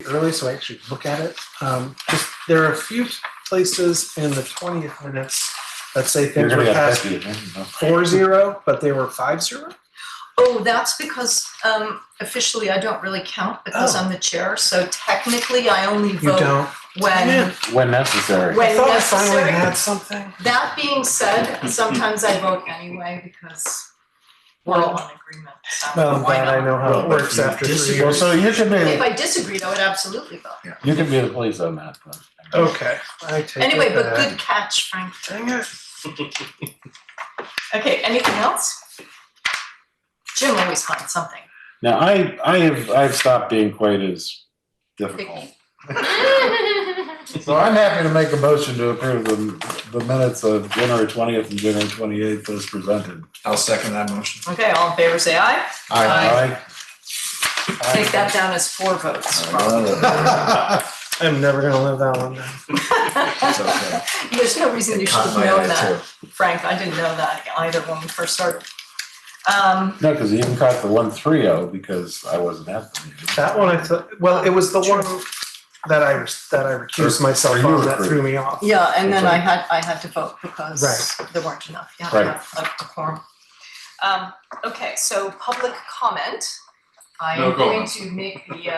early so I actually look at it. There are a few places in the 20th minutes that say things were passed 4-0, but they were 5-0. Oh, that's because officially I don't really count because I'm the chair. So technically I only vote when necessary. I thought I finally had something. That being said, sometimes I vote anyway because we're all in agreement. So Well, I'm glad I know how it works after 3 years. So you can if I disagreed, I would absolutely vote. Yeah. You can be the police on that. Okay. I take Anyway, it but back. good catch, Frank. Dang it. Okay, anything else? Jim always finds something. Now I've stopped being quite as difficult. So I'm happy to make a motion to approve the minutes of January 20th and January 28th as presented. I'll second that motion. Okay, all in favor say aye. Aye. Take that down as 4 votes. I'm never going to live that one down. It's okay. There's no reason you should have known that, Frank. I didn't know that either when we first started. No, because he even caught the 1-3-0 because I wasn't at the meeting. That one I thought, well, it was the one that I recused myself on that threw me off. Yeah, and then I had to vote because Right. there weren't enough. You have Right. to have a quorum. Okay, so public comment. I am going to make the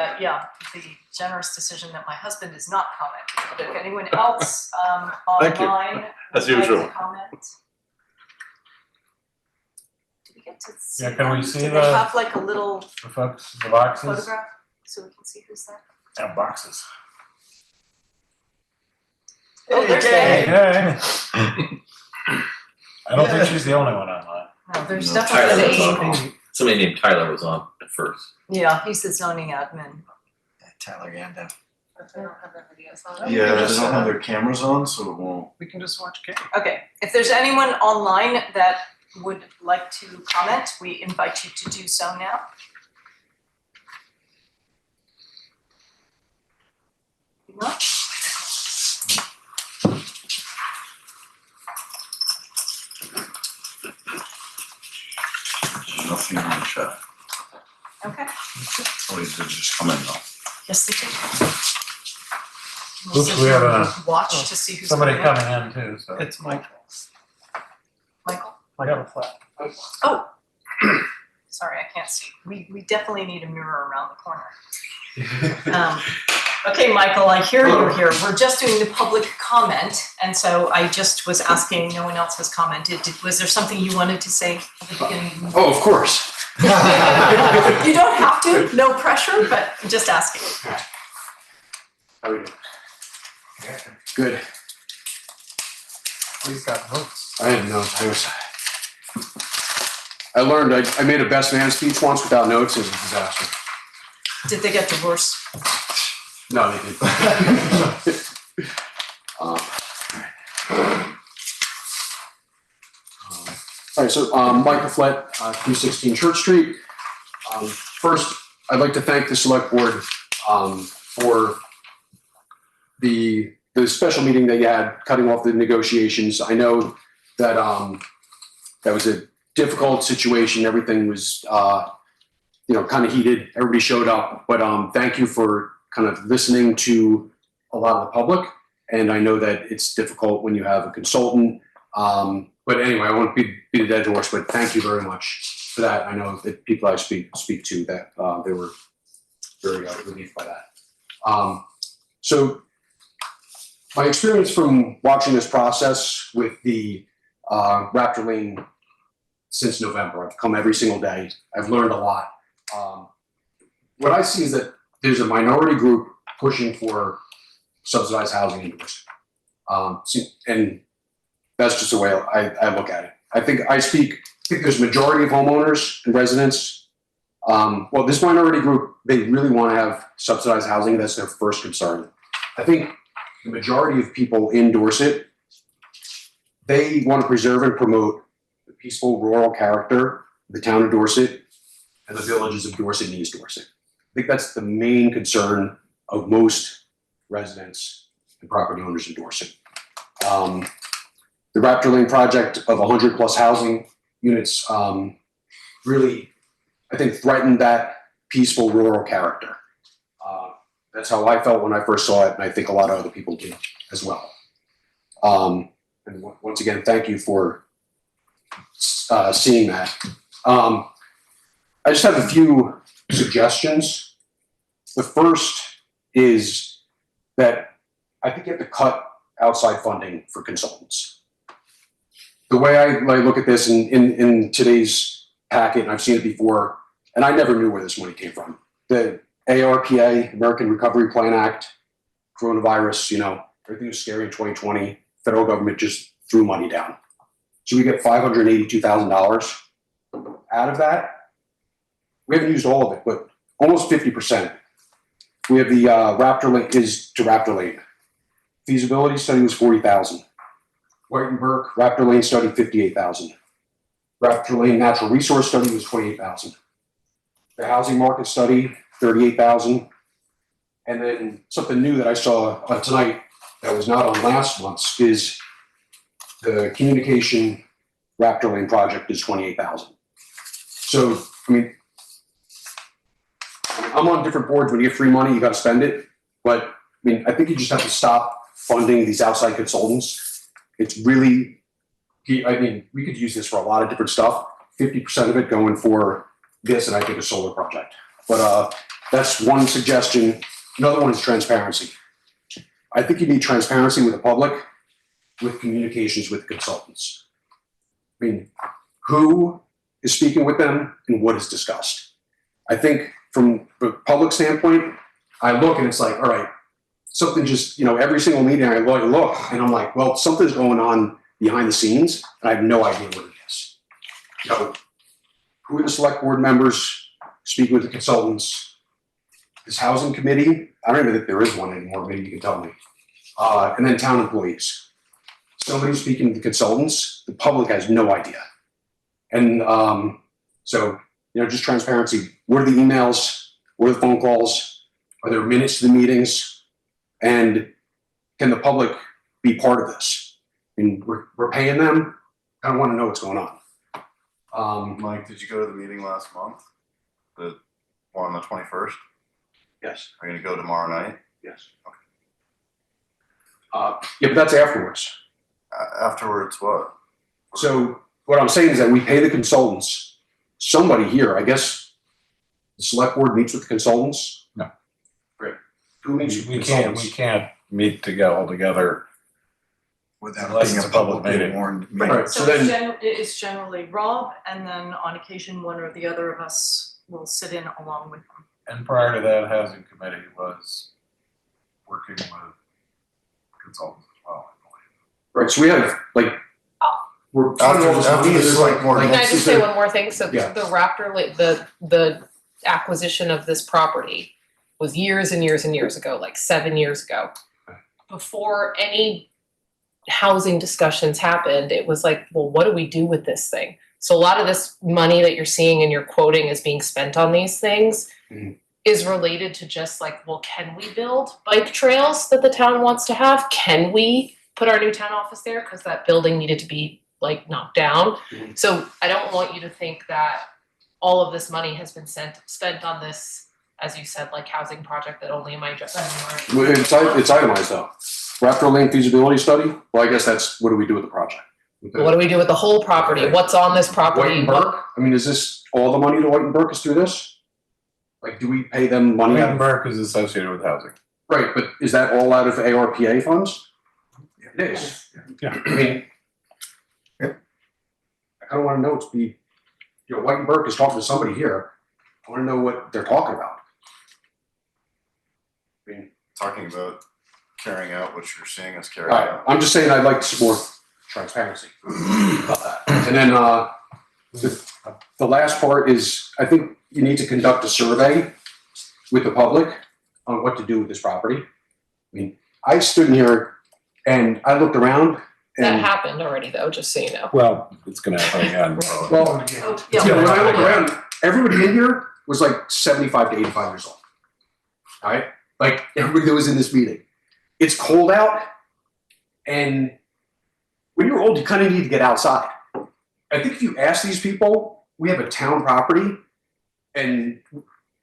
generous decision that my husband is not comment. But if anyone else online As would like usual. to comment. Do we get to see? Yeah, can we them? see Do the- they have like a little The folks, the boxes? photograph so we can see who's there? Yeah, boxes. Oh, there's Hey, Dave. hey. I don't think she's the only one online. No, there's No, definitely Tyler was a, on. Somebody named Tyler was on at first. yeah, he's the zoning admin. Tyler Yanda. They don't have their videos on. Yeah, they don't have their cameras on, so it won't. We can just watch game. Okay, if there's anyone online that would like to comment, we invite you to do so now. No? Nothing on the chat. Okay, Always did just come in though. yes, they do. Oops, we have a- Watch to see who's. Somebody coming in. coming in too, so. It's Michael. Michael? I got a flat. Oh, sorry, I can't see. We definitely need a mirror around the corner. Okay, Michael, I hear you're here. We're just doing the public comment, and so I just was asking, no one else has commented. Was there something you wanted to say at the beginning? Oh, of course. You don't have to, no pressure, but just asking. How are you doing? Good. He's got notes. I didn't know. I learned I made a best man speech once without notes. It was a disaster. Did they get divorced? No, they didn't. All right, so Michael Flett, 316 Church Street. First, I'd like to thank the select board for the special meeting that you had, cutting off the negotiations. I know that that was a difficult situation. Everything was kind of heated. Everybody showed up, but thank you for kind of listening to a lot of the public. And I know that it's difficult when you have a consultant. But anyway, I won't be the dead horse, but thank you very much for that. I know that people I speak to that they were very relieved by that. So my experience from watching this process with the Raptor Lane since November, I've come every single day. I've learned a lot. What I see is that there's a minority group pushing for subsidized housing in Dorset. And that's just the way I look at it. I think there's a majority of homeowners and residents. Well, this minority group, they really want to have subsidized housing. That's their first concern. I think the majority of people in Dorset, they want to preserve and promote the peaceful rural character of the town of Dorset and the villages of Dorset and East Dorset. I think that's the main concern of most residents and property owners in Dorset. The Raptor Lane project of 100 plus housing units really, I think, threatened that peaceful rural character. That's how I felt when I first saw it, and I think a lot of other people did as well. And once again, thank you for seeing that. I just have a few suggestions. The first is that I think you have to cut outside funding for consultants. The way I look at this in today's packet, and I've seen it before, and I never knew where this money came from. The ARPA, American Recovery Plan Act, coronavirus, everything was scary in 2020. Federal government just threw money down. So we get $582,000 out of that. We haven't used all of it, but almost 50%. We have the Raptor Lake is to Raptor Lake. Feasibility study was 40,000. White and Burke, Raptor Lane study, 58,000. Raptor Lane natural resource study was 28,000. The housing market study, 38,000. And then something new that I saw tonight that was not on last month's is the communication Raptor Lane project is 28,000. So, I'm on different boards. When you get free money, you got to spend it. But I think you just have to stop funding these outside consultants. It's really, we could use this for a lot of different stuff. 50% of it going for this, and I think a solar project. But that's one suggestion. Another one is transparency. I think you need transparency with the public, with communications with consultants. Who is speaking with them and what is discussed? I think from the public standpoint, I look and it's like, all right, something just, every single meeting I look and I'm like, well, something's going on behind the scenes and I have no idea what it is. Who are the select board members speaking with the consultants? This housing committee, I don't even think there is one anymore, maybe you can tell me. And then town employees. Somebody speaking to the consultants, the public has no idea. And so, just transparency. What are the emails? What are the phone calls? Are there minutes to the meetings? And can the public be part of this? We're paying them. I don't want to know what's going on. Mike, did you go to the meeting last month? The one on the 21st? Yes. Are you going to go tomorrow night? Yes. Okay. Yeah, but that's afterwards. Afterwards, what? So what I'm saying is that we pay the consultants. Somebody here, I guess, the select board meets with the consultants. No. Great. Who meets with the We consultants? can't meet all together. Without Unless being it's a a public publicly meeting. warned Right. meeting. So So then- it's generally Rob, and then on occasion, one or the other of us will sit in along with them. And prior to that, housing committee was working with consultants as well, I believe. Right. So we have we're spending all this After money. the There's select board Can I is just say there- one more thing? So Yeah. the Raptor, the acquisition of this property was years and years and years ago, like 7 years ago. Before any housing discussions happened, it was like, well, what do we do with this thing? So a lot of this money that you're seeing and you're quoting as being spent on these things Mhm. is related to just like, well, can we build bike trails that the town wants to have? Can we put our new town office there? Because that building needed to be knocked down. Mhm. So I don't want you to think that all of this money has been spent on this, as you said, housing project that only am I just. Well, it's itemized though. Raptor Lane feasibility study. Well, I guess that's what do we do with the project? What do we do with the whole property? What's on this White property? and Burke. Is this all the money to White and Burke is through this? Do we pay them money out of? Burke is associated with housing. Right, but is that all out of ARPA funds? It is. Yeah. I don't want to know White and Burke is talking to somebody here. I want to know what they're talking about. Talking about carrying out what you're seeing us carry Alright, out. I'm just saying I'd like to support transparency about that. And then the last part is I think you need to conduct a survey with the public on what to do with this property. I stood in here and I looked around That and happened already though, just so you know. Well, it's gonna happen again. well, Oh, yeah, when I look around, everybody in here was 75 to 85 years old. All right? Everybody that was in this meeting. It's cold out, and when you're old, you kind of need to get outside. I think if you ask these people, we have a town property and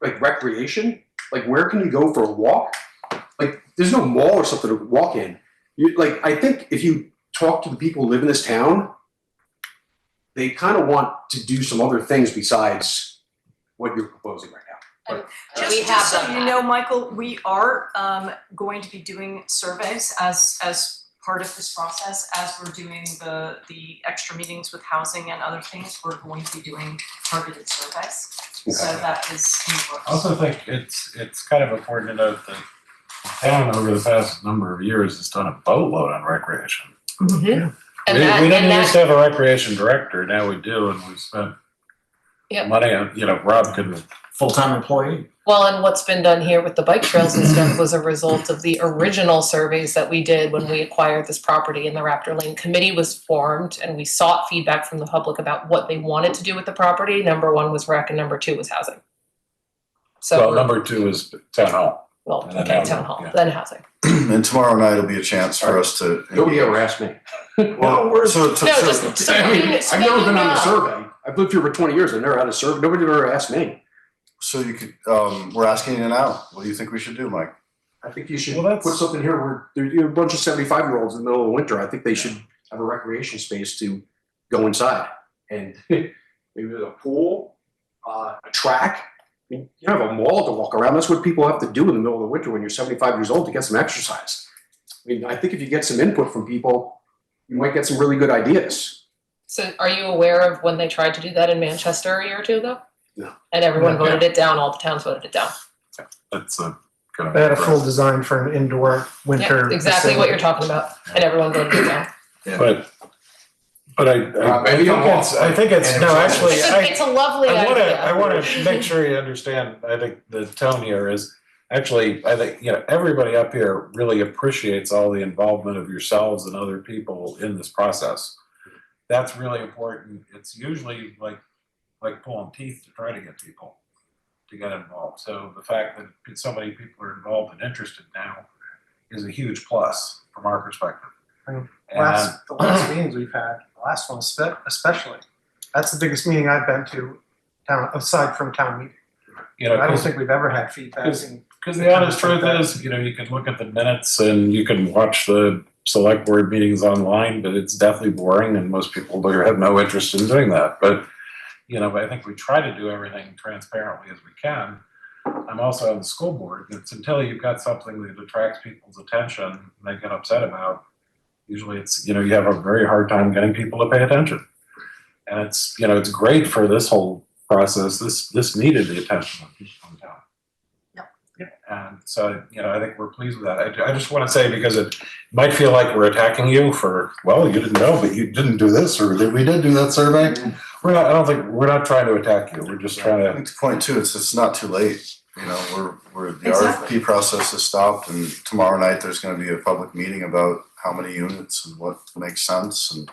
recreation, Like, where can you go for a walk? Like, there's no mall or something to walk in. I think if you talk to the people who live in this town, they kind of want to do some other things besides what you're proposing right now. Just so you know, Michael, we are going to be doing surveys as part of this process, as we're doing the extra meetings with housing and other things. We're going to be doing targeted surveys. So that is in the works. I also think it's kind of important to note that the town over the past number of years has done a boatload on recreation. Mm-hmm. We didn't used to have a recreation director, now we do, and we've spent money on, Rob could. Full-time employee. Well, and what's been done here with the bike trails and stuff was a result of the original surveys that we did when we acquired this property, and the Raptor Lane Committee was formed, and we sought feedback from the public about what they wanted to do with the property. Number 1 was rec, and number 2 was housing. So Number 2 is town hall. Well, and then okay, housing, town hall, yeah. then housing. And tomorrow night will be a chance for us to. Nobody ever asked me. Well, so I've never been on a survey. I've lived here for 20 years. I've never had a survey. Nobody ever asked me. So you could, we're asking you now, what do you think we should do, Mike? I think you should Well, that's- put something here where there's a bunch of 75-year-olds in the middle of winter. I think they should have a recreation space to go inside. And maybe there's a pool, a track. I mean, you don't have a mall to walk around. That's what people have to do in the middle of the winter when you're 75 years old to get some exercise. I mean, I think if you get some input from people, you might get some really good ideas. So are you aware of when they tried to do that in Manchester a year or two ago? No. And everyone voted it down, all the towns voted it down. That's a kind of. They had a full design for an indoor winter. Yeah, exactly what you're talking about, and everyone voted it down. But I think it's no, actually, It's a lovely idea. I want to make sure you understand. I think the tone here is actually, I think, everybody up here really appreciates all the involvement of yourselves and other people in this process. That's really important. It's usually like pulling teeth to try to get people to get involved. So the fact that so many people are involved and interested now is a huge plus from our perspective. The last meetings we've had, the last one especially, that's the biggest meeting I've been to, aside from town meeting. I don't think we've ever had feedback. Because the honest truth is, you can look at the minutes and you can watch the select board meetings online, but it's definitely boring and most people have no interest in doing that. But I think we try to do everything transparently as we can. I'm also on the school board. It's until you've got something that attracts people's attention and they get upset about, usually it's, you have a very hard time getting people to pay attention. And it's, it's great for this whole process. This needed the attention of people in town. And so, I think we're pleased with that. I just want to say, because it might feel like we're attacking you for, well, you didn't know, but you didn't do this, or we did do that survey. We're not trying to attack you. We're just trying I to. think the point too, it's not too late. We're the Exactly. RFP process has stopped, and tomorrow night there's going to be a public meeting about how many units and what makes sense, and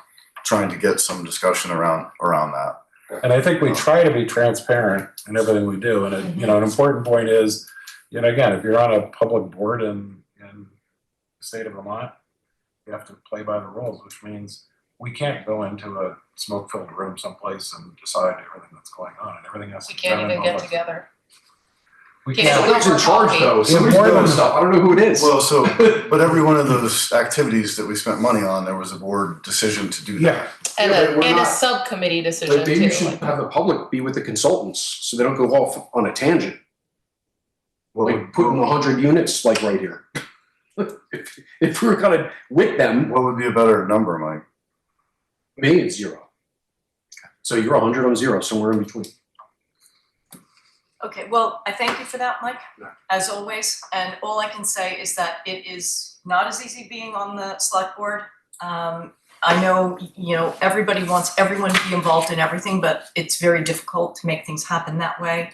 trying to get some discussion around that. And I think we try to be transparent in everything we do. And an important point is, again, if you're on a public board in the state of Vermont, you have to play by the rules, which means we can't go into a smoke-filled room someplace and decide everything that's going on, and everything has to We be can't done in even get public. together. We Can't can't. even Somebody's in charge though. Somebody's more doing than- stuff. I don't know who it is. Well, but every one of those activities that we spent money on, there was a board decision to do that. Yeah. And Yeah, but we're a not- subcommittee decision But maybe you too. should have the public be with the consultants so they don't go off on a tangent. Like putting 100 units like right here. If we were kind of with them, What would be a better number, Mike? maybe it's 0. So you're 100, I'm 0, somewhere in between. Okay, well, I thank you for that, Mike, Yeah. as always. And all I can say is that it is not as easy being on the select board. I know, everybody wants everyone to be involved in everything, but it's very difficult to make things happen that way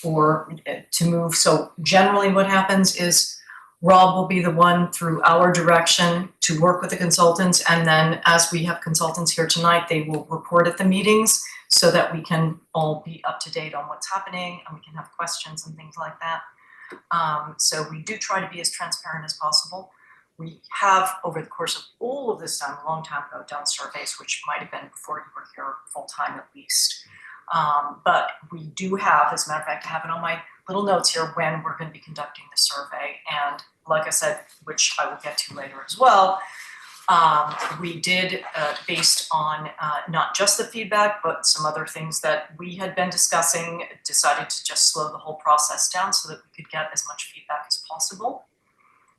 or to move. So generally what happens is Rob will be the one through our direction to work with the consultants. And then as we have consultants here tonight, they will report at the meetings so that we can all be up to date on what's happening and we can have questions and things like that. So we do try to be as transparent as possible. We have, over the course of all of this time, a long time ago, done surveys, which might have been before you were here full time at least. But we do have, as a matter of fact, I have it on my little notes here when we're going to be conducting the survey. And like I said, which I will get to later as well, we did, based on not just the feedback, but some other things that we had been discussing, decided to just slow the whole process down so that we could get as much feedback as possible.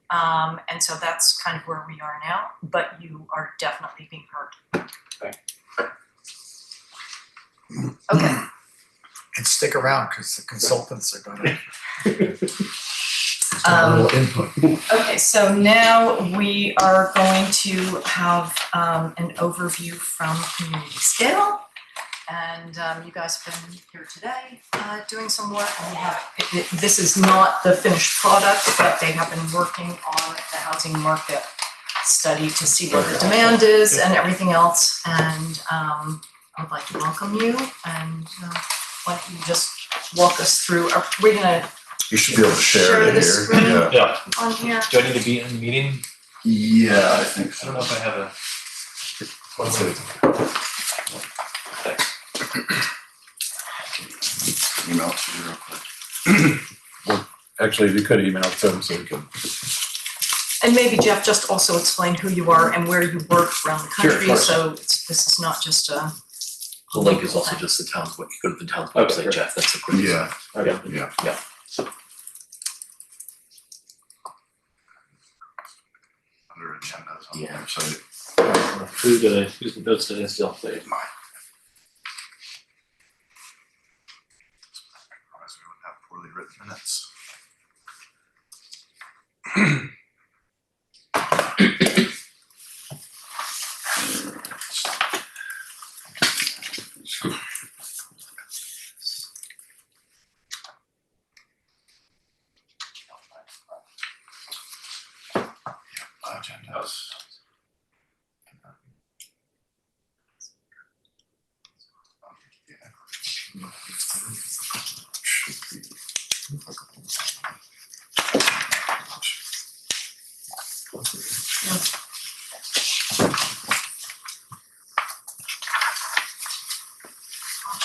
And so that's kind of where we are now, but you are definitely being heard. Okay. And stick around because the consultants are gonna. Okay, so now we are going to have an overview from Community Scale. And you guys have been here today doing some work. And we have, this is not the finished product, but they have been working on the housing market study to see what the demand is and everything else. And I would like to welcome you. And why don't you just walk us through, we're gonna You should be able to share it the here. screen Yeah. on here. Do I need to be in the meeting? Yeah, I think I so. don't know if I have a. What's it? Thanks. Email to you real quick. Actually, if you could email it to them so we can. And maybe Jeff, just also explain who you are and where you work around the Sure, of country, course. so this is not just a. The link is also just the town's, what you go to the town's Okay, website, Jeff, that's the quick. Yeah, Okay. yeah. Under agendas on the Yeah. website. Who's the notes to instill? Mine. Otherwise we would have poorly written minutes. Agendas.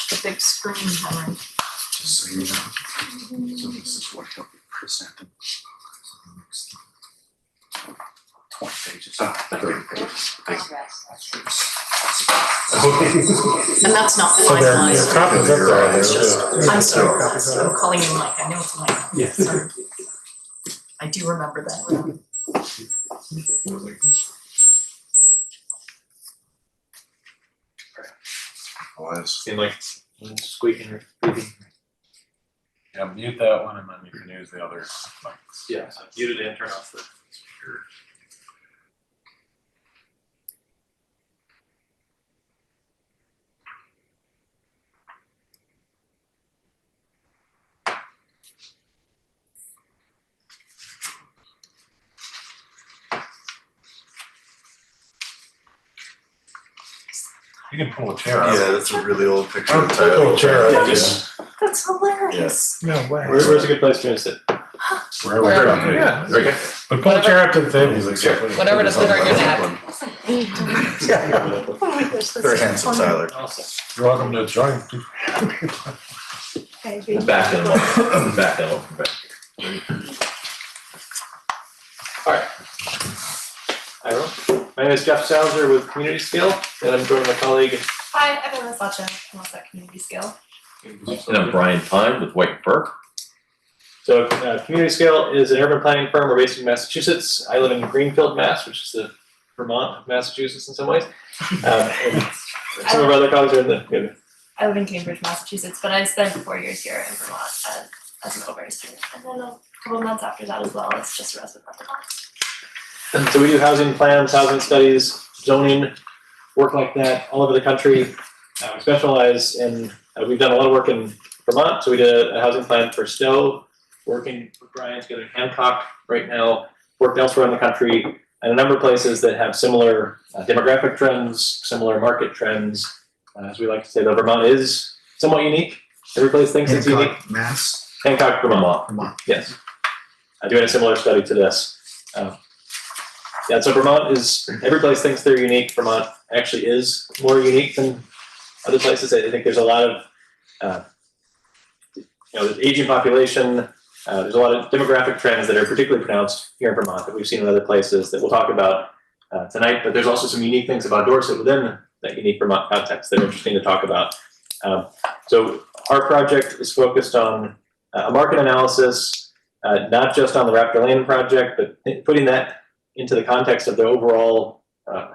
The big screen, Henry. Just so you know. So this is what he'll be presenting. 20 pages. 30 pages. And that's not So there are finalized. copies of that. It's just, I'm sorry, Copies of I'm calling you Mike, I know it's Mike. Yeah. Sorry. I do remember that. Otherwise, Seem like squeaking or beeping. Yeah, mute that one and then you can use the other mics. Yeah, so muted and turn off the speaker. You can pull a chair out. yeah, that's a really old picture of Pull a Tyler. chair out. Yeah. Just That's hilarious. No way. Where's a good place to sit? wherever. Yeah, very good. But pull a chair up to the table. He's like, Whatever doesn't hurt your neck. Oh my gosh, this Very is handsome, funny. Tyler. Awesome. You're welcome to join. Okay, Back in, back in, back. All right. Hi, everyone. My name is Jeff Salzer with Community Scale, and I'm joined by my colleague. Hi, I'm Emma Sacha, I'm also at Community Scale. And I'm Brian Pine with White Burke. So, Community Scale is an urban planning firm. We're based in Massachusetts. I live in Greenfield, Mass, which is the Vermont of Massachusetts in some ways. And some of our other colleagues are in the. I live in Cambridge, Massachusetts, but I spent 4 years here in Vermont as an Overseas student. And then a couple of months after that as well as just a resident of Vermont. And so we do housing plans, housing studies, zoning, work like that all over the country. We specialize in, we've done a lot of work in Vermont, so we did a housing plan for Stowe, working with Brian together in Hancock right now, worked elsewhere in the country, and a number of places that have similar demographic trends, similar market trends. As we like to say, though, Vermont is somewhat unique. Every place thinks it's unique. Hancock, Mass. Hancock, Vermont. Vermont. Yes. Doing a similar study to this. Yeah, so Vermont is, every place thinks they're unique. Vermont actually is more unique than other places. I think there's a lot of the aging population. There's a lot of demographic trends that are particularly pronounced here in Vermont that we've seen in other places that we'll talk about tonight. But there's also some unique things about Dorset within that unique Vermont context that are interesting to talk about. So our project is focused on a market analysis, not just on the Raptor Lane project, but putting that into the context of the overall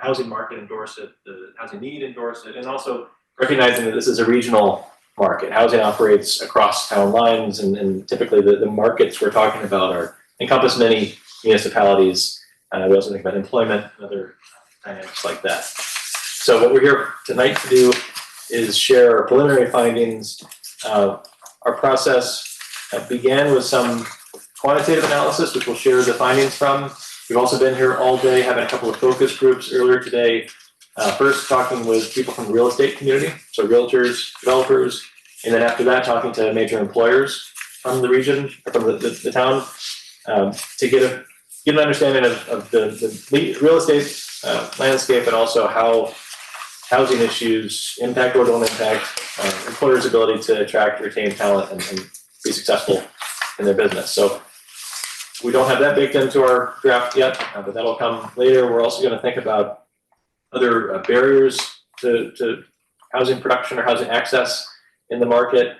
housing market in Dorset, the housing need in Dorset, and also recognizing that this is a regional market. Housing operates across town lines, and typically the markets we're talking about encompass many municipalities. We also think about employment and other dynamics like that. So what we're here tonight to do is share our preliminary findings. Our process began with some quantitative analysis, which we'll share the findings from. We've also been here all day having a couple of focus groups earlier today. First, talking with people from the real estate community, so realtors, developers, and then after that, talking to major employers from the region, or from the town, to get an understanding of the real estate landscape, and also how housing issues impact or don't impact employers' ability to attract, retain talent, and be successful in their business. So we don't have that baked into our draft yet, but that'll come later. We're also going to think about other barriers to housing production or housing access in the market,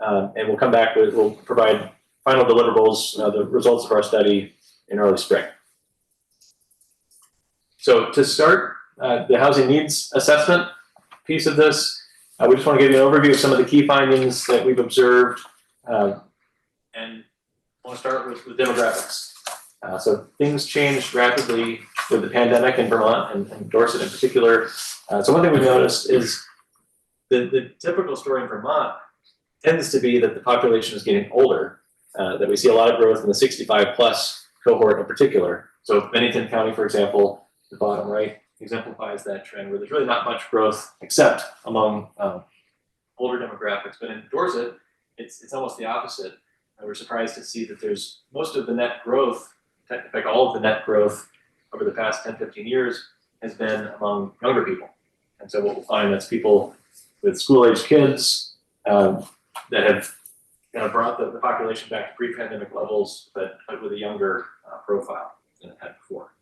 and we'll provide final deliverables, the results of our study in early spring. So to start, the housing needs assessment piece of this, we just want to give you an overview of some of the key findings that we've observed, and I want to start with demographics. So things changed rapidly with the pandemic in Vermont and Dorset in particular. So one thing we've noticed is the typical story in Vermont tends to be that the population is getting older, that we see a lot of growth in the 65 plus cohort in particular. So Bennington County, for example, the bottom right exemplifies that trend where there's really not much growth except among older demographics. But in Dorset, it's almost the opposite. And we're surprised to see that there's most of the net growth, in fact, all of the net growth over the past 10, 15 years has been among younger people. And so what we'll find is people with school-age kids that have brought the population back to pre-pandemic levels, but with a younger profile than it had before.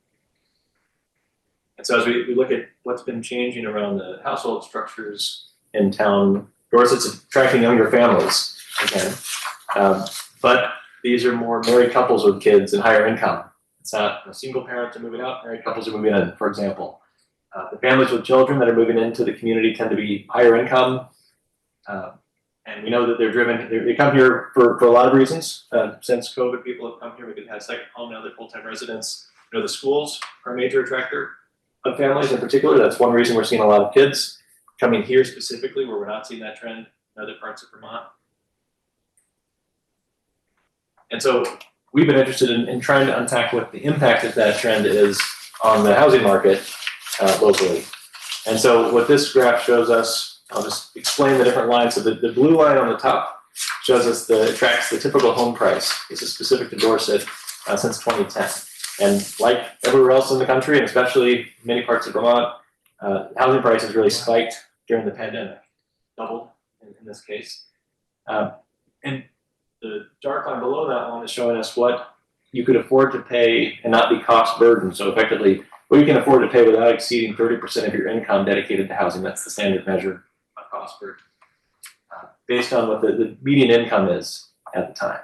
And so as we look at what's been changing around the household structures in town, Dorset's attracting younger families again. But these are more married couples with kids and higher income. It's not a single parents are moving out, married couples are moving in, for example. The families with children that are moving into the community tend to be higher income. And we know that they come here for a lot of reasons. Since COVID, people have come here. We've had a second home, now they're full-time residents. The schools are a major attractor of families in particular. That's one reason we're seeing a lot of kids coming here specifically, where we're not seeing that trend in other parts of Vermont. And so we've been interested in trying to unpack what the impact of that trend is on the housing market locally. And so what this graph shows us, I'll just explain the different lines. So the blue line on the top shows us tracks the typical home price. This is specific to Dorset since 2010. And like everywhere else in the country, and especially many parts of Vermont, housing prices really spiked during the pandemic, doubled in this case. And the dark line below that one is showing us what you could afford to pay and not be cost burdened. So effectively, what you can afford to pay without exceeding 30% of your income dedicated to housing. That's the standard measure of cost burden, based on what the median income is at the time.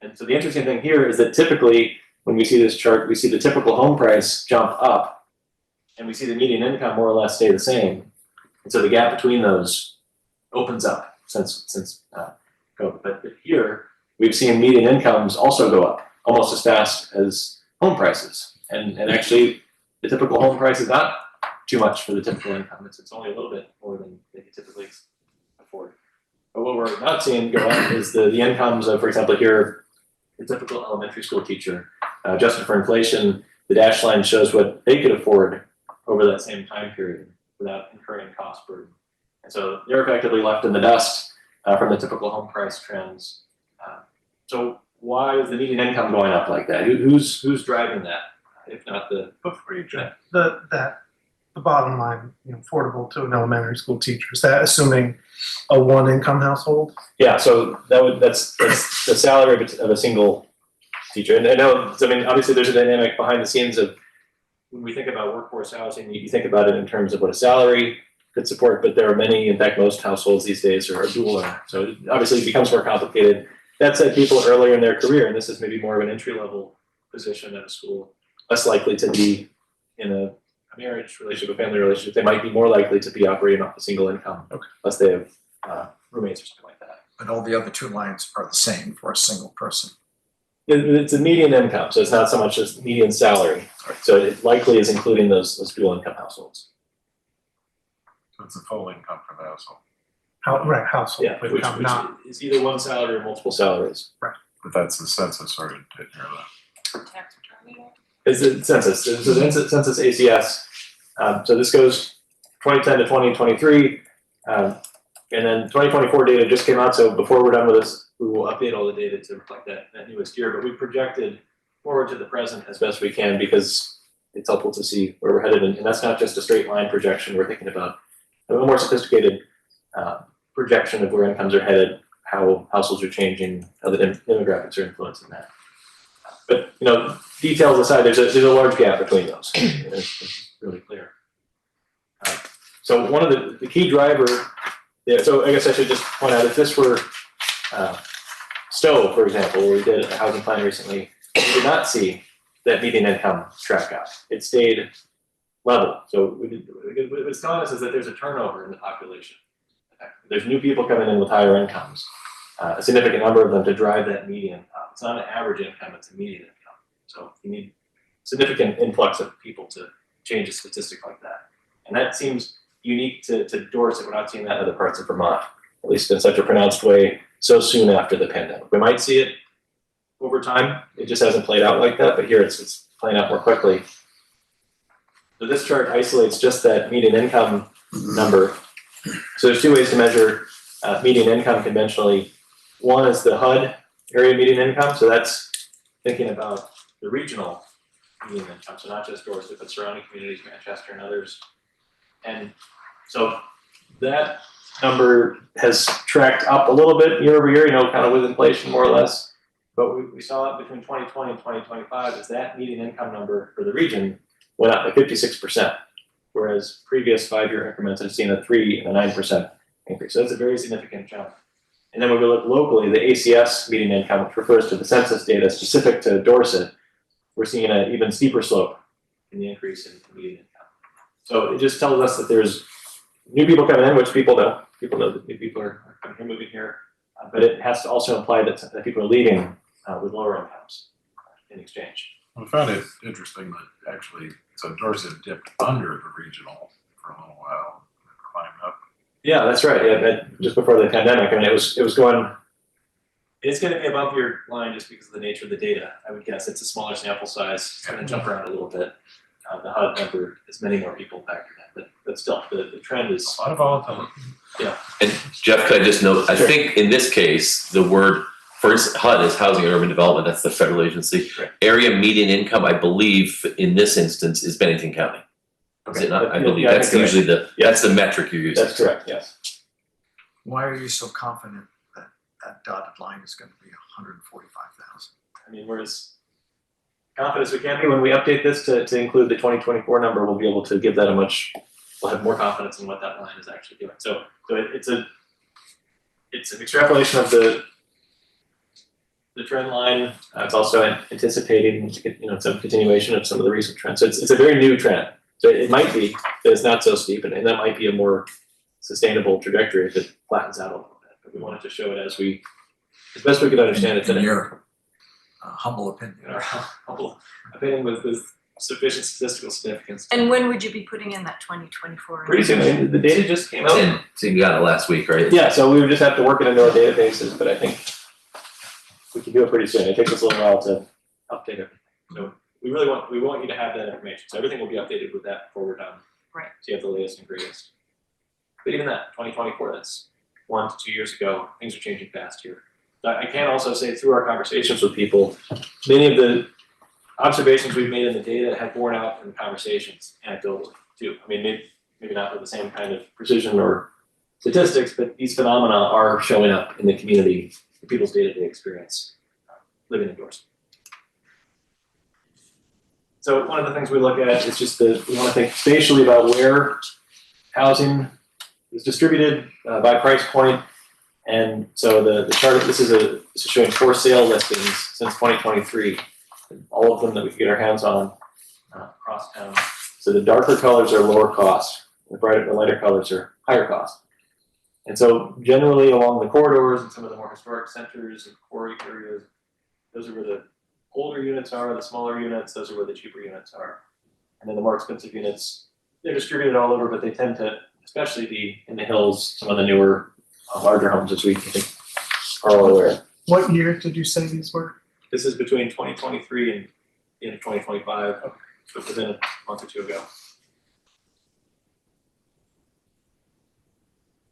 And so the interesting thing here is that typically, when we see this chart, we see the typical home price jump up, and we see the median income more or less stay the same. And so the gap between those opens up since COVID. But here, we've seen median incomes also go up almost as fast as home prices. And actually, the typical home price is not too much for the typical income. It's only a little bit more than they could typically afford. But what we're not seeing go up is the incomes of, for example, here, the typical elementary school teacher. Adjusted for inflation, the dashed line shows what they could afford over that same time period without incurring cost burden. And so they're effectively left in the dust from the typical home price trends. So why is the median income going up like that? Who's driving that, if not the? Before you jump, that the bottom line, affordable to an elementary school teacher? Is that assuming a one income household? Yeah, so that's the salary of a single teacher. And I know, I mean, obviously there's a dynamic behind the scenes of when we think about workforce housing, you think about it in terms of what a salary could support, but there are many, in fact, most households these days are dual earner. So it obviously becomes more complicated. That said, people earlier in their career, and this is maybe more of an entry level position at a school, less likely to be in a marriage relationship, a family relationship, they might be more likely to be operating off a single income, unless they have roommates or something like that. But all the other two lines are the same for a single person. It's a median income, so it's not so much as median salary. So it likely is including those dual income households. So it's a full income for the household. Household Yeah, which income, not. is either one salary or multiple salaries. But that's the census already taking care of that. Tax return. It's the census. It's the census ACS. So this goes 2010 to 2023. And then 2024 data just came out. So before we're done with this, we will update all the data to reflect that newest year. But we projected forward to the present as best we can because it's helpful to see where we're headed. And that's not just a straight line projection. We're thinking about a more sophisticated projection of where incomes are headed, how households are changing, how the demographics are influencing that. But details aside, there's a large gap between those. It's really clear. So one of the key driver there. So I guess I should just point out if this were Stowe, for example, where we did a housing plan recently, we did not see that median income track out. It stayed level. So what's telling us is that there's a turnover in the population. There's new people coming in with higher incomes, a significant number of them to drive that median up. It's not an average income, it's a median income. So you need significant influx of people to change a statistic like that. And that seems unique to Dorset. We're not seeing that in other parts of Vermont, at least in such a pronounced way so soon after the pandemic. We might see it over time. It just hasn't played out like that, but here it's playing out more quickly. So this chart isolates just that median income number. So there's two ways to measure median income conventionally. One is the HUD, area median income. So that's thinking about the regional median income. So not just Dorset, but surrounding communities, Manchester and others. And so that number has tracked up a little bit year over year, kind of with inflation more or less. But we saw it between 2020 and 2025 as that median income number for the region went up by 56%. Whereas previous 5-year increments have seen a 3 and a 9% increase. So that's a very significant jump. And then when we look locally, the ACS median income, which refers to the census data specific to Dorset, we're seeing an even steeper slope in the increase in median income. So it just tells us that there's new people coming in, which people know. People know that new people are coming here, moving here. But it has to also imply that people are leaving with lower incomes in exchange. I found it interesting that actually, so Dorset dipped under the regional for a little while, and climbed up. Yeah, that's right. Yeah, just before the pandemic, I mean, it was going. It's going to be a bumpier line just because of the nature of the data. I would guess it's a smaller sample size. It's going to jump around a little bit. The HUD number is many more people factored in, but still, the trend is a lot of volatility. Yeah. And Jeff, could I just note? I think in this case, the word first HUD is Housing and Urban Development. That's the federal agency. Right. Area median income, I believe, in this instance, is Bennington County. Is it not? I believe that's usually that's the metric you're using. That's correct. Yes. Why are you so confident that that dotted line is going to be 145,000? I mean, we're as confident as we can be. When we update this to include the 2024 number, we'll be able to give that we'll have more confidence in what that line is actually doing. So it's an extrapolation of the trend line. It's also anticipating, some continuation of some of the recent trends. So it's a very new trend. So it might be that it's not so steep, and that might be a more sustainable trajectory if it flattens out a little bit. But we wanted to show it as best we could understand it today. In your humble opinion. In our humble opinion with sufficient statistical significance. And when would you be putting in that 2024? Pretty soon. I mean, the data just came out. So you got it last week, right? Yeah, so we would just have to work it into our databases, but I think we can do it pretty soon. It takes us a little while to update everything. So we want you to have that information. So everything will be updated with that before we're done. Right. So you have the latest and greatest. But even that, 2024, that's 1 to 2 years ago. Things are changing fast here. I can also say through our conversations with people, many of the observations we've made in the data have borne out in conversations anecdotally. too. I mean, maybe not with the same kind of precision or statistics, but these phenomena are showing up in the community, in people's day-to-day experience living indoors. So one of the things we look at is just that we want to think spatially about where housing is distributed by price point. And so the chart, this is showing for sale listings since 2023, all of them that we can get our hands on across town. So the darker colors are lower cost, the lighter colors are higher cost. And so generally along the corridors and some of the more historic centers and core areas, those are where the older units are, the smaller units, those are where the cheaper units are. And then the more expensive units, they're distributed all over, but they tend to especially be in the hills, some of the newer, larger homes, as we think are all aware. What year did you say these were? This is between 2023 and the end of 2025, so within a month or two ago.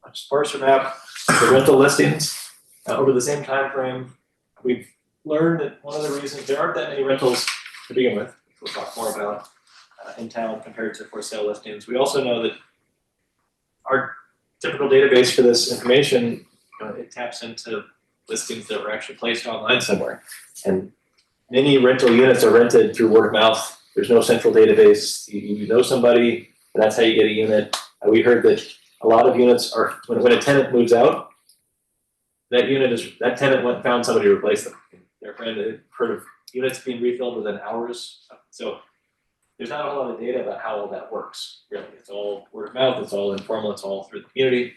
A sparser map, the rental listings over the same time frame. We've learned that one of the reasons there aren't that many rentals to begin with, which we'll talk more about in town compared to for sale listings. We also know that our typical database for this information, it taps into listings that were actually placed online somewhere. And many rental units are rented through word of mouth. There's no central database. You know somebody, and that's how you get a unit. We heard that a lot of units are, when a tenant moves out, that tenant went and found somebody to replace them. Their friend had heard of units being refilled within hours. So there's not a whole lot of data about how all that works, really. It's all word of mouth, it's all informal, it's all through the community.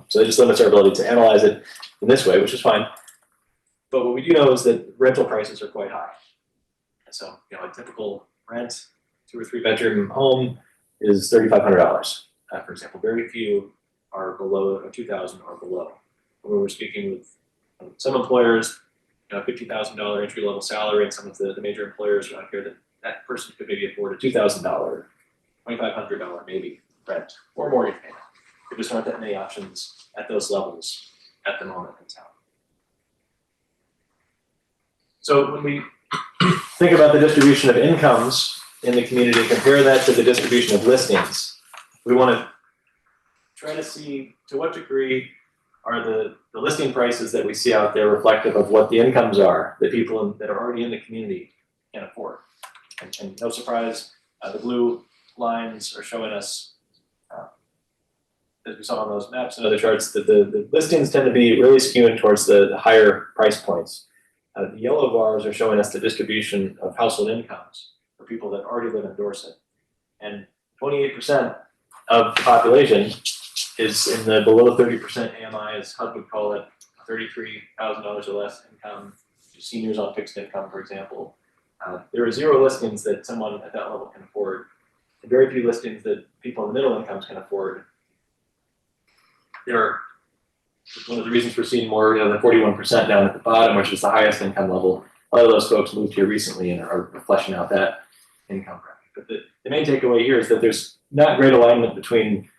So it just limits our ability to analyze it in this way, which is fine. But what we do know is that rental prices are quite high. And so, a typical rent, 2 or 3 bedroom home is $3,500. For example, very few are below $2,000 or below. When we're speaking with some employers, $50,000 entry level salary, and some of the major employers around here, that person could maybe afford a $2,000, $2,500 maybe rent or mortgage payment. There just aren't that many options at those levels at the moment in town. So when we think about the distribution of incomes in the community, compare that to the distribution of listings, we want to try to see to what degree are the listing prices that we see out there reflective of what the incomes are that people that are already in the community can afford. And no surprise, the blue lines are showing us, as we saw on those maps and other charts, that the listings tend to be really skewing towards the higher price points. The yellow bars are showing us the distribution of household incomes for people that already live in Dorset. And 28% of the population is in the below 30% AMI, as HUD would call it, $33,000 or less income, seniors on fixed income, for example. There are 0 listings that someone at that level can afford, and very few listings that people in the middle incomes can afford. One of the reasons we're seeing more, the 41% down at the bottom, which is the highest income level. A lot of those folks moved here recently and are fleshing out that income bracket. But the main takeaway here is that there's not great alignment between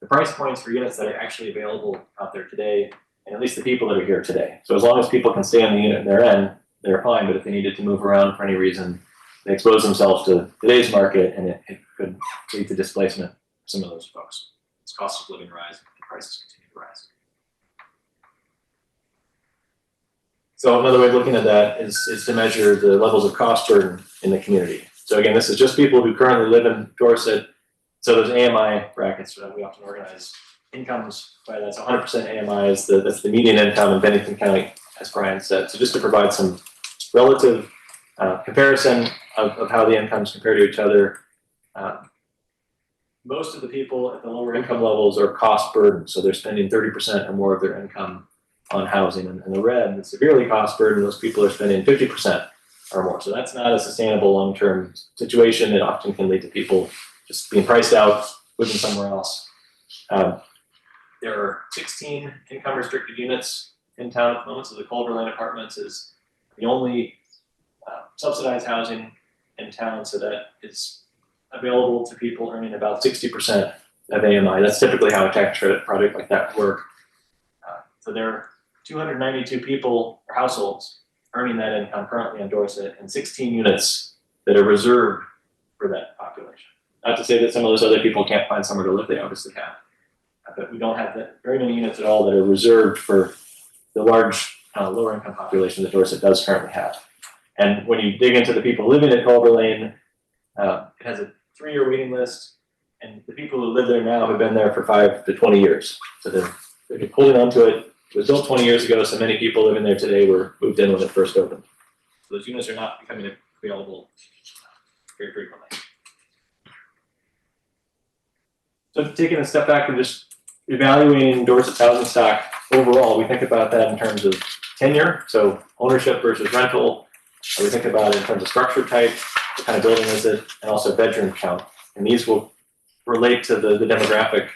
the price points for units that are actually available out there today, and at least the people that are here today. So as long as people can stay on the unit they're in, they're fine. But if they needed to move around for any reason, they expose themselves to today's market, and it could lead to displacement for some of those folks. As cost of living rise, and prices continue to rise. So another way of looking at that is to measure the levels of cost burden in the community. So again, this is just people who currently live in Dorset. So those AMI brackets that we often organize incomes by that's 100% AMI that's the median income in Bennington County, as Brian said. So just to provide some relative comparison of how the incomes compare to each other. Most of the people at the lower income levels are cost burdened, so they're spending 30% or more of their income on housing. And the red, the severely cost burdened, those people are spending 50% or more. So that's not a sustainable long-term situation. It often can lead to people just being priced out, living somewhere else. There are 16 income restricted units in town at the moment. So the Culver Lane Apartments is the only subsidized housing in town. So that is available to people earning about 60% of AMI. That's typically how a tax credit project like that would work. So there are 292 people or households earning that income currently in Dorset, and 16 units that are reserved for that population. Not to say that some of those other people can't find somewhere to live, they obviously have. But we don't have very many units at all that are reserved for the large lower income population that Dorset does currently have. And when you dig into the people living at Culver Lane, it has a 3-year waiting list, and the people who live there now have been there for 5 to 20 years. So they're holding on to it. It was built 20 years ago, so many people living there today were moved in when it first opened. So those units are not becoming available very frequently. So taking a step back and just evaluating Dorset's housing stock overall, we think about that in terms of tenure, so ownership versus rental. We think about it in terms of structure type, what kind of building is it, and also bedroom count. And these will relate to the demographic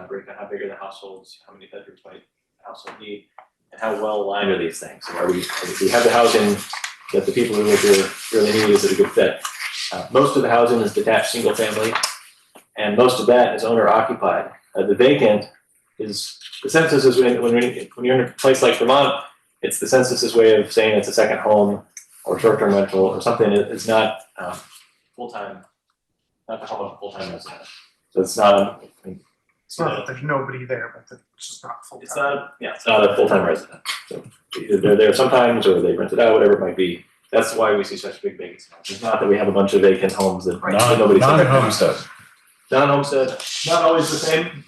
breakdown, how big are the households, how many bedrooms might the household need, and how well aligned are these things. So if we have the housing that the people who live here really need, is it a good fit? Most of the housing is detached single family, and most of that is owner occupied. The vacant is, the census is when you're in a place like Vermont, it's the census's way of saying it's a second home or short-term rental or something that is not full-time, not the home of a full-time resident. So it's not, It's not that there's nobody there, but it's just not full time. it's not a full-time resident. So either they're there sometimes or they rent it out, whatever it might be. That's why we see such big vacancy. It's not that we have a bunch of vacant homes that nobody's Non-homestead. Non-homestead, not always the same,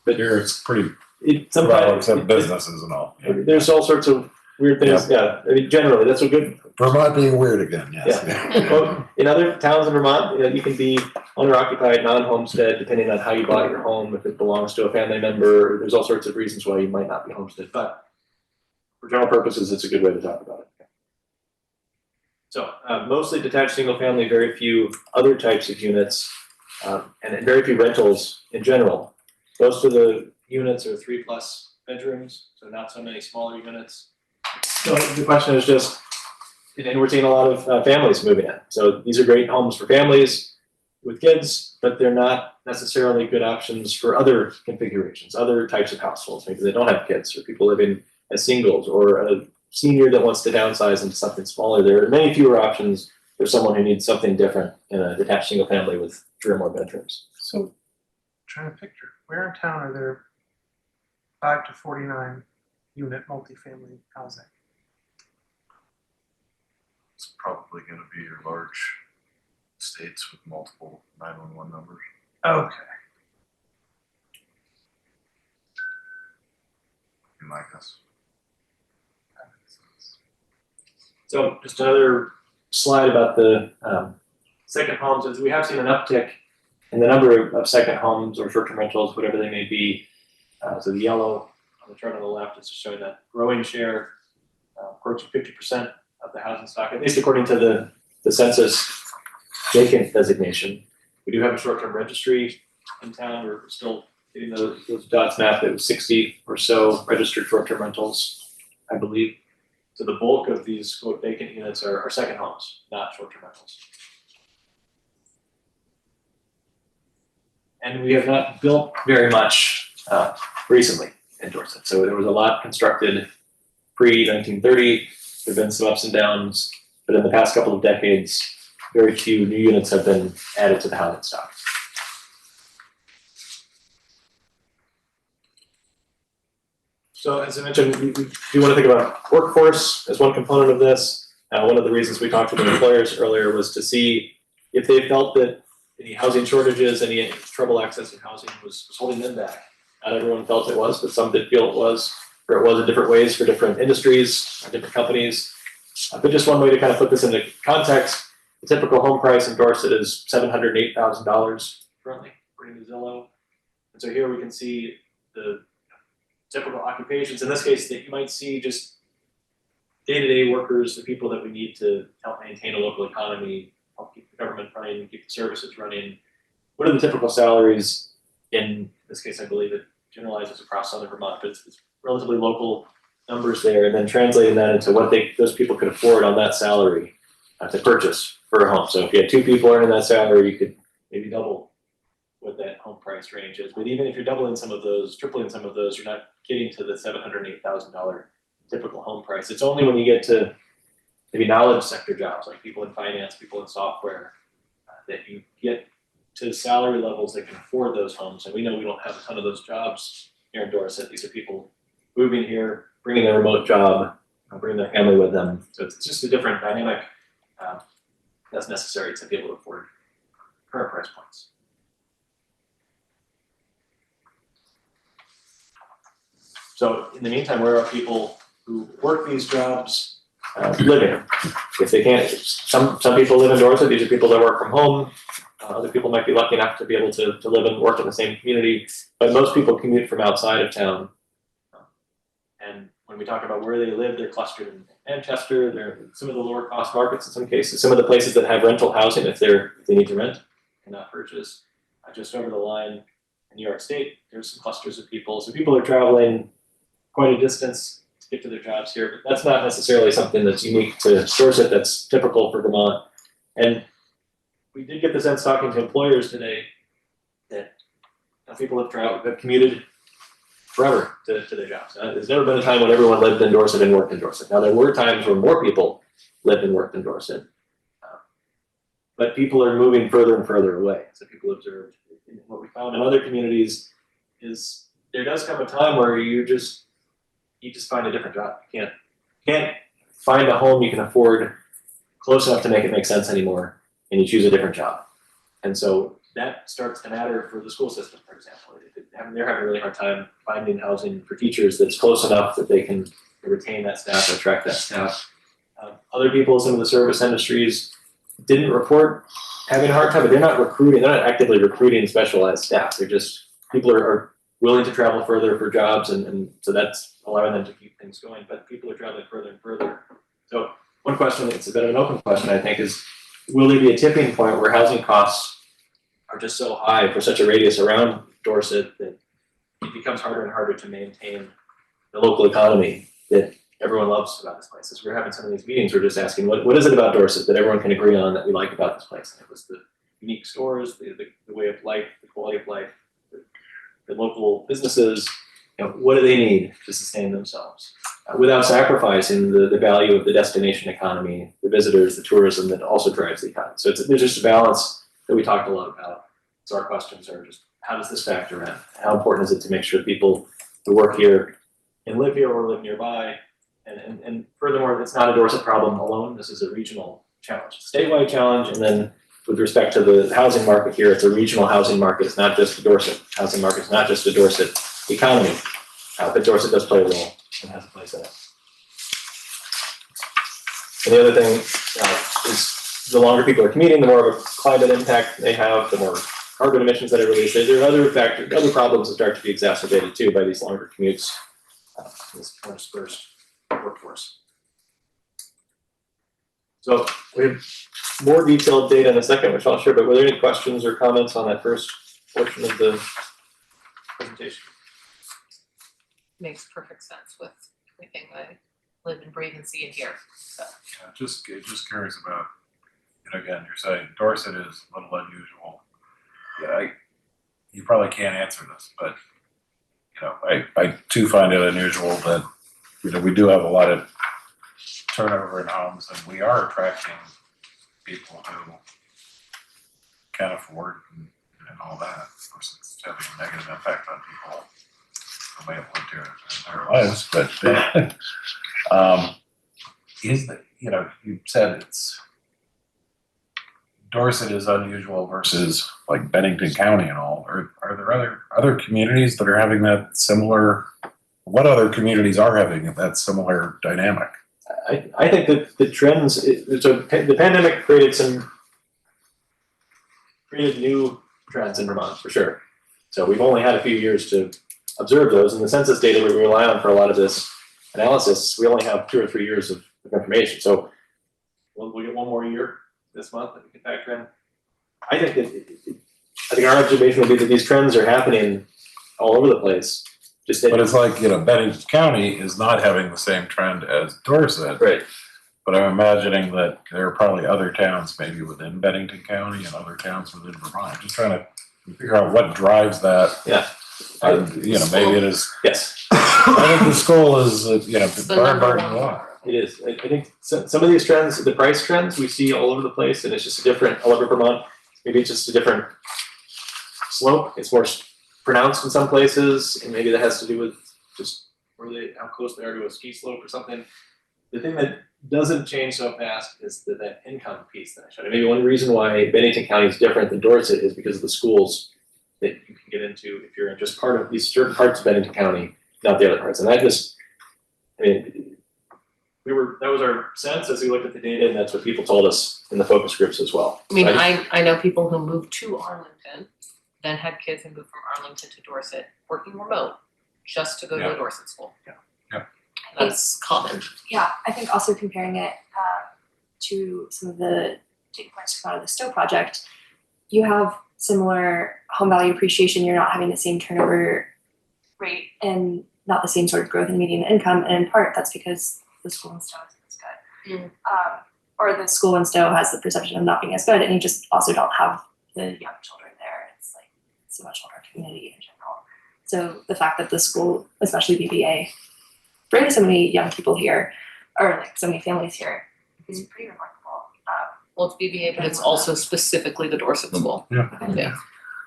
But here it's pretty, sometimes well, except businesses and all. Yeah. there's all sorts of weird things. Yeah, I mean, generally, that's a good. Vermont being weird again, yes. Yeah. Well, in other towns in Vermont, you can be owner-occupied, non-homestead, depending on how you bought your home. If it belongs to a family member, there's all sorts of reasons why you might not be homestead. But for general purposes, it's a good way to talk about it. So mostly detached single-family, very few other types of units, and very few rentals in general. Most of the units are 3+ bedrooms, so not so many smaller units. So the question is just, and we're seeing a lot of families moving in. So these are great homes for families with kids, but they're not necessarily good options for other configurations, other types of households. Maybe they don't have kids, or people living as singles, or a senior that wants to downsize into something smaller. There are many fewer options for someone who needs something different in a detached single family with 3 or more bedrooms. So, trying to picture, where in town are there 5 to 49 unit multifamily housing? It's probably gonna be your large estates with multiple 911 numbers. Okay. In my guess. So just another slide about the second homes is we have seen an uptick in the number of second homes or short-term rentals, whatever they may be. So the yellow on the chart on the left is showing that growing share, approaching 50% of the housing stock, at least according to the census vacant designation. We do have a short-term registry in town. We're still getting those dots mapped. It was 60 or so registered short-term rentals, I believe. So the bulk of these quote vacant units are second homes, not short-term rentals. And we have not built very much recently in Dorset. So there was a lot constructed pre-1930. There have been some ups and downs, but in the past couple of decades, very few new units have been added to the housing stock. So as I mentioned, we do want to think about workforce as one component of this. One of the reasons we talked to the employers earlier was to see if they felt that any housing shortages, any trouble accessing housing was holding them back. Not everyone felt it was, but some did feel it was, or it was in different ways for different industries, different companies. But just one way to kind of put this into context, the typical home price in Dorset is $708,000 currently, according to Zillow. And so here we can see the typical occupations, in this case, that you might see just day-to-day workers, the people that we need to help maintain a local economy, help keep the government running, keep the services running. What are the typical salaries? In this case, I believe it generalizes across southern Vermont, but it's relatively local numbers there, and then translating that into what those people could afford on that salary to purchase for a home. So if you had 2 people earning that salary, you could maybe double what that home price range is. But even if you're doubling some of those, tripling some of those, you're not getting to the $708,000 typical home price. It's only when you get to maybe knowledge sector jobs, like people in finance, people in software, that you get to salary levels that can afford those homes. And we know we don't have a ton of those jobs here in Dorset. These are people moving here, bringing a remote job, bringing their family with them. So it's just a different dynamic that's necessary to be able to afford current price points. So in the meantime, where are people who work these jobs living? If they can't, some people live in Dorset. These are people that work from home. Other people might be lucky enough to be able to live and work in the same community, but most people commute from outside of town. And when we talk about where they live, they're clustered in Manchester. They're some of the lower cost markets in some cases. Some of the places that have rental housing, if they need to rent, cannot purchase. Just over the line in New York State, there's some clusters of people. So people are traveling quite a distance to get to their jobs here, but that's not necessarily something that's unique to Dorset. That's typical for Vermont. And we did get the sense talking to employers today that people have commuted forever to their jobs. There's never been a time when everyone lived in Dorset and worked in Dorset. Now, there were times when more people lived and worked in Dorset, but people are moving further and further away. So people observed. What we found in other communities is there does come a time where you just find a different job. You can't find a home you can afford close enough to make it make sense anymore, and you choose a different job. And so that starts to matter for the school system, for example. They're having a really hard time finding housing for teachers that's close enough that they can retain that staff or attract that staff. Other people, some of the service industries, didn't report having a hard time, but they're not recruiting. They're not actively recruiting specialized staff. They're just, people are willing to travel further for jobs, and so that's allowing them to keep things going. But people are traveling further and further. So one question, it's a bit of an open question, I think, is will there be a tipping point where housing costs are just so high for such a radius around Dorset that it becomes harder and harder to maintain the local economy that everyone loves about this place? As we're having some of these meetings, we're just asking, what is it about Dorset that everyone can agree on that we like about this place? And it was the unique stores, the way of life, the quality of life, the local businesses. What do they need to sustain themselves without sacrificing the value of the destination economy, the visitors, the tourism that also drives the economy? So there's just a balance that we talked a lot about. So our questions are just, how does this factor in? How important is it to make sure people who work here and live here or live nearby? And furthermore, it's not a Dorset problem alone. This is a regional challenge, statewide challenge. And then with respect to the housing market here, it's a regional housing market. It's not just the Dorset housing market. It's not just the Dorset economy. But Dorset does play a role and has a place in it. And the other thing is the longer people are commuting, the more of a climate impact they have, the more carbon emissions that are released. There are other factors, other problems that start to be exacerbated too by these longer commutes, this more dispersed workforce. So we have more detailed data in a second, which I'll share, but were there any questions or comments on that first portion of the presentation? Makes perfect sense with everything I live and breathe and see and hear. So. Yeah, just curious about, again, you're saying Dorset is a little unusual. Yeah, you probably can't answer this, but I too find it unusual that we do have a lot of turnover in homes, and we are attracting people who can afford and all that. Of course, it's having a negative impact on people who may have lived here their lives, but is that you said it's Dorset is unusual versus like Bennington County and all. Are there other communities that are having that similar? What other communities are having that similar dynamic? I think that the trends. So the pandemic created new trends in Vermont for sure. So we've only had a few years to observe those, and the census data we rely on for a lot of this analysis, we only have 2 or 3 years of information. So we'll get one more year this month that we can factor in. I think our observation would be that these trends are happening all over the place. But it's like, Bennington County is not having the same trend as Dorset. Right. But I'm imagining that there are probably other towns maybe within Bennington County and other towns within Vermont. I'm just trying to figure out what drives that. Yeah. And, maybe it is. Yes. I think the school is, burn one. It is. I think some of these trends, the price trends we see all over the place, and it's just a different, all over Vermont, maybe it's just a different slope. It's more pronounced in some places, and maybe that has to do with just how close they are to a ski slope or something. The thing that doesn't change so fast is that income piece that I showed. And maybe one reason why Bennington County is different than Dorset is because of the schools that you can get into if you're in just part of these certain parts of Bennington County, not the other parts. And that just, I mean, that was our sense as we looked at the data, and that's what people told us in the focus groups as well. I mean, So I know people who moved to Arlington, then had kids and moved from Arlington to Dorset, working remote, just to go to a Dorset school. Yeah. That's common. Yeah, I think also comparing it to some of the data points come out of the Stowe project, you have similar home value appreciation. You're not having the same turnover rate and not the same sort of growth in median income. And in part, that's because the school in Stowe isn't as good. Or the school in Stowe has the perception of not being as good, and you just also don't have the young children there. It's like so much older community in general. So the fact that the school, especially BBA, brings so many young people here, or like so many families here, is pretty remarkable. Well, it's BBA, but it's also specifically the Dorset school. Yeah.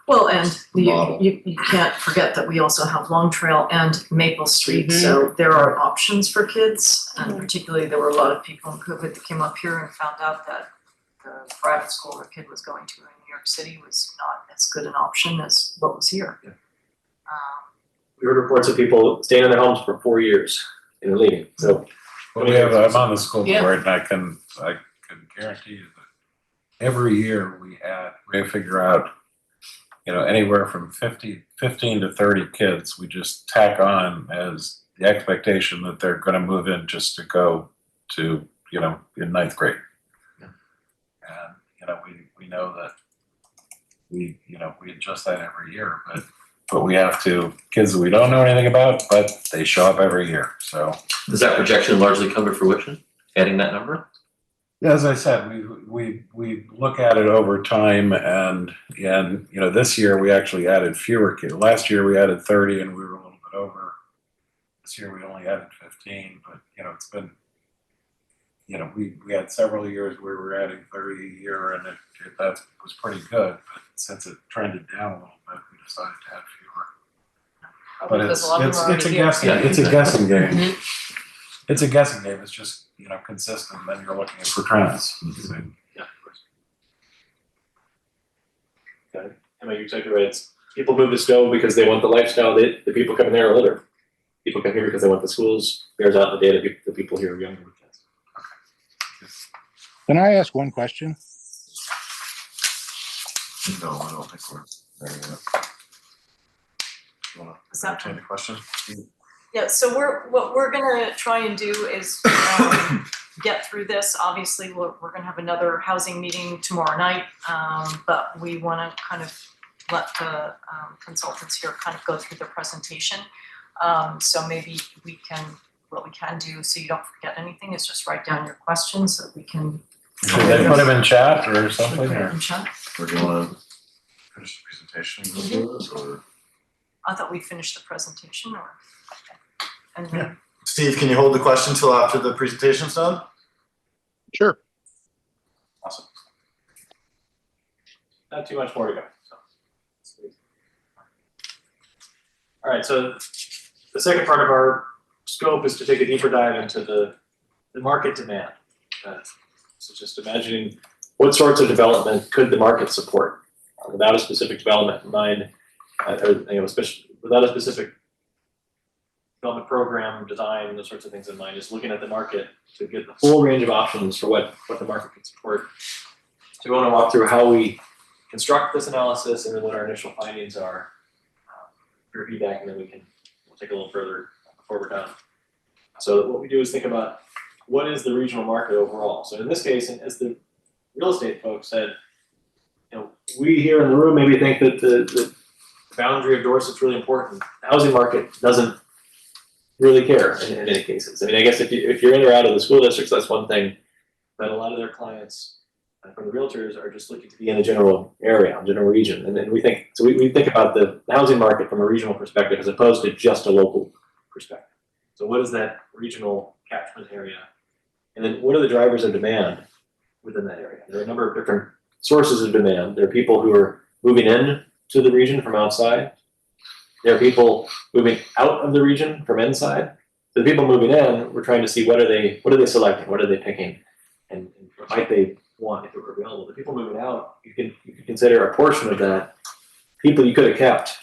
Well, and you can't forget that we also have Long Trail and Maple Street, so there are options for kids, and particularly there were a lot of people in COVID that came up here and found out that the private school their kid was going to in New York City was not as good an option as what was here. Yeah. We heard reports of people staying in their homes for 4 years and leaving. So I'm on the school Yeah. board, and I can guarantee you that every year we figure out, anywhere from 15 to 30 kids, we just tack on as the expectation that they're going to move in just to go to, in ninth grade. Yeah. And, we know that we adjust that every year, but we have to, kids that we don't know anything about, but they show up every year, so. Does that projection largely come to fruition, adding that number? As I said, we look at it over time, and this year we actually added fewer kids. Last year we added 30 and we were a little bit over. This year we only added 15, but it's been, we had several years where we were adding 30 a year, and that was pretty good, but since it trended down a little bit, we decided to add fewer. But Because a lot of them are it's a already here. guessing, it's a guessing game. It's a guessing game. It's just, consistent. Then you're looking for trends. yeah, of course. Okay. Emma, you're exactly right. It's people move to Stowe because they want the lifestyle. The people coming there are older. People come here because they want the schools. Bears out in the data. The people here are younger with kids. Can I ask one question? No, I don't think we're there yet. You wanna Is that entertain the question? Yeah, so what we're gonna try and do is get through this. Obviously, we're gonna have another housing meeting tomorrow night, but we wanna kind of let the consultants here kind of go through their presentation. So maybe what we can do, so you don't forget anything, is just write down your questions so that we can. Should they put them in chat or something? Put it Or? in chat. Or do you wanna finish the presentation and go through this, or? I thought we finished the presentation, or, and then, Steve, can you hold the question till after the presentation's done? Sure. Awesome. Not too much more to go. So. All right, so the second part of our scope is to take a deeper dive into the market demand. So just imagining what sorts of development could the market support without a specific development in mind, without a specific development program, design, those sorts of things in mind, just looking at the market to get the full range of options for what the market can support. So we want to walk through how we construct this analysis and then what our initial findings are for feedback, and then we'll take a little further before we're done. So what we do is think about what is the regional market overall. So in this case, and as the real estate folks said, we here in the room maybe think that the boundary of Dorset is really important. The housing market doesn't really care in many cases. I mean, I guess if you're in or out of the school districts, that's one thing, but a lot of their clients from the realtors are just looking to be in a general area, a general region. And then we think about the housing market from a regional perspective as opposed to just a local perspective. So what is that regional catchment area? And then what are the drivers of demand within that area? There are a number of different sources of demand. There are people who are moving in to the region from outside. There are people moving out of the region from inside. The people moving in, we're trying to see what are they selecting, what are they picking, and what might they want if it were available. The people moving out, you can consider a portion of that people you could have kept,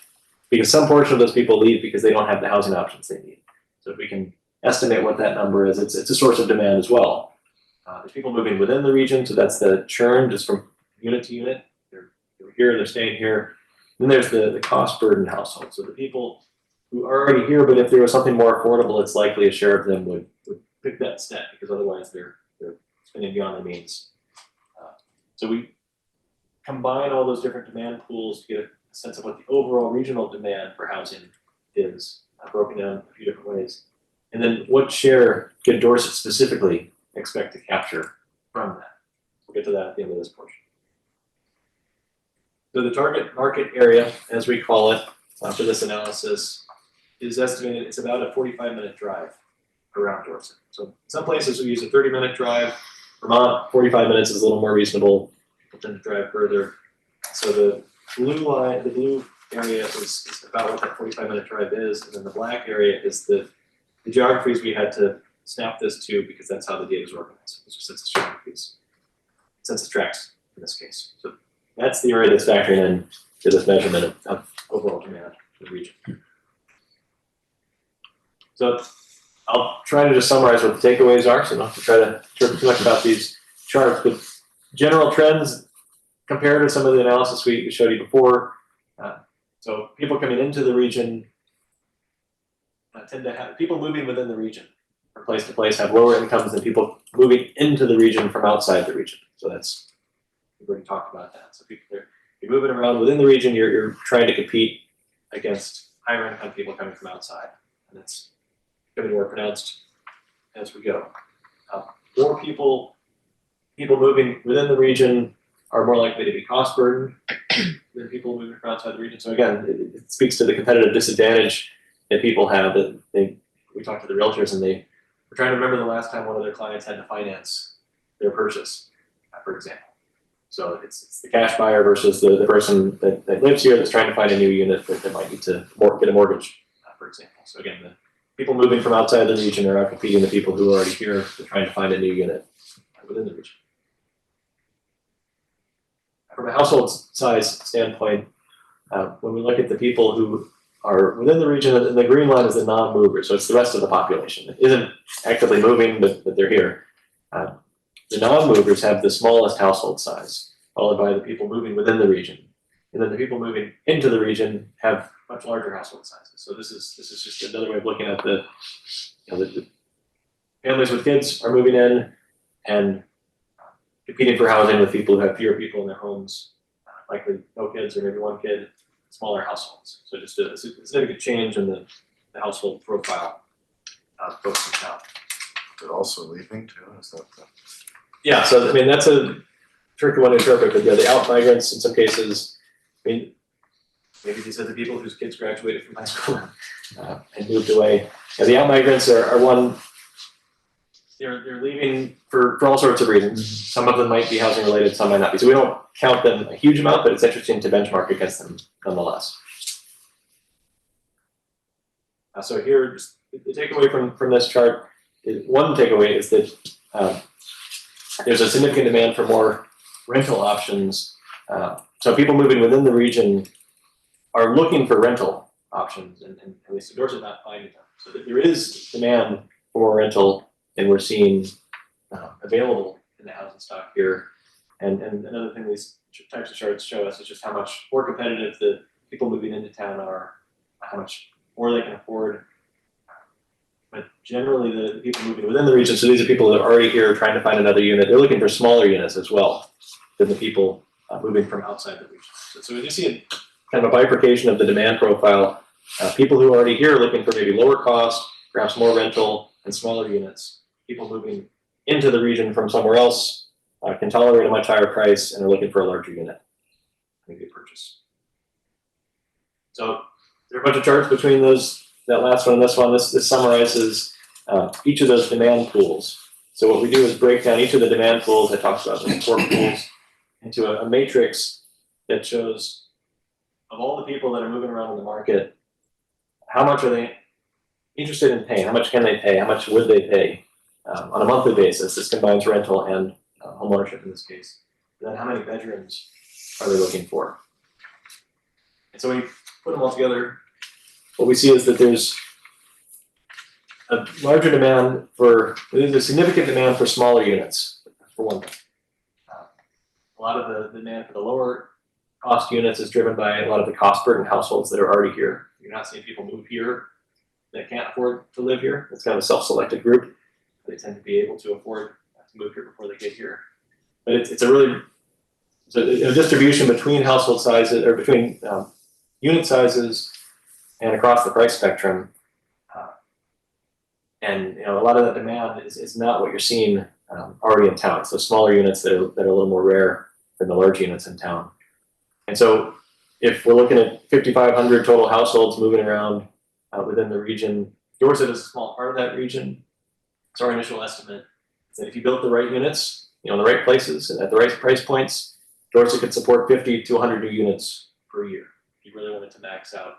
because some portion of those people leave because they don't have the housing options they need. So if we can estimate what that number is, it's a source of demand as well. There's people moving within the region, so that's the churn just from unit to unit. They're here, they're staying here. Then there's the cost burden household. So the people who are already here, but if there was something more affordable, it's likely a share of them would pick that step, because otherwise they're spending beyond their means. So we combine all those different demand pools to get a sense of what the overall regional demand for housing is, broken down a few different ways. And then what share could Dorset specifically expect to capture from that? We'll get to that at the end of this portion. So the target market area, as we call it, for this analysis, is estimated, it's about a 45-minute drive around Dorset. So some places we use a 30-minute drive. Vermont, 45 minutes is a little more reasonable. People tend to drive further. So the blue line, the blue area is about what that 45-minute drive is, and then the black area is the geographies we had to snap this to, because that's how the data is organized. It's just census geographies, census tracts in this case. So that's the area that's factoring in to this measurement of overall demand in the region. So I'll try to just summarize what the takeaways are, so not to try to talk too much about these charts, but general trends compared to some of the analysis we showed you before. So people coming into the region tend to have, people moving within the region from place to place have lower incomes than people moving into the region from outside the region. So that's, we've already talked about that. So people, you're moving around within the region, you're trying to compete against higher income people coming from outside. And it's going to be more pronounced as we go. More people moving within the region are more likely to be cost burdened than people moving from outside the region. So again, it speaks to the competitive disadvantage that people have. That we talked to the realtors, and they were trying to remember the last time one of their clients had to finance their purchase, for example. So it's the cash buyer versus the person that lives here that's trying to find a new unit that might need to get a mortgage, for example. So again, the people moving from outside the region are outcompeting the people who are already here trying to find a new unit within the region. From a household size standpoint, when we look at the people who are within the region, and the green line is the non-movers, so it's the rest of the population. It isn't actively moving, but they're here. The non-movers have the smallest household size, followed by the people moving within the region. And then the people moving into the region have much larger household sizes. So this is just another way of looking at the families with kids are moving in and competing for housing with people who have fewer people in their homes, likely no kids or maybe one kid, smaller households. So just a significant change in the household profile of folks in town. But also leaving too, is that the... Yeah, so I mean, that's a tricky one to interpret, but yeah, the out migrants in some cases, I mean, maybe these are the people whose kids graduated from high school and moved away. Yeah, the out migrants are one, they're leaving for all sorts of reasons. Some of them might be housing related, some might not be. So we don't count them a huge amount, but it's interesting to benchmark against them nonetheless. So here, just the takeaway from this chart, one takeaway is that there's a significant demand for more rental options. So people moving within the region are looking for rental options, and at least in Dorset not finding them. So there is demand for rental, and we're seeing available in the housing stock here. And another thing these types of charts show us is just how much more competitive the people moving into town are, how much more they can afford. But generally the people moving within the region, so these are people that are already here trying to find another unit, they're looking for smaller units as well than the people moving from outside the region. So we just see a kind of a bifurcation of the demand profile. People who are already here are looking for maybe lower cost, perhaps more rental and smaller units. People moving into the region from somewhere else can tolerate a much higher price and are looking for a larger unit, maybe a purchase. So there are a bunch of charts between those, that last one and this one. This summarizes each of those demand pools. So what we do is break down each of the demand pools, I talked about the 4 pools, into a matrix that shows of all the people that are moving around in the market, how much are they interested in paying? How much can they pay? How much would they pay on a monthly basis? This combines rental and home ownership in this case. And then how many bedrooms are they looking for? And so when you put them all together, what we see is that there's a larger demand there's a significant demand for smaller units, for one thing. A lot of the demand for the lower cost units is driven by a lot of the cost burden households that are already here. You're not seeing people move here that can't afford to live here. It's kind of a self-selected group. They tend to be able to afford to move here before they get here. But it's a distribution between household sizes, or between unit sizes and across the price spectrum. And a lot of that demand is not what you're seeing already in town. So smaller units that are a little more rare than the large units in town. And so if we're looking at 5,500 total households moving around within the region, Dorset is a small part of that region. So our initial estimate is that if you built the right units, in the right places and at the right price points, Dorset could support 50 to 100 new units per year. If you really wanted to max out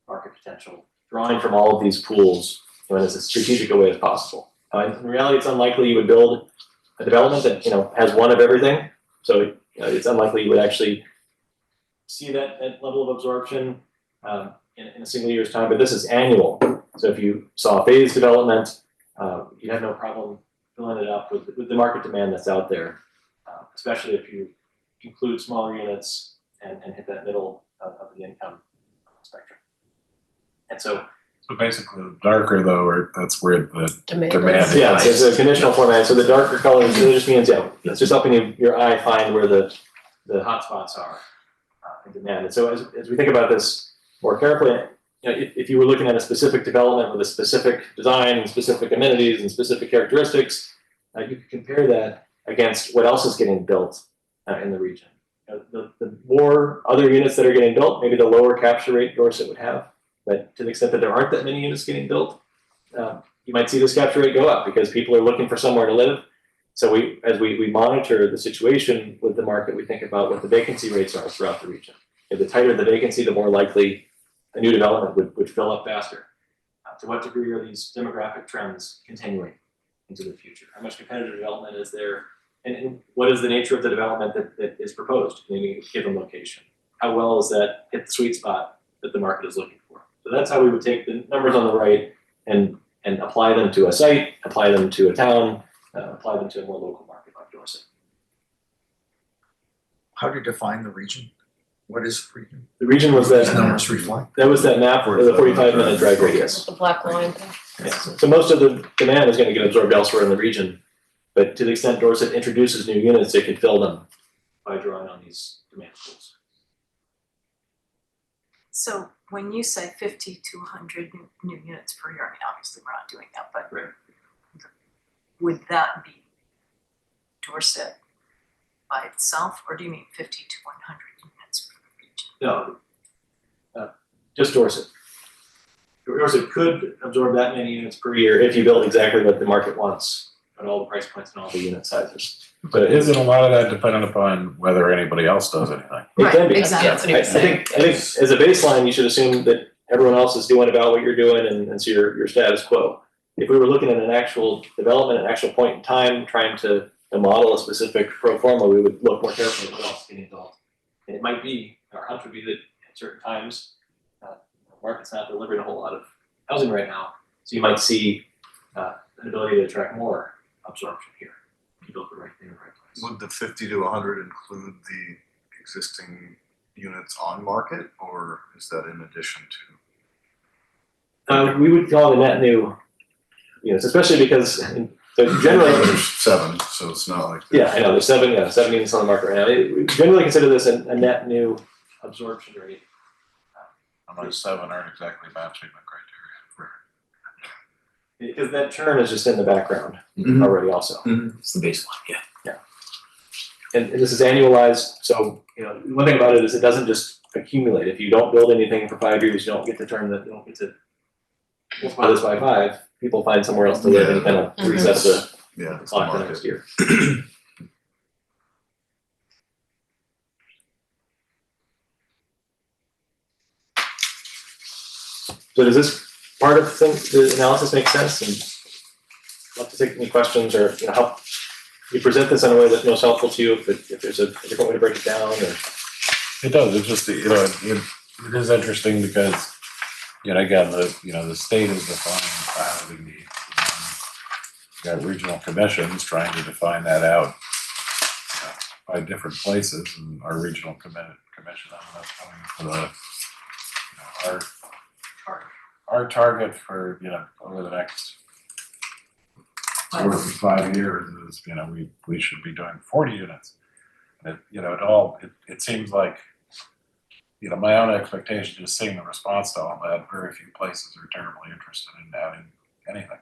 market potential, drawing from all of these pools in as strategic a way as possible. In reality, it's unlikely you would build a development that has one of everything. So it's unlikely you would actually see that level of absorption in a single year's time. But this is annual. So if you saw a phased development, you'd have no problem filling it up with the market demand that's out there, especially if you include smaller units and hit that middle of the income spectrum. And so basically, the darker though, that's where the demand is. Yeah, it's a conditional format. So the darker colors really just means, it's just helping your eye find where the hot spots are in demand. And so as we think about this more carefully, if you were looking at a specific development with a specific design and specific amenities and specific characteristics, you could compare that against what else is getting built in the region. The more other units that are getting built, maybe the lower capture rate Dorset would have. But to the extent that there aren't that many units getting built, you might see this capture rate go up because people are looking for somewhere to live. So as we monitor the situation with the market, we think about what the vacancy rates are throughout the region. If the tighter the vacancy, the more likely a new development would fill up faster. To what degree are these demographic trends continuing into the future? How much competitive development is there? And what is the nature of the development that is proposed in any given location? How well is that hit the sweet spot that the market is looking for? So that's how we would take the numbers on the right and apply them to a site, apply them to a town, apply them to a more local market like Dorset. How do you define the region? What is the region? The region was that numbers reflect. That was that map for the 45-minute drive radius. The black line. Yeah. So most of the demand is going to get absorbed elsewhere in the region, but to the extent Dorset introduces new units, it can fill them by drawing on these demand pools. So when you say 50 to 100 new units per year, I mean, obviously we're not doing that, but right. Would that be Dorset by itself, or do you mean 50 to 100 units per region? No, just Dorset. Dorset could absorb that many units per year if you build exactly what the market wants at all the price points and all the unit sizes. But isn't a lot of that dependent upon whether anybody else does anything? It can be. Exactly. That's what he was saying. I think as a baseline, you should assume that everyone else is doing about what you're doing and so your status quo. If we were looking at an actual development, an actual point in time, trying to model a specific pro forma, we would look more carefully at what else is getting built. And it might be, our hunch would be that at certain times, the market's not delivering a whole lot of housing right now. So you might see an ability to attract more absorption here. You build the right thing in the right place. Would the 50 to 100 include the existing units on market, or is that in addition to? We would call it a net new units, especially because so generally there's 7, so it's not like. Yeah, I know there's 7 units on the market right now. We generally consider this a net new absorption rate. And those 7 aren't exactly matching the criteria. Because that churn is just in the background already also. It's the baseline, yeah. And this is annualized, so one thing about it is it doesn't just accumulate. If you don't build anything for 5 years, you don't get to turn that. You don't get to multiply this by 5. People find somewhere else to live and kind of reset the clock for the next year. So does this part of the analysis make sense? And I'd love to take any questions or, help you present this in a way that's most helpful to you, if there's a different way to break it down or. It does, it's just, it is interesting because, again, the state is defining the housing needs. You got regional commissions trying to define that out by different places, and our regional commission ended up coming for our target for, over the next 4 to 5 years is, we should be doing 40 units. And it seems like, my own expectation is seeing the response to all that. Very few places are terribly interested in adding anything.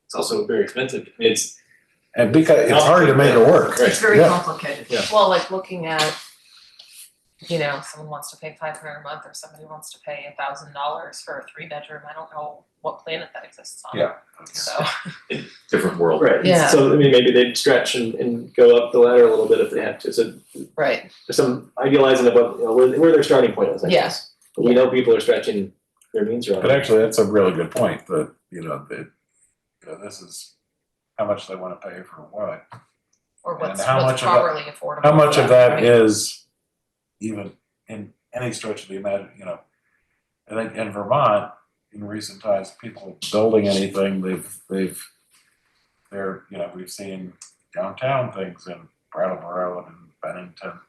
It's also very expensive. And because it's hard to make it work. It's very complicated. Yeah. Well, like looking at, someone wants to pay $500 a month or somebody wants to pay $1,000 for a 3-bedroom. I don't know what planet that exists on. Yeah. So, Different world. Right. Yeah. So maybe they'd stretch and go up the ladder a little bit if they had to. So right. there's some idealizing about where their starting point is. I guess. But we know people are stretching their means around. But actually, that's a really good point. That this is how much they want to pay for what, Or what's how much properly affordable. how much for of them, that right? is even in any stretch of the imagination. I think in Vermont, in recent times, people building anything, we've seen downtown things in Brattleboro and in Bennington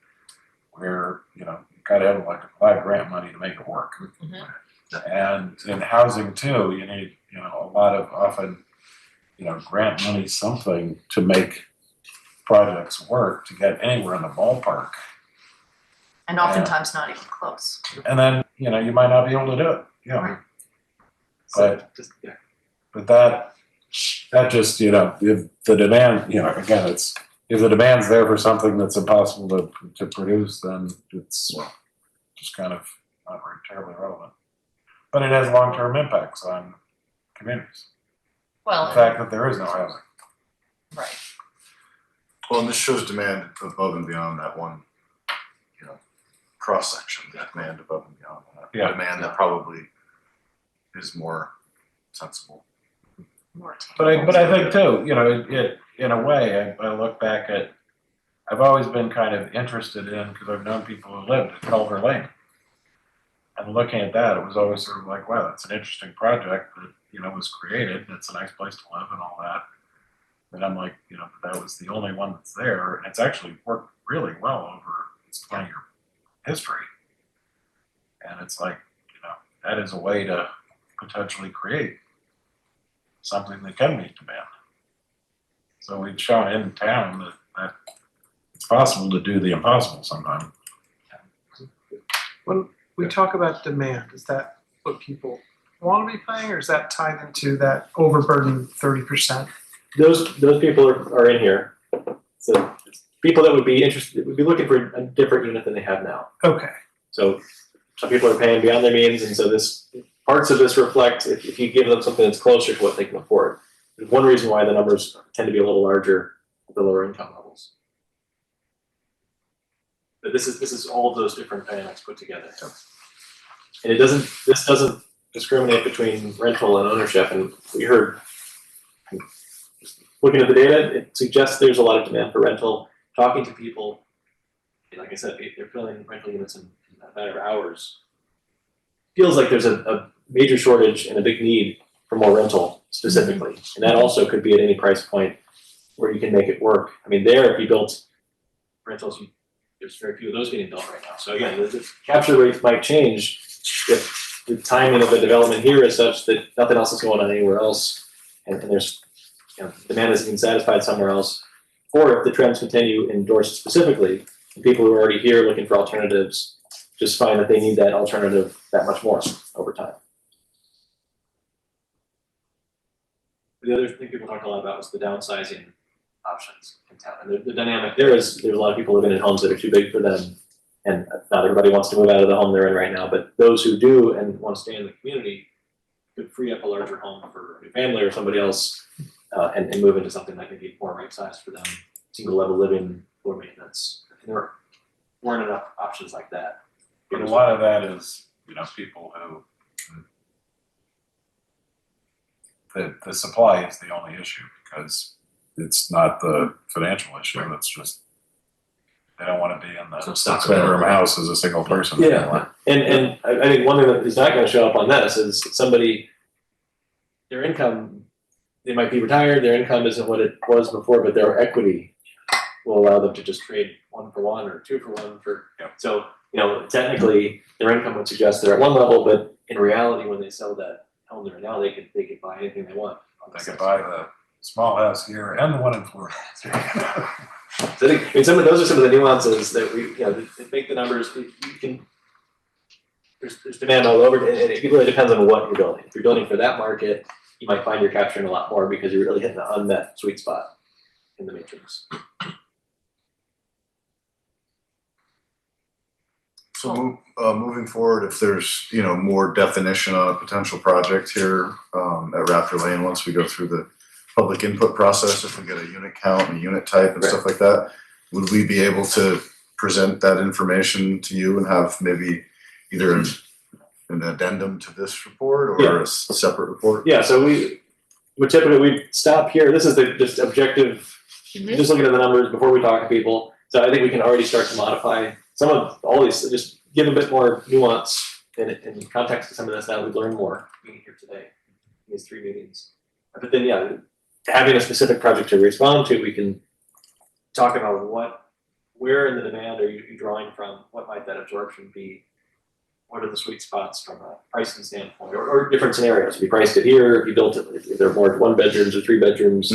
where, you gotta have like a lot of grant money to make it work. Mhm. And in housing too, you need, a lot of often, grant money, something to make projects work, to get anywhere in the ballpark. And oftentimes not even close. And then, you might not be able to do it, Right. But that just, if the demand, again, if the demand's there for something that's impossible to produce, then it's just kind of not very terribly relevant. But it has long-term impacts on communities. Well, The fact that there is no housing. right. Well, and this shows demand above and beyond that one, cross section, demand above and beyond that. Yeah. Demand that probably is more sensible. More But I think too, it in a way, I look back at, I've always been kind of interested in, because I've known people who lived at Culver Lane. And looking at that, it was always sort of like, wow, that's an interesting project that, was created, and it's a nice place to live and all that. But I'm like, that was the only one that's there, and it's actually worked really well over its 20-year history. And it's like, that is a way to potentially create something that can meet demand. So we've shown in town that it's possible to do the impossible sometimes. When we talk about demand, is that what people want to be paying, or is that tied into that overburden 30%? Those people are in here. So people that would be interested would be looking for a different unit than they have now. Okay. So some people are paying beyond their means, and so parts of this reflect if you give them something that's closer to what they can afford. There's one reason why the numbers tend to be a little larger at the lower income levels. But this is all of those different dynamics put together. And this doesn't discriminate between rental and ownership. And we heard, looking at the data, it suggests there's a lot of demand for rental. Talking to people, like I said, they're filling rental units in a matter of hours. Feels like there's a major shortage and a big need for more rental specifically. And that also could be at any price point where you can make it work. I mean, if you built rentals, there's very few of those getting built right now. So again, the capture rates might change if the timing of the development here is such that nothing else is going on anywhere else, and there's demand isn't being satisfied somewhere else, or if the trends continue in Dorset specifically, and people who are already here looking for alternatives just find that they need that alternative that much more over time. The other thing people talked a lot about was the downsizing options in town. And the dynamic there is there's a lot of people living in homes that are too big for them. And not everybody wants to move out of the home they're in right now, but those who do and want to stay in the community could free up a larger home for a new family or somebody else and move into something that may be more right sized for them, single level living, floor maintenance. And there weren't enough options like that. But a lot of that is, people who the supply is the only issue because it's not the financial issue. It's just they don't want to be in the Some stock 6-bedroom available. house as a single person Yeah, anymore. and I think one thing that is not gonna show up on this is somebody, their income, they might be retired, their income isn't what it was before, but their equity will allow them to just trade 1 for 1 or 2 for 1 for, so, technically, their income would suggest they're at one level, but in reality, when they sell that home there now, they could buy anything they want. They could buy the small house here and the one in Florida. So I think, some of those are some of the nuances that we, that make the numbers, you can, there's demand all over, and it really depends on what you're building. If you're building for that market, you might find you're capturing a lot more because you're really hitting the unmet sweet spot in the matrix. So moving forward, if there's, more definition on a potential project here at Raptor Lane, once we go through the public input process, if we get a unit count and a unit type and stuff like that, would we be able to present that information to you and have maybe either an addendum to this report or a separate report? Yeah, so we typically stop here. This is the just objective, just looking at the numbers before we talk to people. So I think we can already start to modify some of all these, just give a bit more nuance and context to some of this now that we've learned more being here today in these 3 meetings. But then, having a specific project to respond to, we can talk about where in the demand are you drawing from? What might that absorption be? What are the sweet spots from a pricing standpoint, or different scenarios? If you priced it here, if you built it, if they're more 1 bedrooms or 3 bedrooms,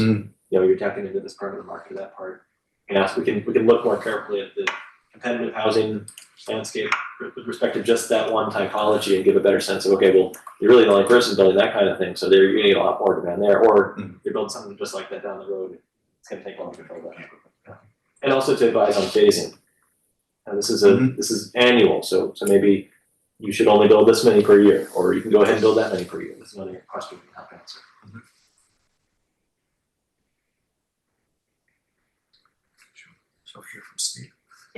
you're tapping into this part of the market or that part. We can look more carefully at the competitive housing landscape with respect to just that one typology and give a better sense of, okay, well, you're really the only person building that kind of thing, so you're gonna get a lot more demand there, or you're building something just like that down the road, it's gonna take longer to control that. And also to advise on phasing. And this is annual, so maybe you should only build this many per year, or you can go ahead and build that many per year. This is another question we can help answer. So hear from Steve.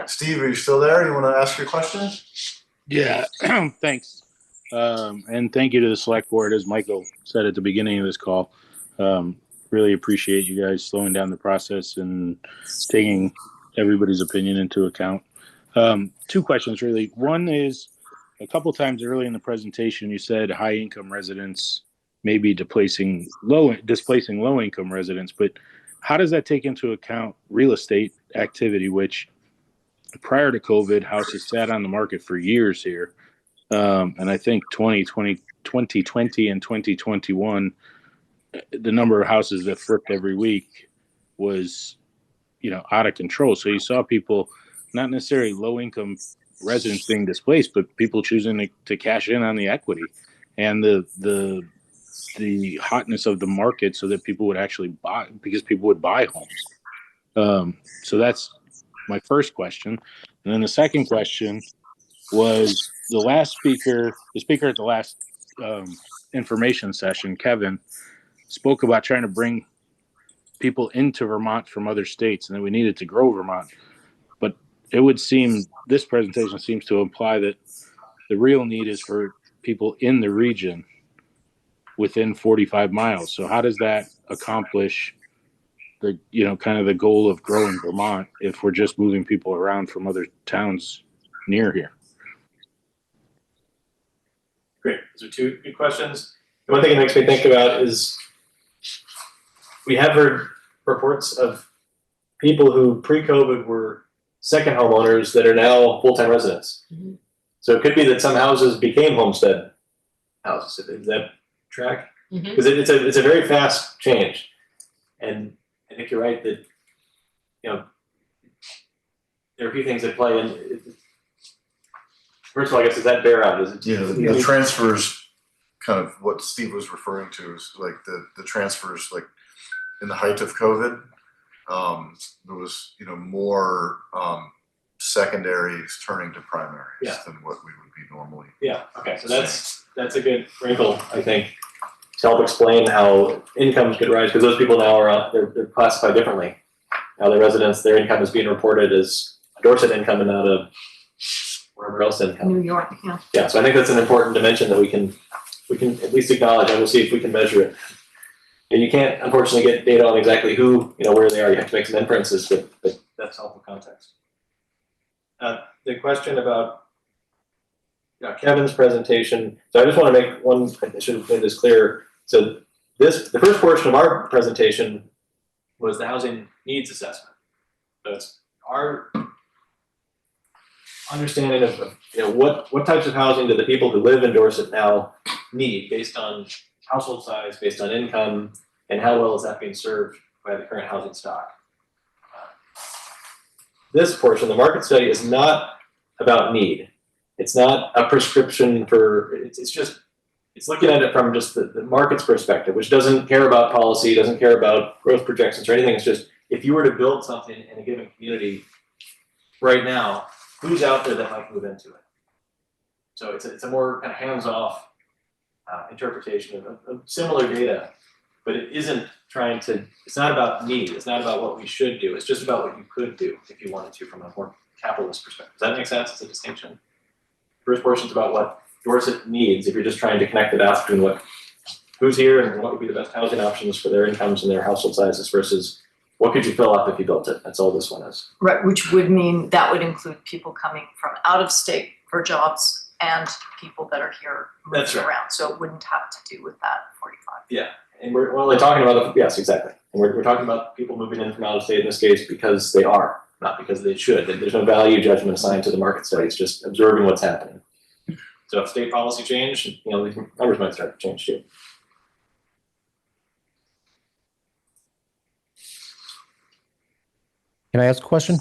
Steve, are you still there? You want to ask your question? Yeah, thanks. And thank you to the select board, as Michael said at the beginning of this call. Really appreciate you guys slowing down the process and taking everybody's opinion into account. 2 questions, really. One is, a couple times early in the presentation, you said high-income residents may be displacing low-income residents, but how does that take into account real estate activity, which prior to COVID, houses sat on the market for years here. And I think 2020 and 2021, the number of houses that flipped every week was, out of control. So you saw people, not necessarily low income residents being displaced, but people choosing to cash in on the equity and the hotness of the market so that people would actually buy, because people would buy homes. So that's my first question. And then the second question was the speaker at the last information session, Kevin, spoke about trying to bring people into Vermont from other states and that we needed to grow Vermont. But it would seem, this presentation seems to imply that the real need is for people in the region within 45 miles. So how does that accomplish the, kind of the goal of growing Vermont if we're just moving people around from other towns near here? Great. Those are 2 good questions. The one thing it makes me think about is we have heard reports of people who pre-COVID were second homeowners that are now full-time residents. Mm-hmm. So it could be that some houses became homestead houses. Is that track? Because it's a very fast change. And I think you're right that, there are a few things at play. And first of all, I guess, does that bear out? Is it? Yeah, the transfers, kind of what Steve was referring to, is like the transfers, like in the height of COVID, there was, more secondaries turning to primaries than what we would be normally. Yeah. Okay. So that's a good wrinkle, I think, to help explain how incomes could rise, because those people now are they're classified differently. Now their residents, their income is being reported as a Dorset income and not a wherever else income. New York, Yeah, so I think that's an important dimension that we can at least acknowledge, and we'll see if we can measure it And you can't unfortunately get data on exactly who, where they are. You have to make some inferences, but that's helpful context. The question about Kevin's presentation. So I just want to make one, I should have made this clear. So the first portion of our presentation was the housing needs assessment. So it's our understanding of what types of housing do the people who live in Dorset now need based on household size, based on income, and how well is that being served by the current housing stock. This portion, the market study, is not about need. It's not a prescription for, it's looking at it from just the market's perspective, which doesn't care about policy, doesn't care about growth projections or anything. It's just, if you were to build something in a given community right now, who's out there that might move into it? So it's a more kind of hands-off interpretation of similar data, but it isn't trying to, it's not about need, it's not about what we should do, it's just about what you could do if you wanted to from a more capitalist perspective. Does that make sense as a distinction? First portion is about what Dorset needs if you're just trying to connect the dots between who's here and what would be the best housing options for their incomes and their household sizes versus what could you fill up if you built it. That's all this one is. Right, which would mean that would include people coming from out of state for jobs and people that are here moving around. So it wouldn't have to do with that 45. Yeah, and we're only talking about, yes, exactly. And we're talking about people moving in from out of state in this case because they are, not because they should. There's no value judgment assigned to the market study. It's just observing what's happening. So if state policy changed, these numbers might start to change too. Can I ask a question?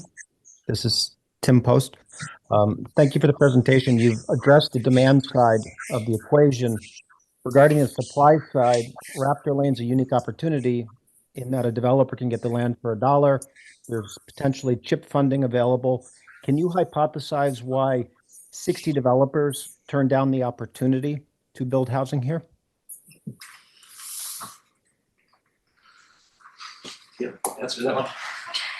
This is Tim Post. Thank you for the presentation. You've addressed the demand side of the equation. Regarding the supply side, Raptor Lane's a unique opportunity in that a developer can get the land for $1. There's potentially CHIP funding available. Can you hypothesize why 60 developers turned down the opportunity to build housing here? Yeah, answer that one.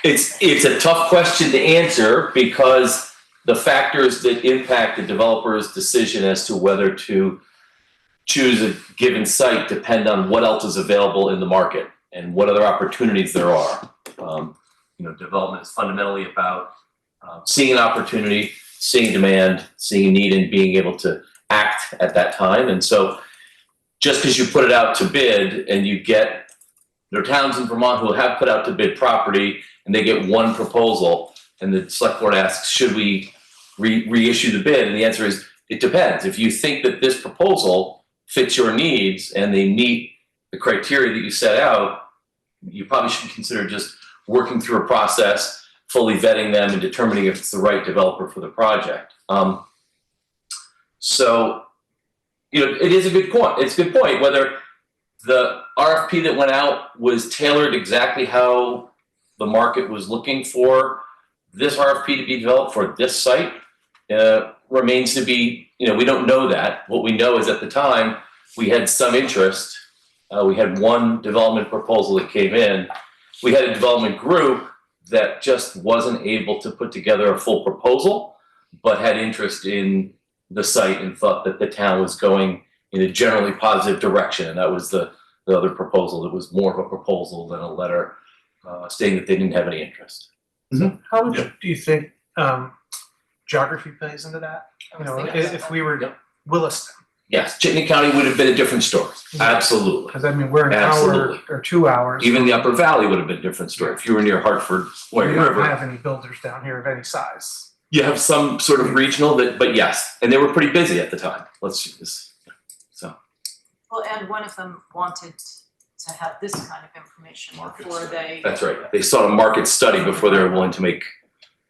It's a tough question to answer because the factors that impact the developer's decision as to whether to choose a given site depend on what else is available in the market and what other opportunities there are. Development is fundamentally about seeing an opportunity, seeing demand, seeing a need, and being able to act at that time. And so just because you put it out to bid and there are towns in Vermont who have put out to bid property and they get one proposal and the select board asks, should we reissue the bid? And the answer is, it depends. If you think that this proposal fits your needs and they meet the criteria that you set out, you probably should consider just working through a process, fully vetting them and determining if it's the right developer for the project. It is a good point. It's a good point whether the RFP that went out was tailored exactly how the market was looking for this RFP to be developed for this site. Remains to be, we don't know that. What we know is at the time we had some interest. We had one development proposal that came in. We had a development group that just wasn't able to put together a full proposal, but had interest in the site and thought that the town was going in a generally positive direction. And that was the other proposal that was more of a proposal than a letter stating that they didn't have any interest. Mm-hmm. How do you think geography plays into that? If we were Williston. Yes, Chittenden County would have been a different story. Absolutely. Because we're an hour or 2 hours. Even the Upper Valley would have been a different story. If you were near Hartford, we don't have any builders down here of any size. You have some sort of regional but yes, and they were pretty busy at the time. Well, and one of them wanted to have this kind of information before they. That's right. They sought a market study before they were willing to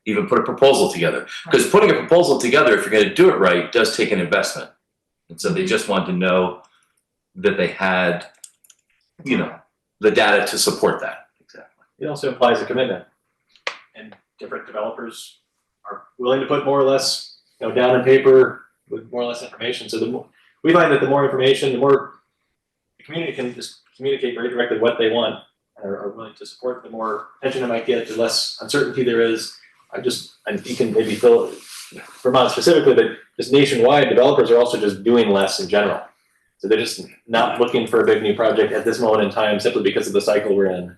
even put a proposal together. Because putting a proposal together, if you're going to do it right, does take an investment. And so they just wanted to know that they had, the data to support that. Exactly. It also implies a commitment, and different developers are willing to put more or less, down on paper with more or less information. So we find that the more information, the more the community can just communicate very directly what they want and are willing to support, the more attention it might get, the less uncertainty there is. And you can maybe fill Vermont specifically, but just nationwide, developers are also just doing less in general. So they're just not looking for a big new project at this moment in time simply because of the cycle we're in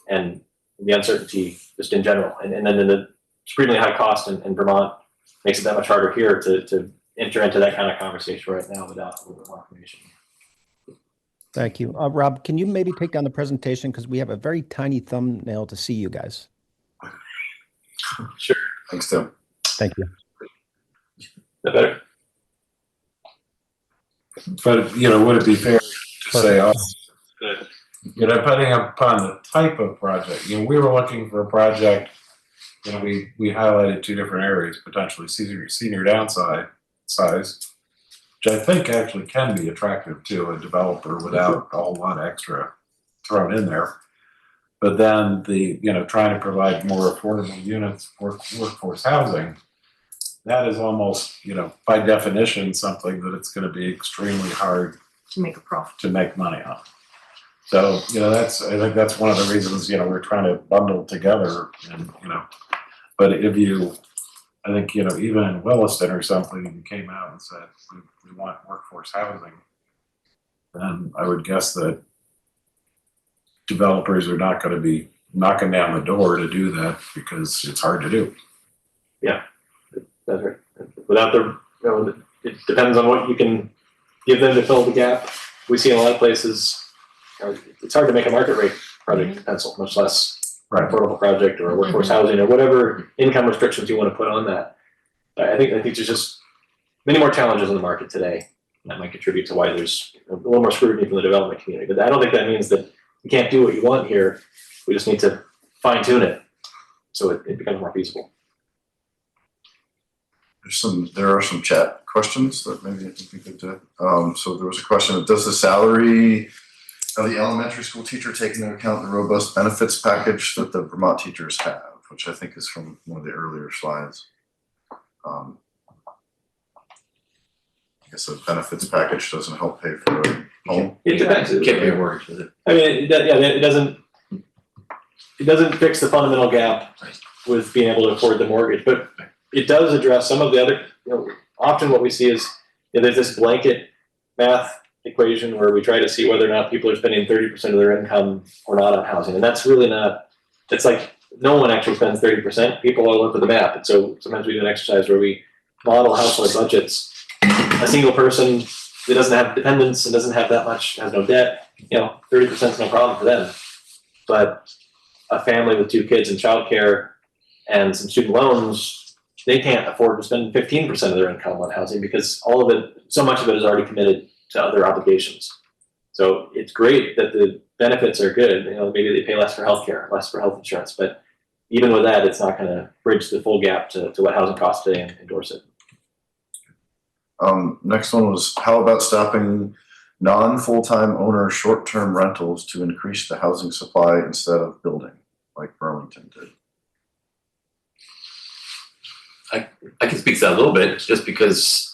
and the uncertainty just in general. And then the extremely high cost in Vermont makes it that much harder here to enter into that kind of conversation right now without a little bit more information. Thank you. Rob, can you maybe take down the presentation? Because we have a very tiny thumbnail to see you guys. Sure. Thanks, Tim. Thank you. Is that better? But, would it be fair to say, depending upon the type of project, we were looking for a project, we highlighted two different areas, potentially senior downside size, which I think actually can be attractive to a developer without a whole lot extra thrown in there. But then trying to provide more affordable units for workforce housing, that is almost, by definition, something that it's going to be extremely hard To make a profit. to make money on. So, I think that's one of the reasons, we're trying to bundle together and, but I think, even in Williston or something, if you came out and said, we want workforce housing, then I would guess that developers are not going to be knocking down the door to do that because it's hard to do. Yeah, that's right. Without it depends on what you can give them to fill the gap. We see in a lot of places, it's hard to make a market rate project pencil, much less an affordable project or a workforce housing or whatever income restrictions you want to put on that. I think there's just many more challenges in the market today that might contribute to why there's a little more scrutiny from the development community. But I don't think that means that you can't do what you want here. We just need to fine tune it so it becomes more feasible. There are some chat questions that maybe I think we could do. So there was a question: does the salary of the elementary school teacher take into account the robust benefits package that the Vermont teachers have? Which I think is from one of the earlier slides. I guess a benefits package doesn't help pay for a home. It depends. It can't be a mortgage, is it? I mean, it doesn't fix the fundamental gap with being able to afford the mortgage, but it does address some of the other, often what we see is there's this blanket math equation where we try to see whether or not people are spending 30% of their income or not on housing. And that's really not, it's like no one actually spends 30%. People all over the map. And so sometimes we do an exercise where we model household budgets. A single person that doesn't have dependents and doesn't have that much, has no debt, 30% is no problem for them. But a family with 2 kids and childcare and some student loans, they can't afford to spend 15% of their income on housing because all of it, so much of it is already committed to other obligations. So it's great that the benefits are good. Maybe they pay less for healthcare, less for health insurance, but even with that, it's not going to bridge the full gap to what housing costs today in Dorset. Next one was, how about stopping non-full-time owner short-term rentals to increase the housing supply instead of building, like Burlington did? I can speak to that a little bit, just because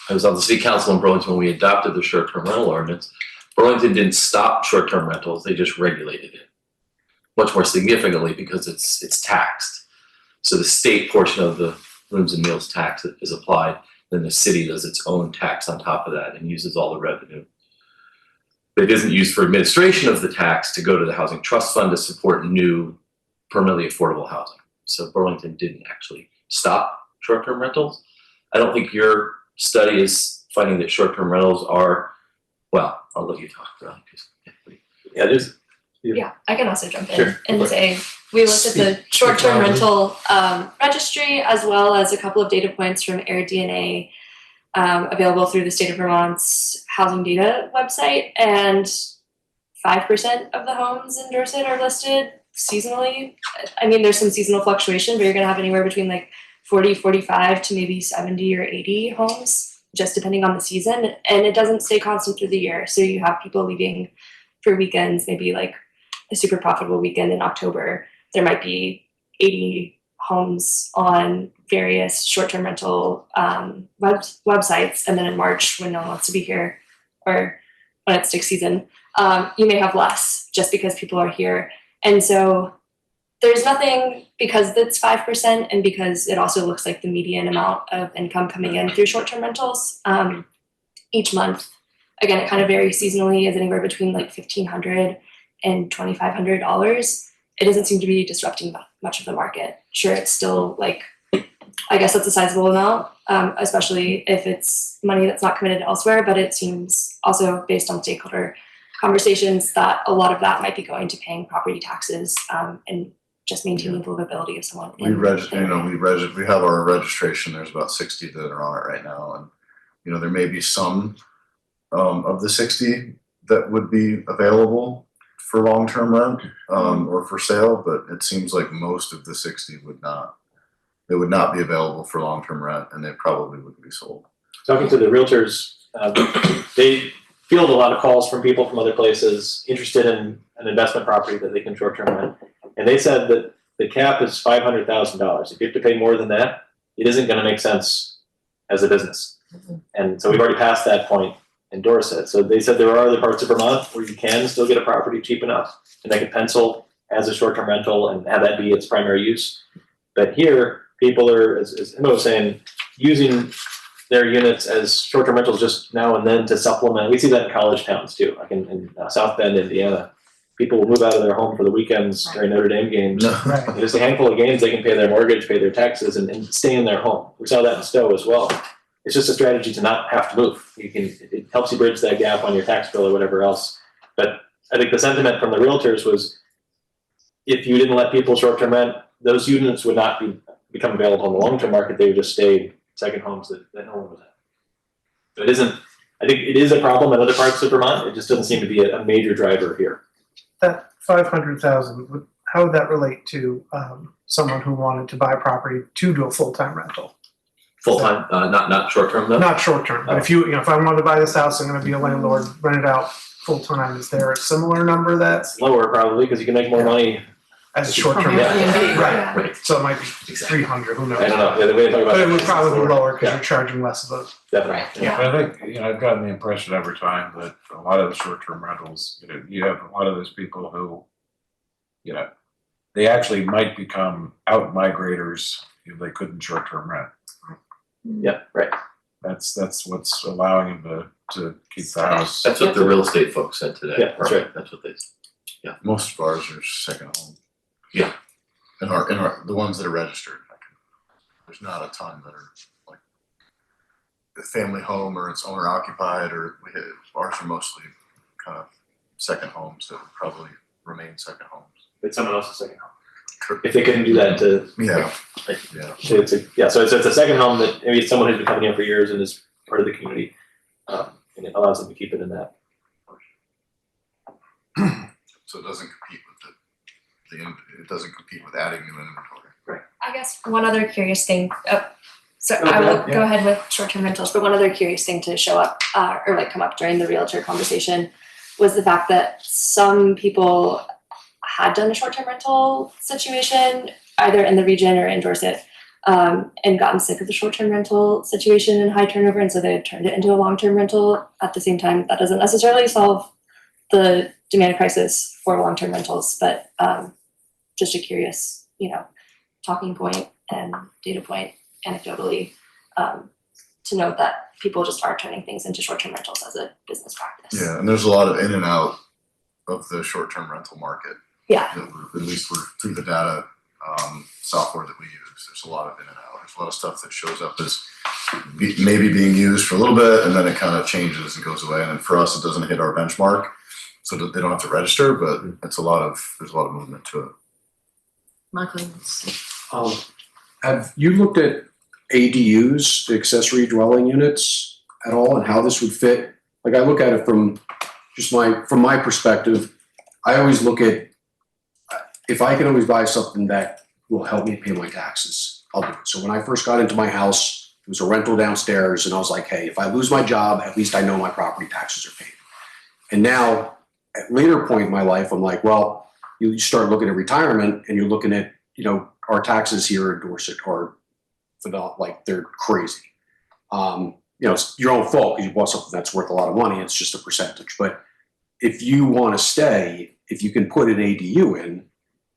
I was on the city council in Burlington when we adopted the short-term rental ordinance. Burlington didn't stop short-term rentals, they just regulated it much more significantly because it's taxed. So the state portion of the rooms and meals tax is applied, then the city does its own tax on top of that and uses all the revenue. But it isn't used for administration of the tax to go to the housing trust fund to support new permanently affordable housing. So Burlington didn't actually stop short-term rentals. I don't think your study is finding that short-term rentals are, well, I'll let you talk about it. Yeah, I can also jump in Sure. and say we looked at the short-term rental registry as well as a couple of data points from AirDNA available through the state of Vermont's housing data website, and 5% of the homes in Dorset are listed seasonally. I mean, there's some seasonal fluctuation, but you're gonna have anywhere between like 40, 45 to maybe 70 or 80 homes, just depending on the season. And it doesn't stay constant through the year. So you have people leaving for weekends, maybe like a super profitable weekend in October. There might be 80 homes on various short-term rental websites. And then in March, when no one wants to be here, or when it's stick season, you may have less just because people are here. And so there's nothing, because it's 5% and because it also looks like the median amount of income coming in through short-term rentals each month again, it kind of varies seasonally, is anywhere between like $1,500 and $2,500. It doesn't seem to be disrupting much of the market. Sure, it's still like, I guess that's a sizable amount, especially if it's money that's not committed elsewhere, but it seems also based on stakeholder conversations that a lot of that might be going to paying property taxes and just maintaining the livability of someone. We have our registration. There's about 60 that are on it right now, and there may be some of the 60 that would be available for long-term rent or for sale, but it seems like most of the 60 would not. They would not be available for long-term rent, and they probably wouldn't be sold. Talking to the realtors, they field a lot of calls from people from other places interested in an investment property that they can short-term rent. And they said that the cap is $500,000. If you have to pay more than that, it isn't going to make sense as a business. And so we've already passed that point in Dorset. So they said there are other parts of Vermont where you can still get a property cheap enough to make a pencil as a short-term rental and have that be its primary use. But here, people are, as Emma was saying, using their units as short-term rentals just now and then to supplement. We see that in college towns too, like in South Bend, Indiana. People will move out of their home for the weekends during Notre Dame games. Right. Just a handful of games, they can pay their mortgage, pay their taxes, and stay in their home. We saw that in Stowe as well. It's just a strategy to not have to move. It helps you bridge that gap on your tax bill or whatever else. But I think the sentiment from the realtors was, if you didn't let people short-term rent, those units would not become available on the long-term market. They would just stay second homes that no one was at. So it isn't. I think it is a problem in other parts of Vermont. It just doesn't seem to be a major driver here. That 500,000, how would that relate to someone who wanted to buy property to do a full-time rental? Full-time, not short-term though? Not short-term, but if I wanted to buy this house, I'm going to be a landlord, rent it out full-time. Is there a similar number that's lower probably because you can make more money as short-term? Yeah. Right. So it might be 300. Who knows? I don't know. Yeah, the way to talk about But it would is probably be lower. lower because Yeah. you're charging less of a. Definitely. Yeah, but I think, I've gotten the impression over time that a lot of the short-term rentals, you have a lot of those people who, they actually might become out migrators if they couldn't short-term rent. Yeah, right. That's what's allowing them to keep the house. That's what the real estate folks said today. Yeah, that's right. That's what they said. Yeah. Most of ours are second home. Yeah. In our the ones that are registered. There's not a ton that are like a family home or it's owner occupied, or ours are mostly kind of second homes that would probably remain second homes. But someone else's second home. If they couldn't do that to Yeah. So it's a second home that maybe it's someone who's been coming in for years and is part of the community, and it allows them to keep it in that. So it doesn't compete with it doesn't compete with adding new inventory. I guess one other curious thing, so Oh, I will yeah. go ahead with short-term rentals, but one other curious thing to show up or like come up during the realtor conversation was the fact that some people had done a short-term rental situation either in the region or in Dorset and gotten sick of the short-term rental situation and high turnover, and so they had turned it into a long-term rental. At the same time, that doesn't necessarily solve the demand crisis for long-term rentals, but just a curious, talking point and data point anecdotally to note that people just are turning things into short-term rentals as a business practice. Yeah, and there's a lot of in and out of the short-term rental market. Yeah. At least we're through the data software that we use. There's a lot of in and out. There's a lot of stuff that shows up as maybe being used for a little bit, and then it kind of changes and goes away. And then for us, it doesn't hit our benchmark, so they don't have to register. But there's a lot of movement to it. Michael. Have you looked at ADUs, the accessory dwelling units, at all, and how this would fit? Like, I look at it from my perspective. I always look at, if I can always buy something that will help me pay my taxes, I'll do it. So when I first got into my house, it was a rental downstairs, and I was like, hey, if I lose my job, at least I know my property taxes are paid. And now, at a later point in my life, I'm like, well, you start looking at retirement, and you're looking at, our taxes here in Dorset are like, they're crazy. It's your own fault because you bought something that's worth a lot of money. It's just a percentage. But if you want to stay, if you can put an ADU in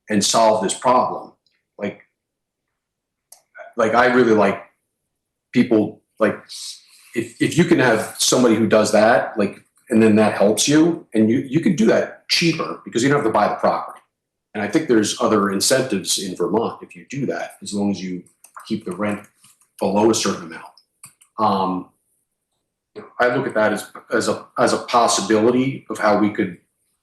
and solve this problem, like I really like people, like if you can have somebody who does that, like and then that helps you. And you could do that cheaper because you don't have to buy the property. And I think there's other incentives in Vermont if you do that, as long as you keep the rent below a certain amount. I look at that as a possibility of how we could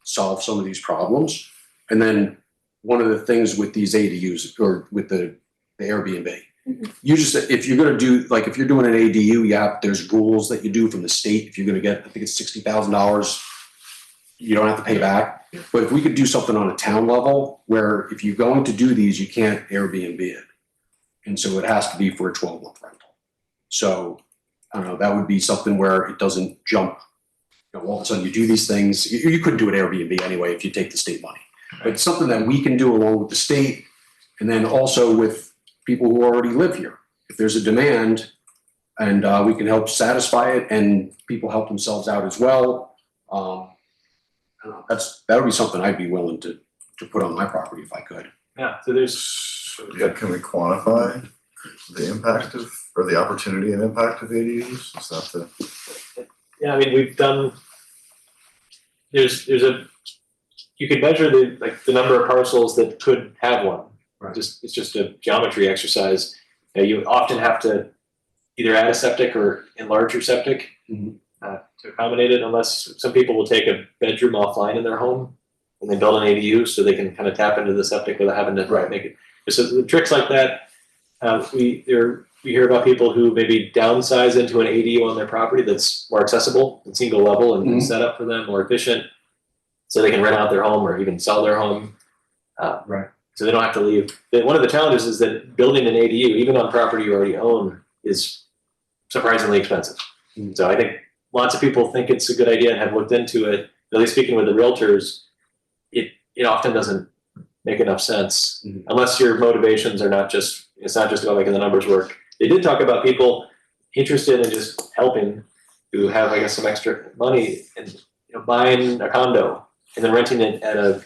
solve some of these problems. And then one of the things with these ADUs or with the Airbnb, you just, if you're going to do, like if you're doing an ADU, there's rules that you do from the state. If you're going to get, I think it's $60,000, you don't have to pay back. But if we could do something on a town level where if you're going to do these, you can't Airbnb it. And so it has to be for a 12-month rental. So I don't know, that would be something where it doesn't jump. All of a sudden you do these things. You couldn't do an Airbnb anyway if you take the state money. But it's something that we can do along with the state and then also with people who already live here. If there's a demand and we can help satisfy it and people help themselves out as well. I don't know, that would be something I'd be willing to put on my property if I could. Yeah, so there's, Can we quantify the impact of, or the opportunity and impact of ADUs? Is that the? yeah, I mean, we've done, there's you could measure the number of parcels that could have one. Right. It's just a geometry exercise. You often have to either add a septic or enlarge your septic to accommodate it, unless some people will take a bedroom offline in their home and then build an ADU so they can kind of tap into the septic without having to make it. So the tricks like that, we hear about people who maybe downsize into an ADU on their property that's more accessible and single level and set up for them, more efficient, so they can rent out their home or even sell their home. Right. So they don't have to leave. One of the challenges is that building an ADU, even on property you already own, is surprisingly expensive. So I think lots of people think it's a good idea and have looked into it. At least speaking with the realtors, it often doesn't make enough sense unless your motivations are it's not just about making the numbers work. They did talk about people interested in just helping who have, I guess, some extra money and buying a condo and then renting it at a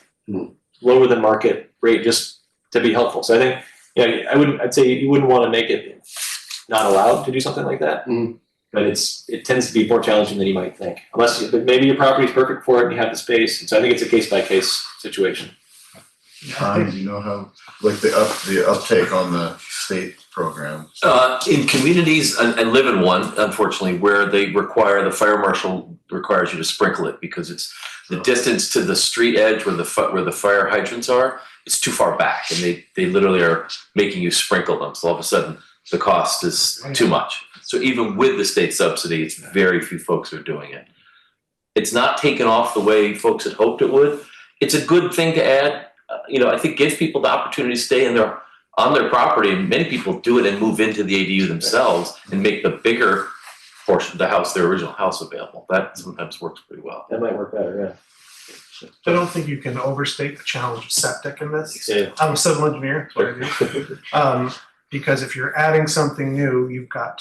lower than market rate just to be helpful. So I think, I'd say you wouldn't want to make it not allowed to do something like that. But it tends to be more challenging than you might think, unless maybe your property is perfect for it and you have the space. And so I think it's a case by case situation. Do you know how, like the uptake on the state program? In communities, I live in one, unfortunately, where the fire marshal requires you to sprinkle it because it's the distance to the street edge where the fire hydrants are. It's too far back, and they literally are making you sprinkle them. So all of a sudden, the cost is too much. So even with the state subsidy, it's very few folks are doing it. It's not taken off the way folks had hoped it would. It's a good thing to add. I think gives people the opportunity to stay on their property, and many people do it and move into the ADU themselves and make the bigger portion of the house, their original house, available. That sometimes works pretty well. That might work better, yeah. I don't think you can overstate the challenge of septic in this. Yeah. I'm a civil engineer, that's what I do. Because if you're adding something new, you have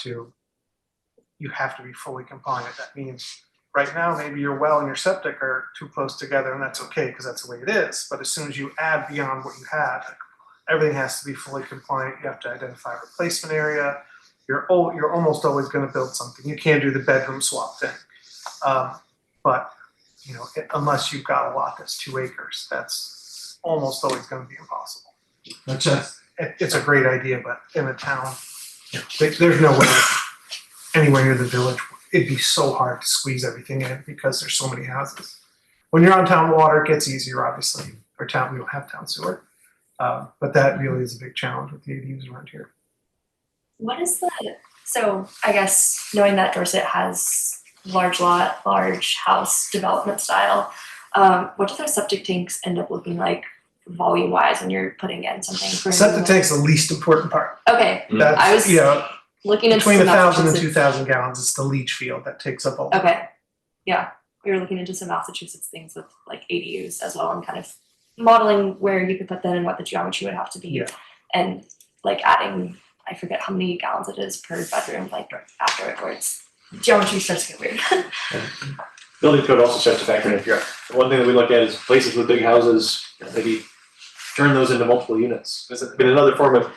to be fully compliant. That means right now, maybe your well and your septic are too close together, and that's okay because that's the way it is. But as soon as you add beyond what you have, everything has to be fully compliant. You have to identify a replacement area. You're almost always going to build something. You can't do the bedroom swap thing. But unless you've got a lot that's 2 acres, that's almost always going to be impossible. It's a great idea, but in a town, there's no way anywhere near the village. It'd be so hard to squeeze everything in because there's so many houses. When you're on town water, it gets easier, obviously. We don't have town sewer. But that really is a big challenge with the ADUs around here. So I guess knowing that Dorset has large lot, large house development style, what do those septic tanks end up looking like volume wise when you're putting in something? Septic tank's the least important part. Okay. That's, I was looking into between 1,000 and Massachusetts. 2,000 gallons, it's the leach field that takes up all. Okay. Yeah. We were looking into some Massachusetts things with like ADUs as well and kind of modeling where you could put them and what the geometry would have to be. Yeah. And like adding, I forget how many gallons it is per bedroom, like after it, where it's geometry starts to get weird. Building code also starts to factor in. One thing that we look at is places with big houses, maybe turn those into multiple units. There's been another form of,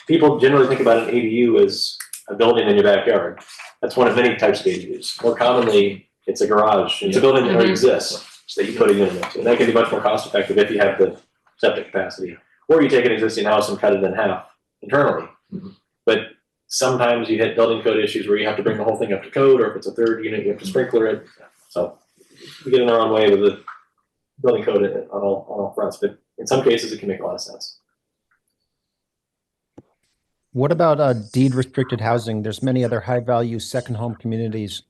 people generally think about an ADU as a building in your backyard. That's one of many types of ADUs. More commonly, it's a garage, it's a building that already exists that you put a unit into. And that can be much more cost effective if you have the septic capacity. Or you take an existing house and cut it in half internally. But sometimes you hit building code issues where you have to bring the whole thing up to code, or if it's a third unit, you have to sprinkler it. So we get in our own way with the building code on all fronts, but in some cases it can make a lot of sense. What about deed restricted housing? There's many other high value second home communities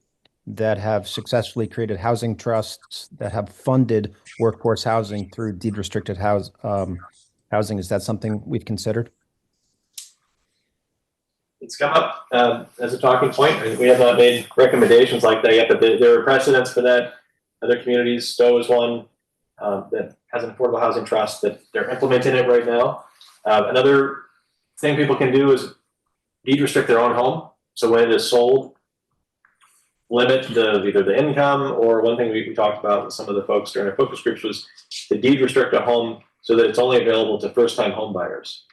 that have successfully created housing trusts that have funded workforce housing through deed restricted housing. Is that something we've considered? It's come up as a talking point. We have not made recommendations like that yet, but there are precedents for that. Other communities, Stowe is one that has an affordable housing trust that they're implementing it right now. Another thing people can do is deed restrict their own home. So when it is sold, limit either the income, or one thing we talked about with some of the folks during our focus groups was to deed restrict a home so that it's only available to first-time home buyers.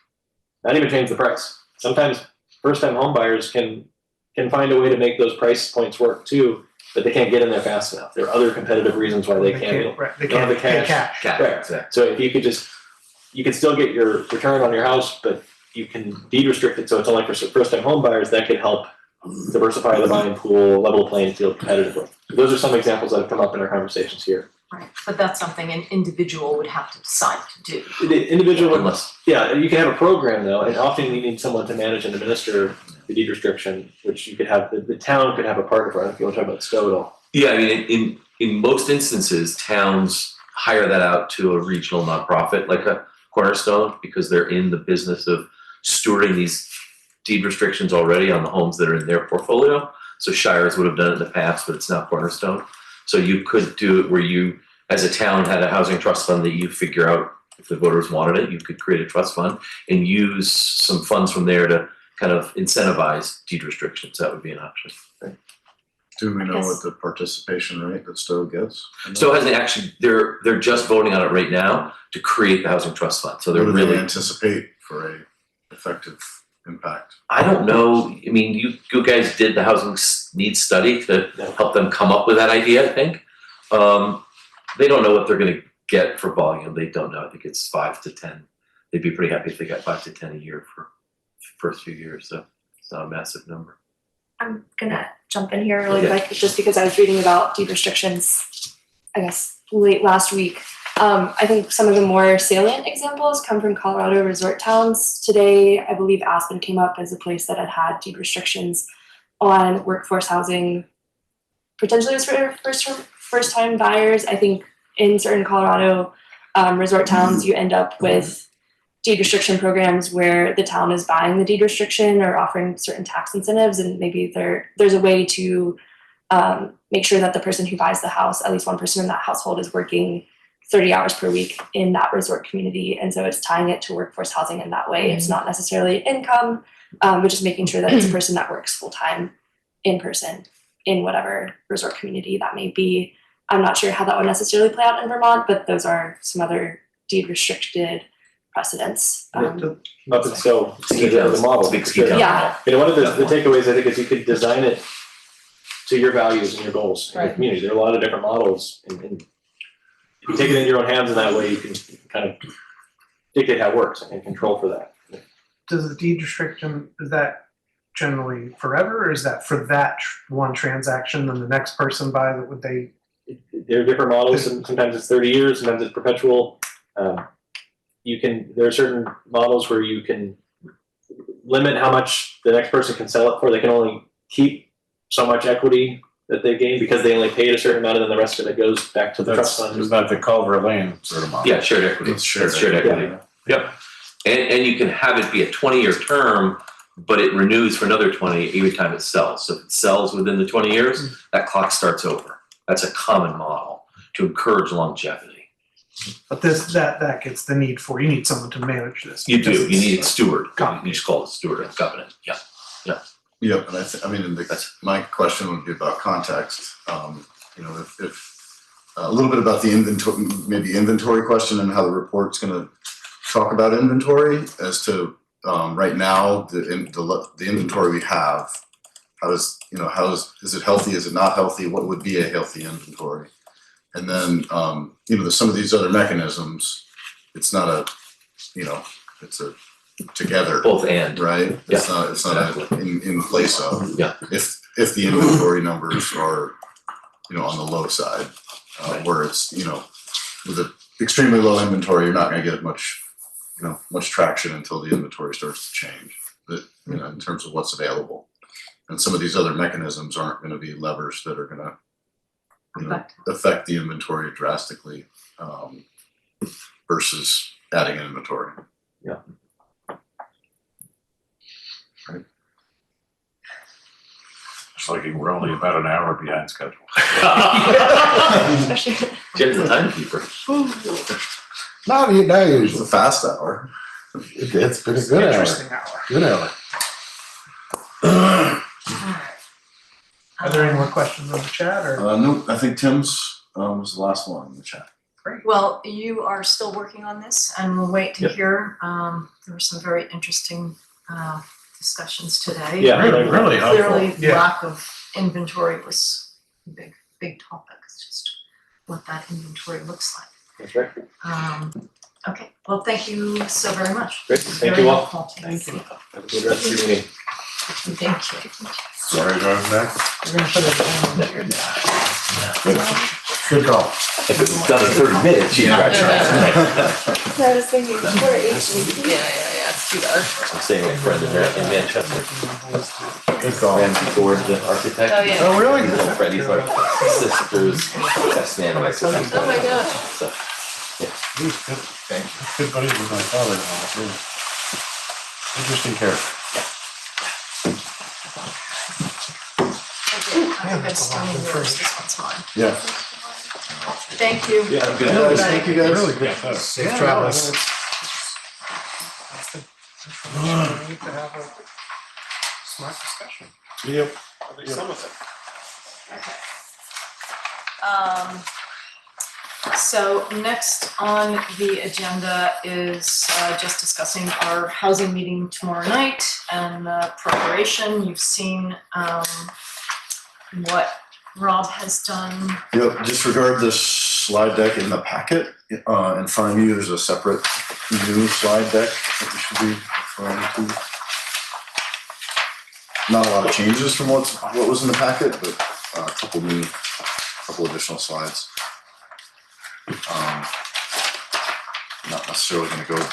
Not even change the price. Sometimes first-time home buyers can find a way to make those price points work too, but they can't get in there fast enough. There are other competitive reasons why they can't. They don't have the can't cash. cash. Right. Exactly. So if you could you can still get your return on your house, but you can deed restrict it so it's only for first-time home buyers. That could help diversify the buying pool, level the playing field competitively. So those are some examples that have come up in our conversations here. Right, but that's something an individual would have to decide to do. The individual, yeah, you can have a program though, and often you need someone to manage and administer the deed restriction, which you could have, the town could have a partner for. I don't know if you want to talk about Stowe at all. Yeah, I mean, in most instances, towns hire that out to a regional nonprofit like a Cornerstone, because they're in the business of stewarding these deed restrictions already on the homes that are in their portfolio. So Shires would have done it in the past, but it's not Cornerstone. So you could do it where you, as a town, had a housing trust fund that you figure out if the voters wanted it, you could create a trust fund and use some funds from there to kind of incentivize deed restrictions. That would be an option. Right? Do we know what the participation rate that Stowe gets? Stowe hasn't actually, they're just voting on it right now to create the housing trust fund. So they're What do really they anticipate for a effective impact? I don't know. I mean, you guys did the housing needs study to help them come up with that idea, I think. They don't know what they're going to get for volume. They don't know. I think it's 5 to 10. They'd be pretty happy if they got 5 to 10 a year for the first few years. So it's not a massive number. I'm gonna jump in here really quick, just because I was reading about deed restrictions, I guess, late last week. I think some of the more salient examples come from Colorado resort towns. Today, I believe Aspen came up as a place that had deed restrictions on workforce housing. Potentially it was for first-time buyers. I think in certain Colorado resort towns, you end up with deed restriction programs where the town is buying the deed restriction or offering certain tax incentives, and maybe there's a way to make sure that the person who buys the house, at least one person in that household, is working 30 hours per week in that resort community. And so it's tying it to workforce housing in that way. It's not necessarily income, but just making sure that it's a person that works full-time in person in whatever resort community that may be. I'm not sure how that would necessarily play out in Vermont, but those are some other deed restricted precedents. Up and so Ski the towns, model. big ski town. Yeah. You know, one of the takeaways I think is you could design it to your values and your goals in the community. There are a lot of different models, and if you take it into your own hands in that way, you can kind of dictate how it works and control for that. Does the deed restriction, is that generally forever, or is that for that one transaction, then the next person buys it, would they? There are different models, and sometimes it's 30 years, sometimes it's perpetual. There are certain models where you can limit how much the next person can sell it for. They can only keep so much equity that they gain because they only paid a certain amount, and then the rest of it goes back to the trust fund. Is that the Culver Lane sort of model? Yeah, shared equity. It's shared equity. Yeah. Yep. And you can have it be a 20-year term, but it renews for another 20 every time it sells. So if it sells within the 20 years, that clock starts over. That's a common model to encourage longevity. But that gets the need for, you need someone to manage this. You do. because You it's, need a steward. Covenant. You just call it a steward and covenant. Yeah. Yep, and I mean, my question would be about context. You know, if a little bit about the inventory question and how the report's going to talk about inventory as to right now the inventory we have is it healthy, is it not healthy, what would be a healthy inventory? And then, some of these other mechanisms, it's not a, it's a together. Both and. Right? Yeah, It's not in place of. Yeah. If the inventory numbers are, on the low side, where it's, with an extremely low inventory, you're not gonna get much traction until the inventory starts to change, in terms of what's available. And some of these other mechanisms aren't gonna be levers that are gonna, affect the inventory drastically, versus adding inventory. Yeah. It's like we're only about an hour behind schedule. Jim's the timekeeper. Not It's a fast hour. It's been a good hour. Interesting hour. Good hour. Are there any more questions on the chat or? No, I think Tim's was the last one in the chat. Well, you are still working on this and we'll wait to Yep. hear. There were some very interesting discussions today. Yeah, Really helpful. Clearly, Yeah. lack of inventory was a big topic. It's just what that inventory looks like. That's right. Okay, well, thank you so very much. Great, thank Very you all. helpful. Thank you. Have a good rest of your meeting. Thank you. Sorry, driving back. We're gonna put it Good call. If it was done in 30 minutes, you'd drive So I was thinking, for HVAC. Yeah, it's too dark. I'm staying with a friend in Manchester. Good call. Randy Ford, the architect. Oh, yeah. Oh, really? He's like Freddie's like sister's best man. Oh my gosh. So, Good buddies with my father-in-law, too. Interesting character. Okay, I think I'm signing yours. This one's mine. Yeah. Thank you. yeah, I'm good. Guys, thank you guys. Really good stuff. Safe travels. We need to have a smart discussion. Yep. At least some of it. So next on the agenda is just discussing our housing meeting tomorrow night and preparation. You've seen what Rob has done. Yep, disregard the slide deck in the packet. In front of you, there's a separate new slide deck that we should be referring to. Not a lot of changes from what was in the packet, but a couple additional slides. Not necessarily gonna go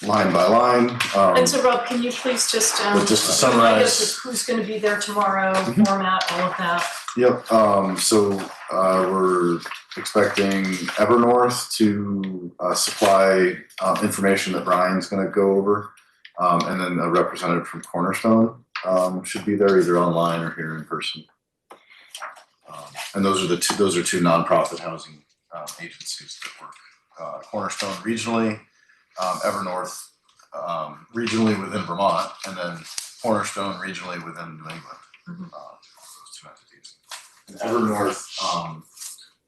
line by line. And so Rob, can you please just But just to remind us summarize. of who's gonna be there tomorrow, format, all of that? Yep, so we're expecting Evernorth to supply information that Brian's gonna go over. And then a representative from Cornerstone should be there either online or here in person. And those are two nonprofit housing agencies that work. Cornerstone regionally, Evernorth regionally within Vermont, and then Cornerstone regionally within New England. Those two entities. And Evernorth,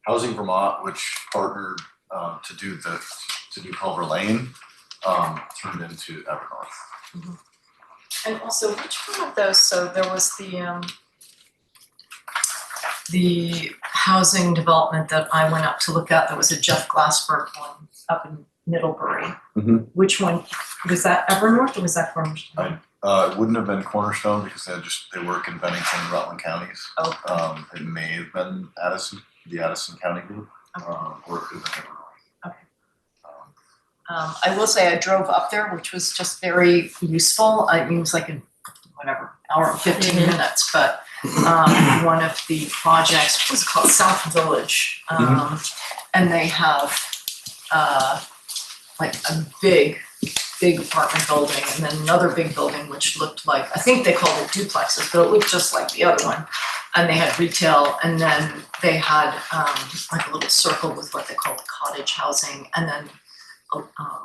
Housing Vermont, which partnered to do Culver Lane, turned into Evernorth. And also, which one of those, so there was the housing development that I went up to look at, that was a Jeff Glassberg one up in Middlebury. Mhm. Which one, was that Evernorth or was that Cornerstone? It wouldn't have been Cornerstone because they work in Bennington and Rutland counties. Oh. It may have been the Addison County group, or it could have been Evernorth. I will say I drove up there, which was just very useful. It was like an hour and 15 minutes, but one of the projects was called South Village. And they have like a big apartment building and then another big building which looked like, I think they called it duplexes, but it looked just like the other one. And they had retail, and then they had like a little circle with what they called cottage housing, and then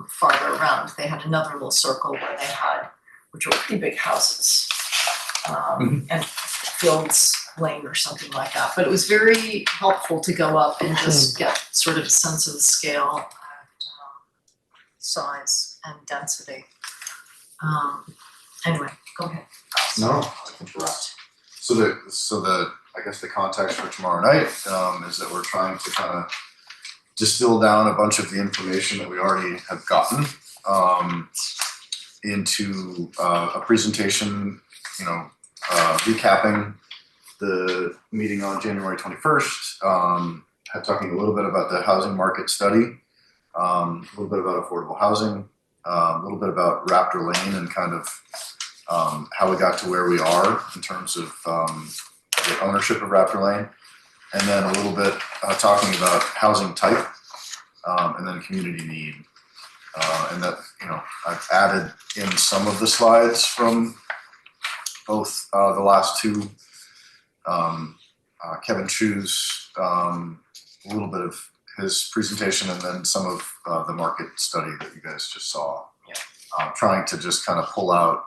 farther around they had another little circle where they had, which were pretty big houses, and Fields Lane or something like that. But it was very helpful to go up and just get sort of a sense of the scale and size and density. Anyway, go ahead. No. Interrupt. I guess the context for tomorrow night is that we're trying to kind of distill down a bunch of the information that we already have gotten into a presentation, recapping the meeting on January 21st, talking a little bit about the housing market study, a little bit about affordable housing, a little bit about Raptor Lane and kind of how we got to where we are in terms of the ownership of Raptor Lane, and then a little bit talking about housing type and then community need. And that, I've added in some of the slides from both the last two, Kevin Chu's, a little bit of his presentation, and then some of the market study that you guys just saw. Trying to just kind of pull out,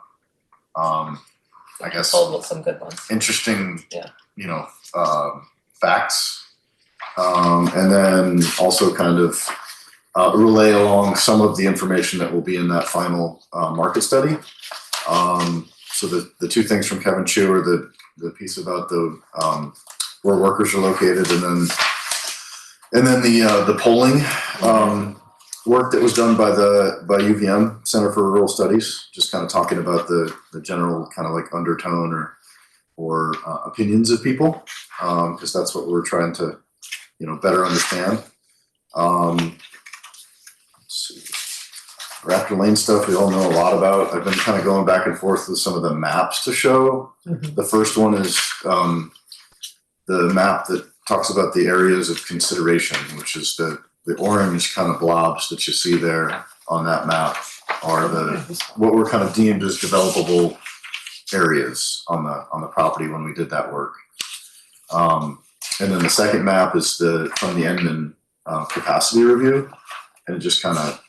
I guess, Some good ones. interesting, facts, and then also kind of relay along some of the information that will be in that final market study. So the two things from Kevin Chu are the piece about the where workers are located, and then the polling work that was done by UVM Center for Rural Studies, just kind of talking about the general kind of like undertone or opinions of people, because that's what we're trying to better understand. Let's see. Raptor Lane stuff we all know a lot about. I've been kind of going back and forth with some of the maps to show. The first one is the map that talks about the areas of consideration, which is the orange kind of blobs that you see there on that map are what were kind of deemed as developable areas on the property when we did that work. And then the second map is from the Edmund capacity review, and it just kind of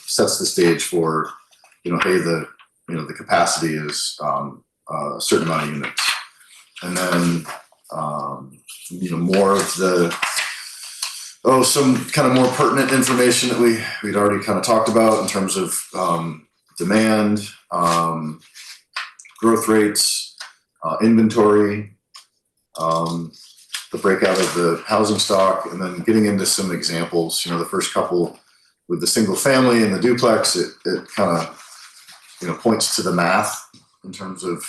sets the stage for, hey, the capacity is a certain amount of units, and then more of some kind of more pertinent information that we'd already kind of talked about in terms of demand, growth rates, inventory, the breakout of the housing stock, and then getting into some examples. The first couple with the single family and the duplex, it kind of points to the math in terms of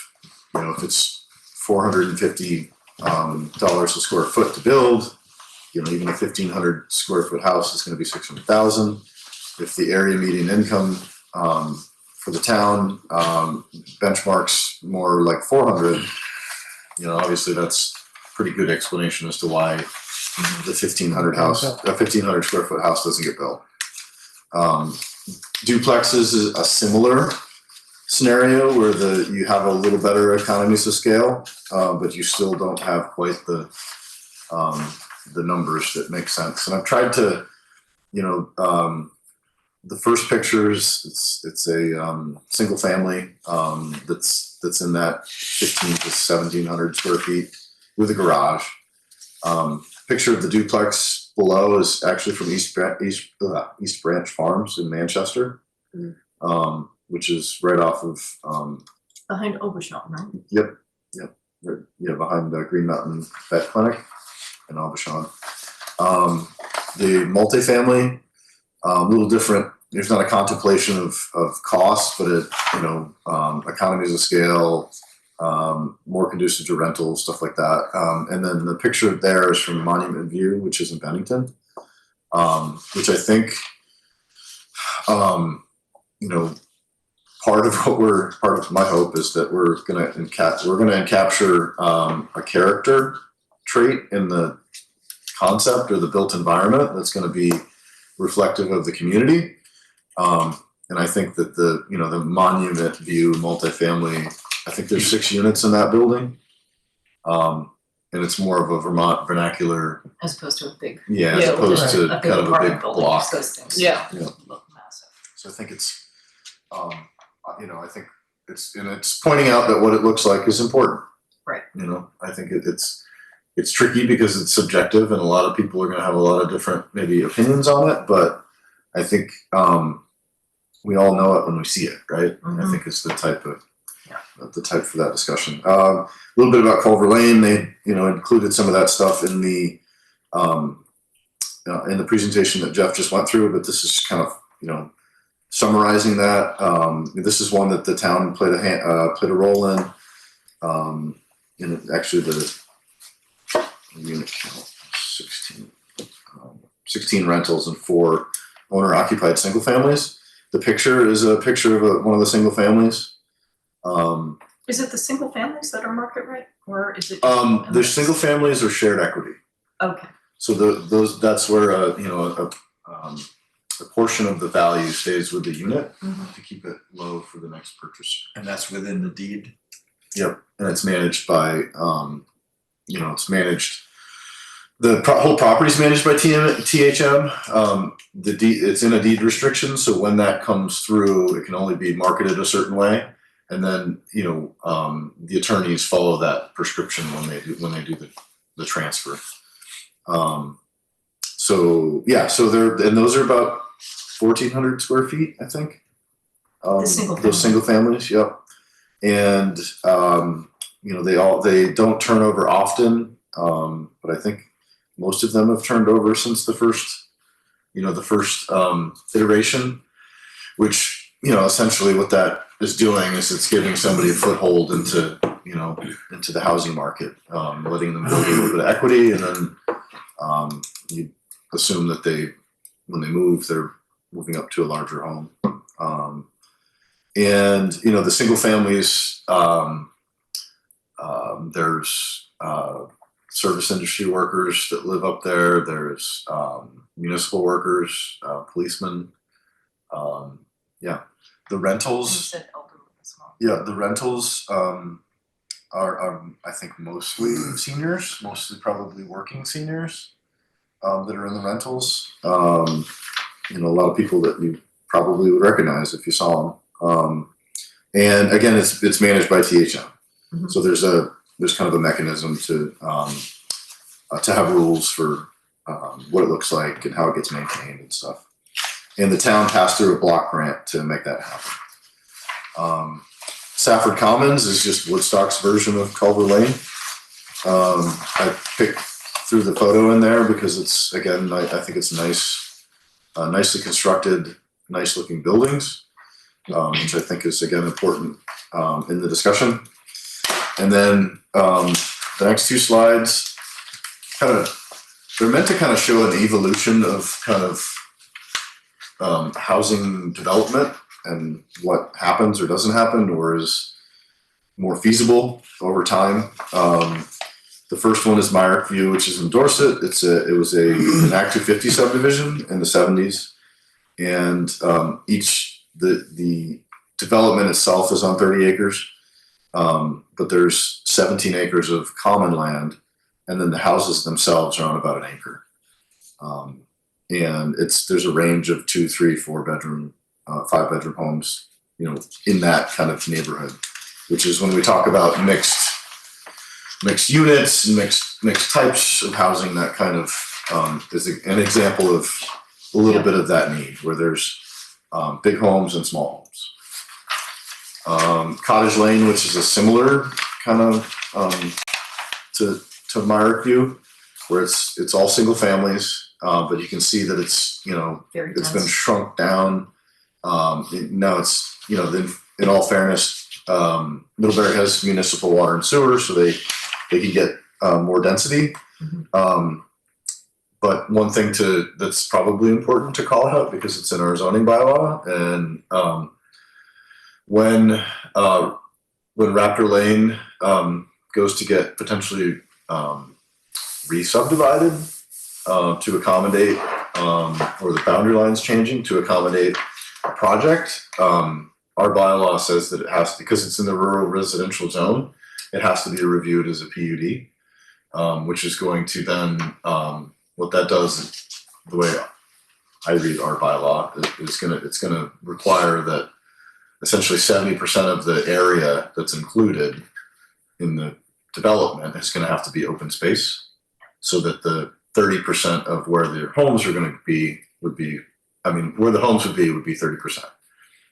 if it's $450 a square foot to build, even a 1,500 square foot house is going to be 600,000. If the area median income for the town benchmarks more like 400, obviously that's pretty good explanation as to why the 1,500 square foot house doesn't get built. Duplexes is a similar scenario where you have a little better economies of scale, but you still don't have quite the numbers that make sense. And I've tried to, the first pictures, it's a single family that's in that 1,500 to 1,700 square feet with a garage. Picture of the duplex below is actually from East Branch Farms in Manchester, which is right off of Behind Aubuchon, right? Yep. Behind the Green Mountain Vet Clinic in Aubuchon. The multifamily, a little different. There's not a contemplation of cost, but economies of scale, more conducive to rentals, stuff like that. And then the picture there is from Monument View, which is in Bennington, which I think, part of my hope is that we're going to capture a character trait in the concept or the built environment that's going to be reflective of the community. And I think that the Monument View multifamily, I think there's 6 units in that building. And it's more of a Vermont vernacular. As opposed to a big. Yeah, as opposed to kind of a big block. Those things. Yeah. Look massive. So I think it's, I think it's pointing out that what it looks like is important. Right. I think it's tricky because it's subjective and a lot of people are going to have a lot of different maybe opinions on it, but I think we all know it when we see it, right? Mm-hmm. I think it's the type of the type for that discussion. A little bit about Culver Lane. They, included some of that stuff in the presentation that Jeff just went through, but this is kind of, summarizing that. This is one that the town played a role in. Actually the unit count, 16 rentals and 4 owner occupied single families. The picture is a picture of one of the single families. Is it the single families that are market rate, or is it? There's single families or shared equity. Okay. So that's where a portion of the value stays with the unit to keep it low for the next purchaser. And that's within the deed? Yep, and it's managed by, it's managed. The whole property is managed by THM. It's in a deed restriction, so when that comes through, it can only be marketed a certain way, and then the attorneys follow that prescription when they do the transfer. So those are about 1,400 square feet, I think. Those single families, yep. And they don't turn over often, but I think most of them have turned over since the first iteration, which essentially what that is doing is it's giving somebody a foothold into the housing market, letting them build a little bit of equity, and then you assume that when they move, they're moving up to a larger home. And the single families, there's service industry workers that live up there. There's municipal workers, policemen. The rentals. You said elderly as well. Yeah, the rentals are I think mostly seniors, mostly probably working seniors that are in the rentals. A lot of people that you probably would recognize if you saw them. And again, it's managed by THM. So there's kind of a mechanism to have rules for what it looks like and how it gets maintained and stuff. And the town passed through a block grant to make that happen. Safford Commons is just Woodstock's version of Culver Lane. I picked through the photo in there because it's, again, I think it's nice, nicely constructed, nice looking buildings, which I think is, again, important in the discussion. And then the next 2 slides they're meant to kind of show an evolution of kind of housing development and what happens or doesn't happen or is more feasible over time. The first one is Myrick View, which is in Dorset. It was an Act 250 subdivision in the 70s, and the development itself is on 30 acres, but there's 17 acres of common land, and then the houses themselves are on about 1 acre. And there's a range of 2, 3, 4 bedroom, 5 bedroom homes, in that kind of neighborhood, which is when we talk about mixed units and mixed types of housing. That kind of is an example of a little bit of that need, where there's big homes and small homes. Cottage Lane, which is a similar kind of to Myrick View, where it's all single families. But you can see that it's been shrunk down. Now it's in all fairness, Middlebury has municipal water and sewer, so they can get more density. But one thing that's probably important to call out, because it's in our zoning bylaw, and when Raptor Lane goes to get potentially re-subdivided to accommodate, or the boundary lines changing to accommodate a project, our bylaw says that it has to, because it's in the rural residential zone, it has to be reviewed as a PUD, which is going to then, what that does, the way I read our bylaw, it's gonna require that essentially 70% of the area that's included in the development is gonna have to be open space, so that the 30% of where the homes are gonna be where the homes would be 30%.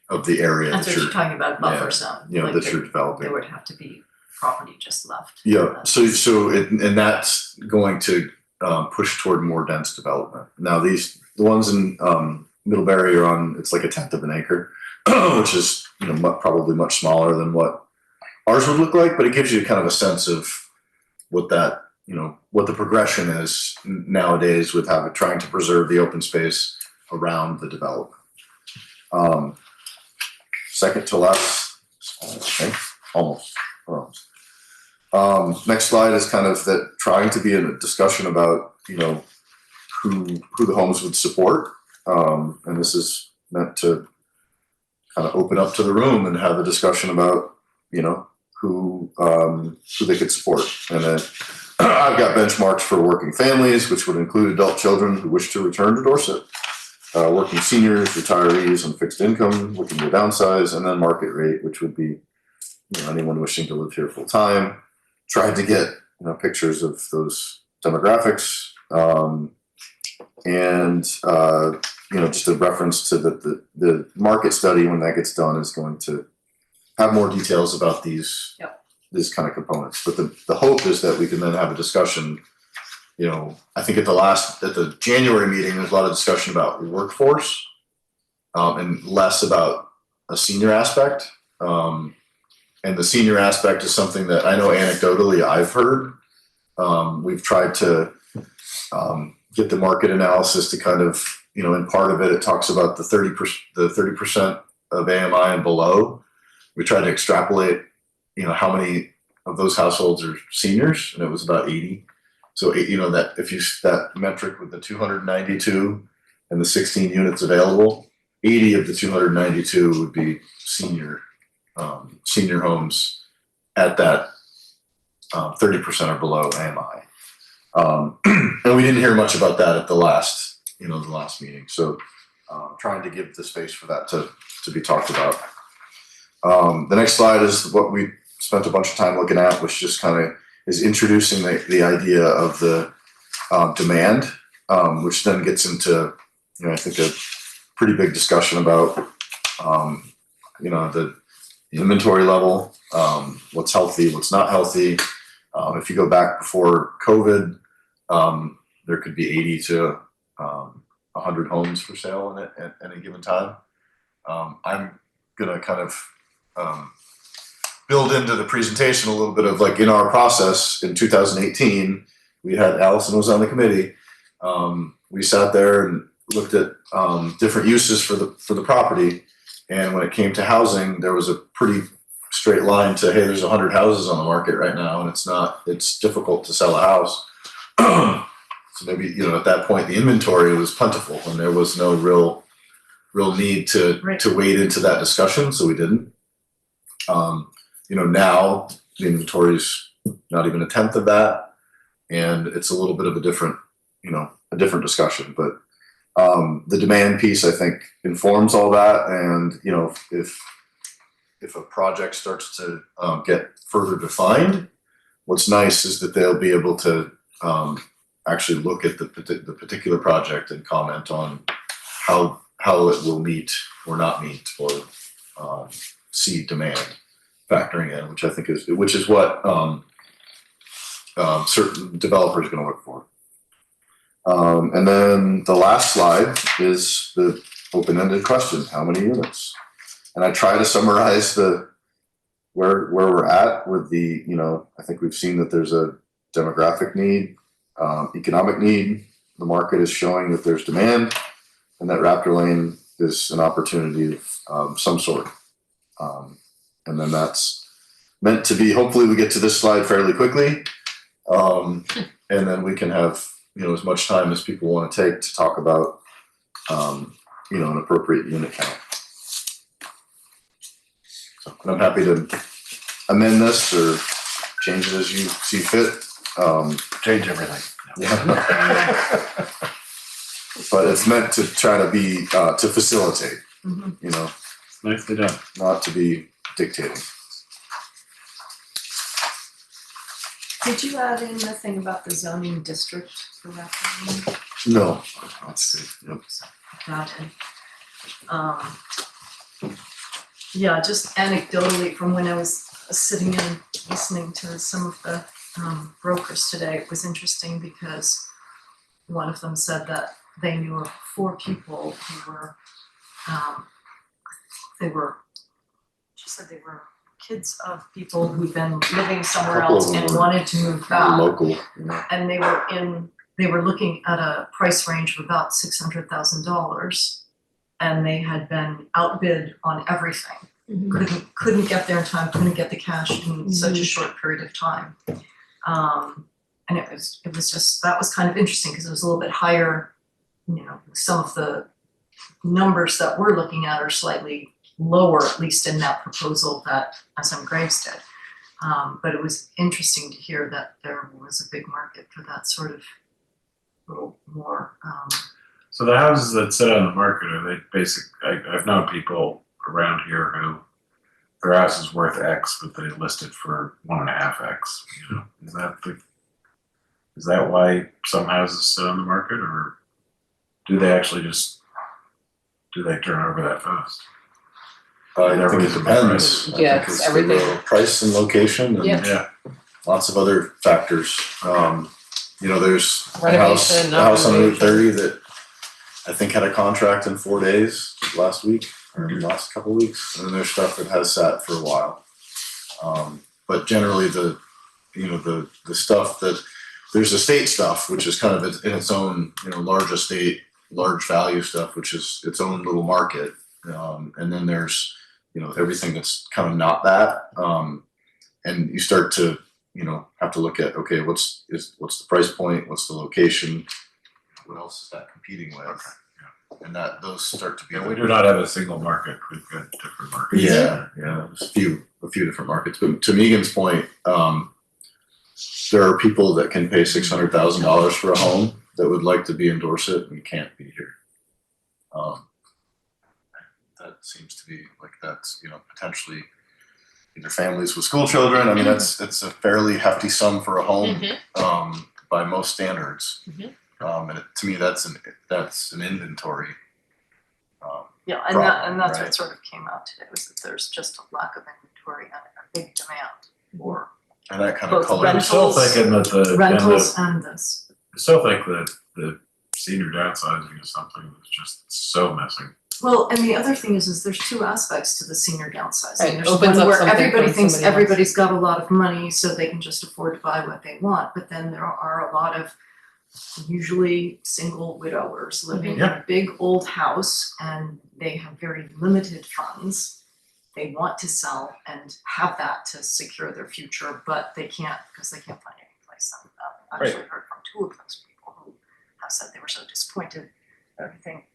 of the area That's that what you're, you're talking about, buffer zone. you know, like that there- you're developing. There would have to be property just left. Yeah, and that's going to push toward more dense development. Now the ones in Middlebury are on, it's like 1/10 of an acre, which is, you know, probably much smaller than what ours would look like, but it gives you kind of a sense of what that, you know, what the progression is nowadays with trying to preserve the open space around the development. Second to last, okay, almost. Next slide is kind of that trying to be in a discussion about, you know, who the homes would support. And this is meant to kind of open up to the room and have a discussion about, you know, who they could support. And then I've got benchmarks for working families, which would include adult children who wish to return to Dorset, working seniors, retirees on fixed income, looking to downsize, and then market rate, which would be, you know, anyone wishing to live here full time. Tried to get, you know, pictures of those demographics, and you know, just a reference to the market study when that gets done is going to have more details about these kind of components. But the hope is that we can then have a discussion. You know, I think at the January meeting, there's a lot of discussion about workforce, and less about a senior aspect. And the senior aspect is something that I know anecdotally I've heard. We've tried to get the market analysis to kind of, you know, in part of it, it talks about the 30% of AMI and below. We tried to extrapolate, you know, how many of those households are seniors, and it was about 80. So, you know, that if you that metric with the 292 and the 16 units available, 80 of the 292 would be senior homes at that 30% or below AMI. And we didn't hear much about that at the last meeting. So trying to give the space for that to be talked about. The next slide is what we spent a bunch of time looking at, which just kind of is introducing the idea of the demand, which then gets into, you know, I think a pretty big discussion about, you know, the inventory level, what's healthy, what's not healthy. If you go back before COVID, there could be 80 to 100 homes for sale at any given time. I'm gonna kind of build into the presentation a little bit of, like, in our process in 2018, we had, Allison was on the committee. We sat there and looked at different uses for the property. And when it came to housing, there was a pretty straight line to, hey, there's 100 houses on the market right now, and it's difficult to sell a house. So maybe, you know, at that point, the inventory was plentiful and there was no real need to wade into that discussion. So we didn't. You know, now the inventory's not even 1/10 of that. And it's a little bit of a different discussion, but the demand piece, I think, informs all that. And, you know, if a project starts to get further defined, what's nice is that they'll be able to actually look at the particular project and comment on how it will meet or not meet, or see demand factoring in, which I think is what certain developers are going to look for. And then the last slide is the open-ended question: how many units? And I try to summarize where we're at with the, you know, I think we've seen that there's a demographic need, economic need. The market is showing that there's demand, and that Raptor Lane is an opportunity of some sort. And then that's meant to be, hopefully we get to this slide fairly quickly. And then we can have, you know, as much time as people want to take to talk about, you know, an appropriate unit count. So, and I'm happy to amend this or change it as you see fit. Change everything. Yeah. But it's meant to try to be, to facilitate, you know. Nicely done. Not to be dictating. Did you add in the thing about the zoning district for Raptor? No, that's good. Yep. That and Yeah, just anecdotally from when I was sitting and listening to some of the brokers today, it was interesting because one of them said that they knew of 4 people who were, she said they were kids of people who'd been living somewhere Couple of else them and were wanted to move back. Local, you know. And they were looking at a price range of about $600,000, and they had been outbid on everything. Couldn't get there in time, couldn't get the cash in such a short period of time. And it was just, that was kind of interesting because it was a little bit higher, you know, some of the numbers that we're looking at are slightly lower, at least in that proposal that SM Graves did. But it was interesting to hear that there was a big market for that sort of little more. So the houses that sit on the market, are they I've known people around here who their house is worth X, but they list it for 1.5X, you know, is that why some houses sit on the market, or do they actually do they turn over that fast? I think it depends. Yeah, I think it's it's everything. the price and location and Yeah. lots of other factors. You know, there's a house Renovation, on Route non-renovation. 30 that I think had a contract in 4 days last week or last couple of weeks, and then there's stuff that has sat for a while. But generally, the stuff that there's estate stuff, which is kind of in its own, you know, large estate, large value stuff, which is its own little market, and then there's, you know, everything that's kind of not that, and you start to, you know, have to look at, okay, what's the price point, what's the location, what else is that competing with? Okay. And that those start to be. Yeah, we do not have a single market. We've got different markets. Yeah, there's a few different markets. But to Megan's point, there are people that can pay $600,000 for a home that would like to be in Dorset and can't be here. That seems to be like that's, you know, potentially either families with school children. I mean, it's a fairly hefty sum for a home, by most standards. And to me, that's an inventory. Yeah, and that's what sort of came out today, was that there's just a lack of inventory and a big demand for And that kind of both color. I'm still rentals, thinking that rentals and this. I still think that the senior downsizing is something that's just so missing. Well, and the other thing is there's 2 aspects to the senior downsizing. Right, There's opens one up where something everybody for thinks somebody else. everybody's got a lot of money, so they can just afford to buy what they want. But then there are a lot of usually single widowers living in a big old house, and they have very limited funds. They want to sell and have that to secure their future, but they can't because they can't find any place. I've actually heard from 2 of those people who have said they were so disappointed in everything.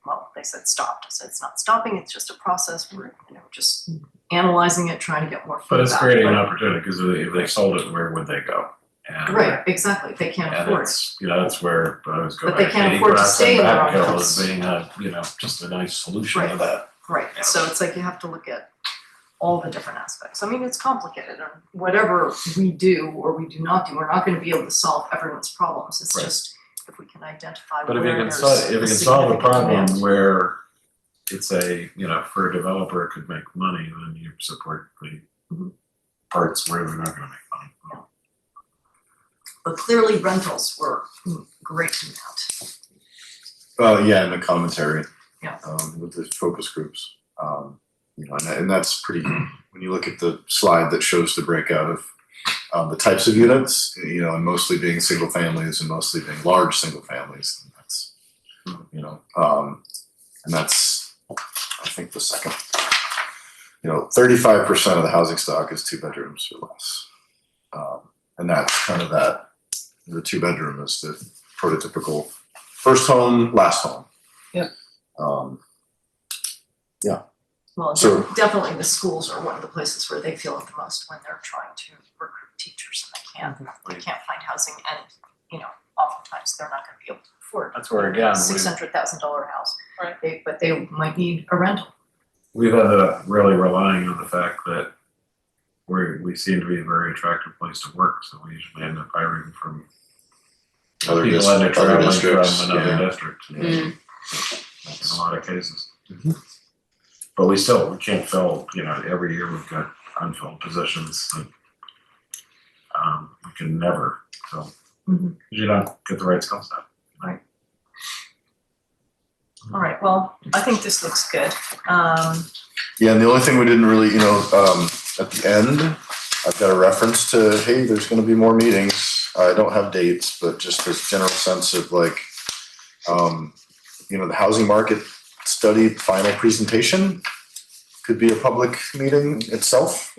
Well, they said stopped. I said it's not stopping. It's just a process. We're, you know, just analyzing it, trying to get more feedback. But it's creating an opportunity, because if they sold it, where would they go? And Right, exactly. They can't and afford it. it's, you know, that's where I was going But they back can't to afford to Egress stay and in their own Backhill house. as being a, you know, just a nice solution to Right. that. Right, so it's like you have to look at all the different aspects. I mean, it's complicated, and whatever we do or we do not do, we're not gonna be able to solve everyone's problems. It's Right. just if we can identify But where if you can there's solve, if you a can solve a significant problem demand. where it's a, you know, for a developer it could make money, then you support the parts where they're not gonna make money. But clearly rentals were great amount. Yeah, in the commentary. Yeah. With the focus groups. You know, and that's pretty, when you look at the slide that shows the breakout of the types of units, you know, and mostly being single families and mostly being large single families, and that's, you know, and that's, I think the second, you know, 35% of the housing stock is 2 bedrooms or less. And that's kind of that, the 2 bedroom is the prototypical first home, last home. Yep. Yeah. Well, So- definitely the schools are one of the places where they feel it the most when they're trying to recruit teachers and they can't find housing, and, you know, oftentimes they're not gonna be able to afford That's where, again, $600,000 house. Right. But they might need a rental. we've ended up really relying on the fact that we seem to be a very attractive place to work, so we usually end up hiring from Other people end up traveling districts, from another yeah. district in a lot of cases. But we can't fill, every year we've got unfilled positions that we can never fill. Mhm. You don't get the right skill set. All right, well, I think this looks good. Yeah, and the only thing we didn't really, at the end, I've got a reference to, hey, there's gonna be more meetings. I don't have dates, but just this general sense of like, the housing market study final presentation could be a public meeting itself.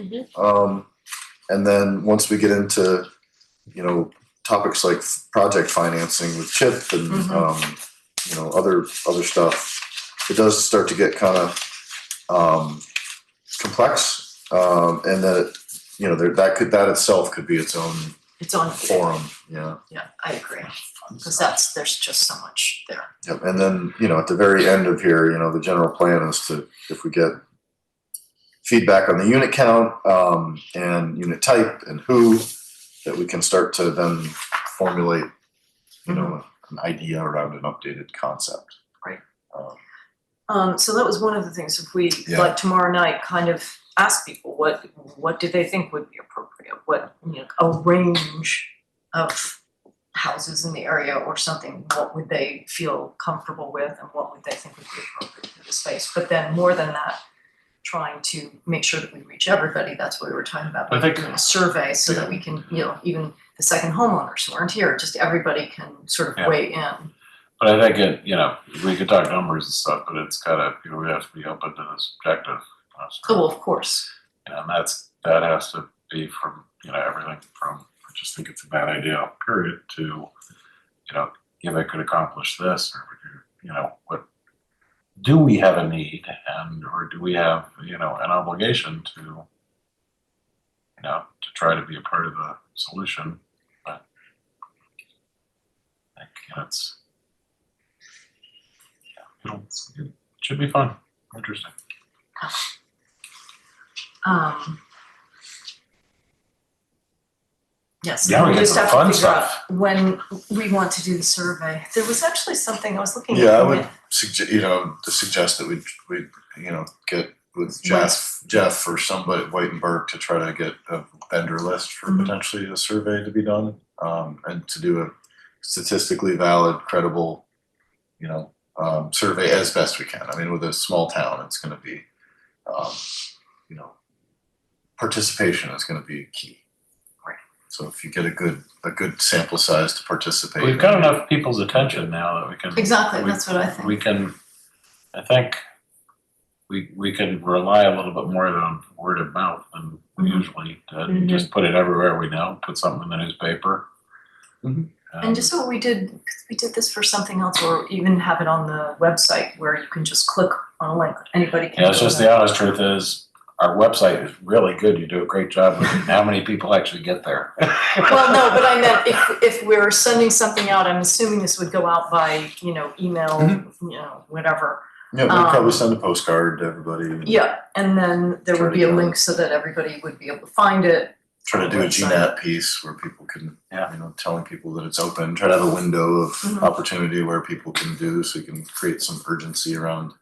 And then once we get into, topics like project financing with CHIP and, other stuff, it does start to get kind of complex. And that, that itself could be its own forum. Yeah. Yeah, I agree, because there's just so much there. Yep. And then, at the very end of here, the general plan is to, if we get feedback on the unit count, and unit type and who, that we can start to then formulate, an idea around an updated concept. Right. So that was one of the things, if we, like tomorrow night, kind of ask people what do they think would be appropriate? What, a range of houses in the area or something, what would they feel comfortable with and what would they think would be appropriate for the space? But then more than that, trying to make sure that we reach everybody. That's what we were talking about. I think doing a survey so that we can, even the second homeowners who aren't here, just everybody can sort of weigh in. But I think we could talk numbers and stuff, but it's gotta, we have to be open to this objective. Oh, well, of course. And that has to be from, everything from, I just think it's a bad idea, period, to, I could accomplish this, or, what, do we have a need or do we have, an obligation to, to try to be a part of the solution? But I think it should be fun, interesting. Yes, Yeah, we we get just some have fun to figure out stuff. when we want to do the survey. There was actually something I was looking at. Yeah, I would suggest that we get with Jeff or somebody at Whitenberg to try to get a vendor list for potentially a survey to be done, and to do a statistically valid, credible, survey as best we can. I mean, with a small town, it's going to be, participation is going to be key. So if you get a good sample size to participate. We've got enough people's attention now that we can. Exactly, that's what I think. We can, I think, we can rely a little bit more on word of mouth than we usually do. Just put it everywhere we know, put something in the newspaper. And just what we did this for something else, or even have it on the website where you can just click on a link. Anybody can. Yeah, it's just the honest truth is, our website is really good. You do a great job with it. How many people actually get there? Well, no, but I meant if we're sending something out, I'm assuming this would go out by, email, whatever. Yeah, we'd probably send a postcard to everybody. Yeah, and then there would be a link so that everybody would be able to find it. Try to do a GNAT piece where people can, telling people that it's open. Try to have a window of opportunity where people can do, so you can create some urgency around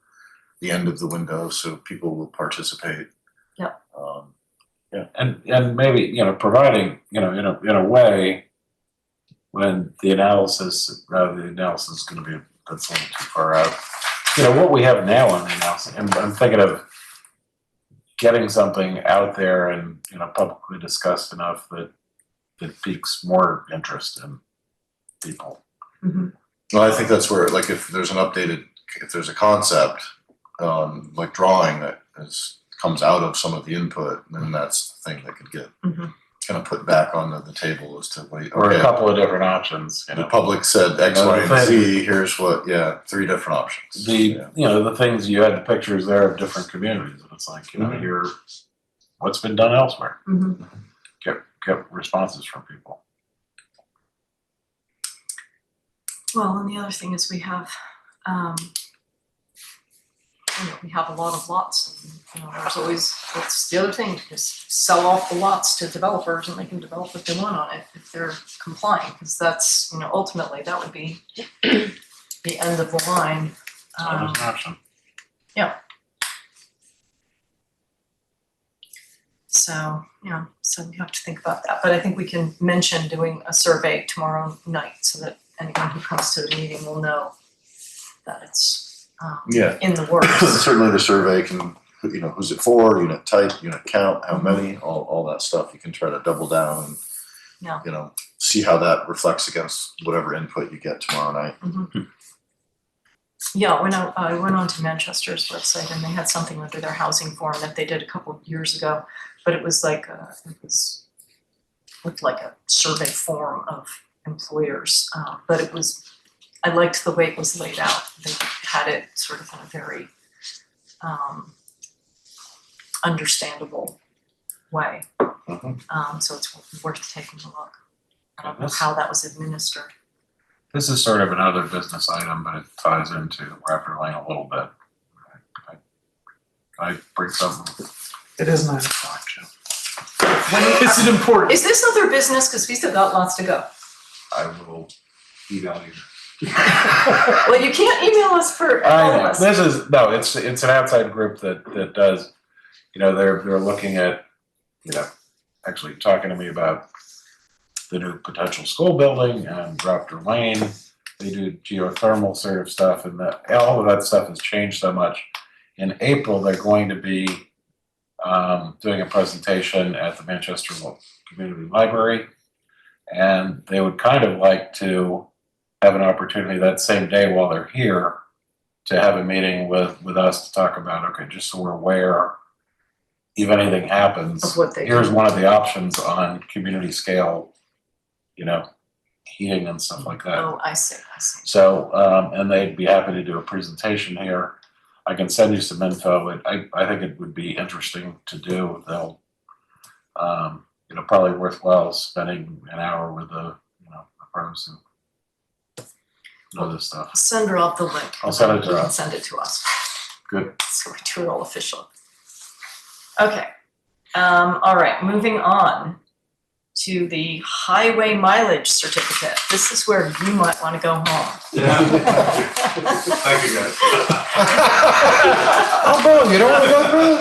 the end of the window so people will participate. Yep. And maybe, providing, in a way, when the analysis is going to be, that's a little too far out. What we have now on the analysis, and I'm thinking of getting something out there and, publicly discussed enough that it piques more interest in people. Well, I think that's where, like, if there's a concept, like drawing that comes out of some of the input, then that's the thing that could get kind of put back onto the table as to wait. Or a couple of different options. The public said X, Y, and Z. Here's what, 3 different options. The things you had the pictures there of different communities, and it's like, here, what's been done elsewhere. Get responses from people. Well, and the other thing is we have, we have a lot of lots, and there's always, that's the other thing, just sell off the lots to developers and they can develop what they want on it if they're complying, because that's, ultimately that would be the end of the line. That is an option. Yeah. So, so we have to think about that, but I think we can mention doing a survey tomorrow night so that anyone who comes to the meeting will know that it's Yeah. in the works. Certainly the survey can, who's it for, unit type, unit count, how many, all that stuff. You can try to double down and, Yeah. see how that reflects against whatever input you get tomorrow night. Yeah, when I went on to Manchester's website and they had something under their housing form that they did a couple of years ago, but it was like looked like a survey form of employers, but I liked the way it was laid out. They had it sort of in a very understandable way. So it's worth taking a look. I don't know how that was administered. This is sort of another business item, but it ties into Raptor Lane a little bit. I bring something. It is 9 o'clock, Joe. Is it important? Is this other business? Because we still got lots to go. I will email you. Well, you can't email us for all of us. It's an outside group that does, they're looking at, actually talking to me about the new potential school building and Raptor Lane. They do geothermal sort of stuff, and all of that stuff has changed so much. In April, they're going to be doing a presentation at the Manchester Community Library, and they would kind of like to have an opportunity that same day while they're here to have a meeting with us to talk about, okay, just so we're aware, if anything happens, Of what they here's do. one of the options on community scale, heating and stuff like that. Oh, I see. So, and they'd be happy to do a presentation here. I can send you some info. I think it would be interesting to do. They'll, probably worthwhile spending an hour with the pros who know this stuff. Send her out the link. I'll send it to You her. can send it to us. Good. So we do it all official. Okay. All right, moving on to the highway mileage certificate. This is where you might want to go home. Yeah. Thank you, guys. Oh, bro, you don't want to go through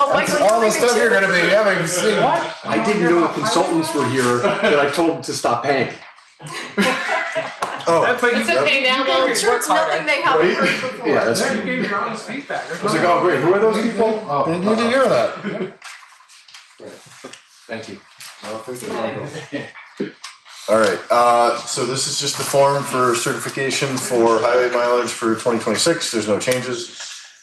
Oh, Michael, you're all the leaving stuff too? you're going to be having to see. I didn't know the consultants were here, that I told them to stop paying. Oh, It's okay now. Well, I'm sure it's nothing they haven't Right? heard before. Yeah, that's. You gave your honest feedback. Was like, oh, great, who are those people? They need to hear that. Thank you. all right. So this is just the form for certification for highway mileage for 2026. There's no changes.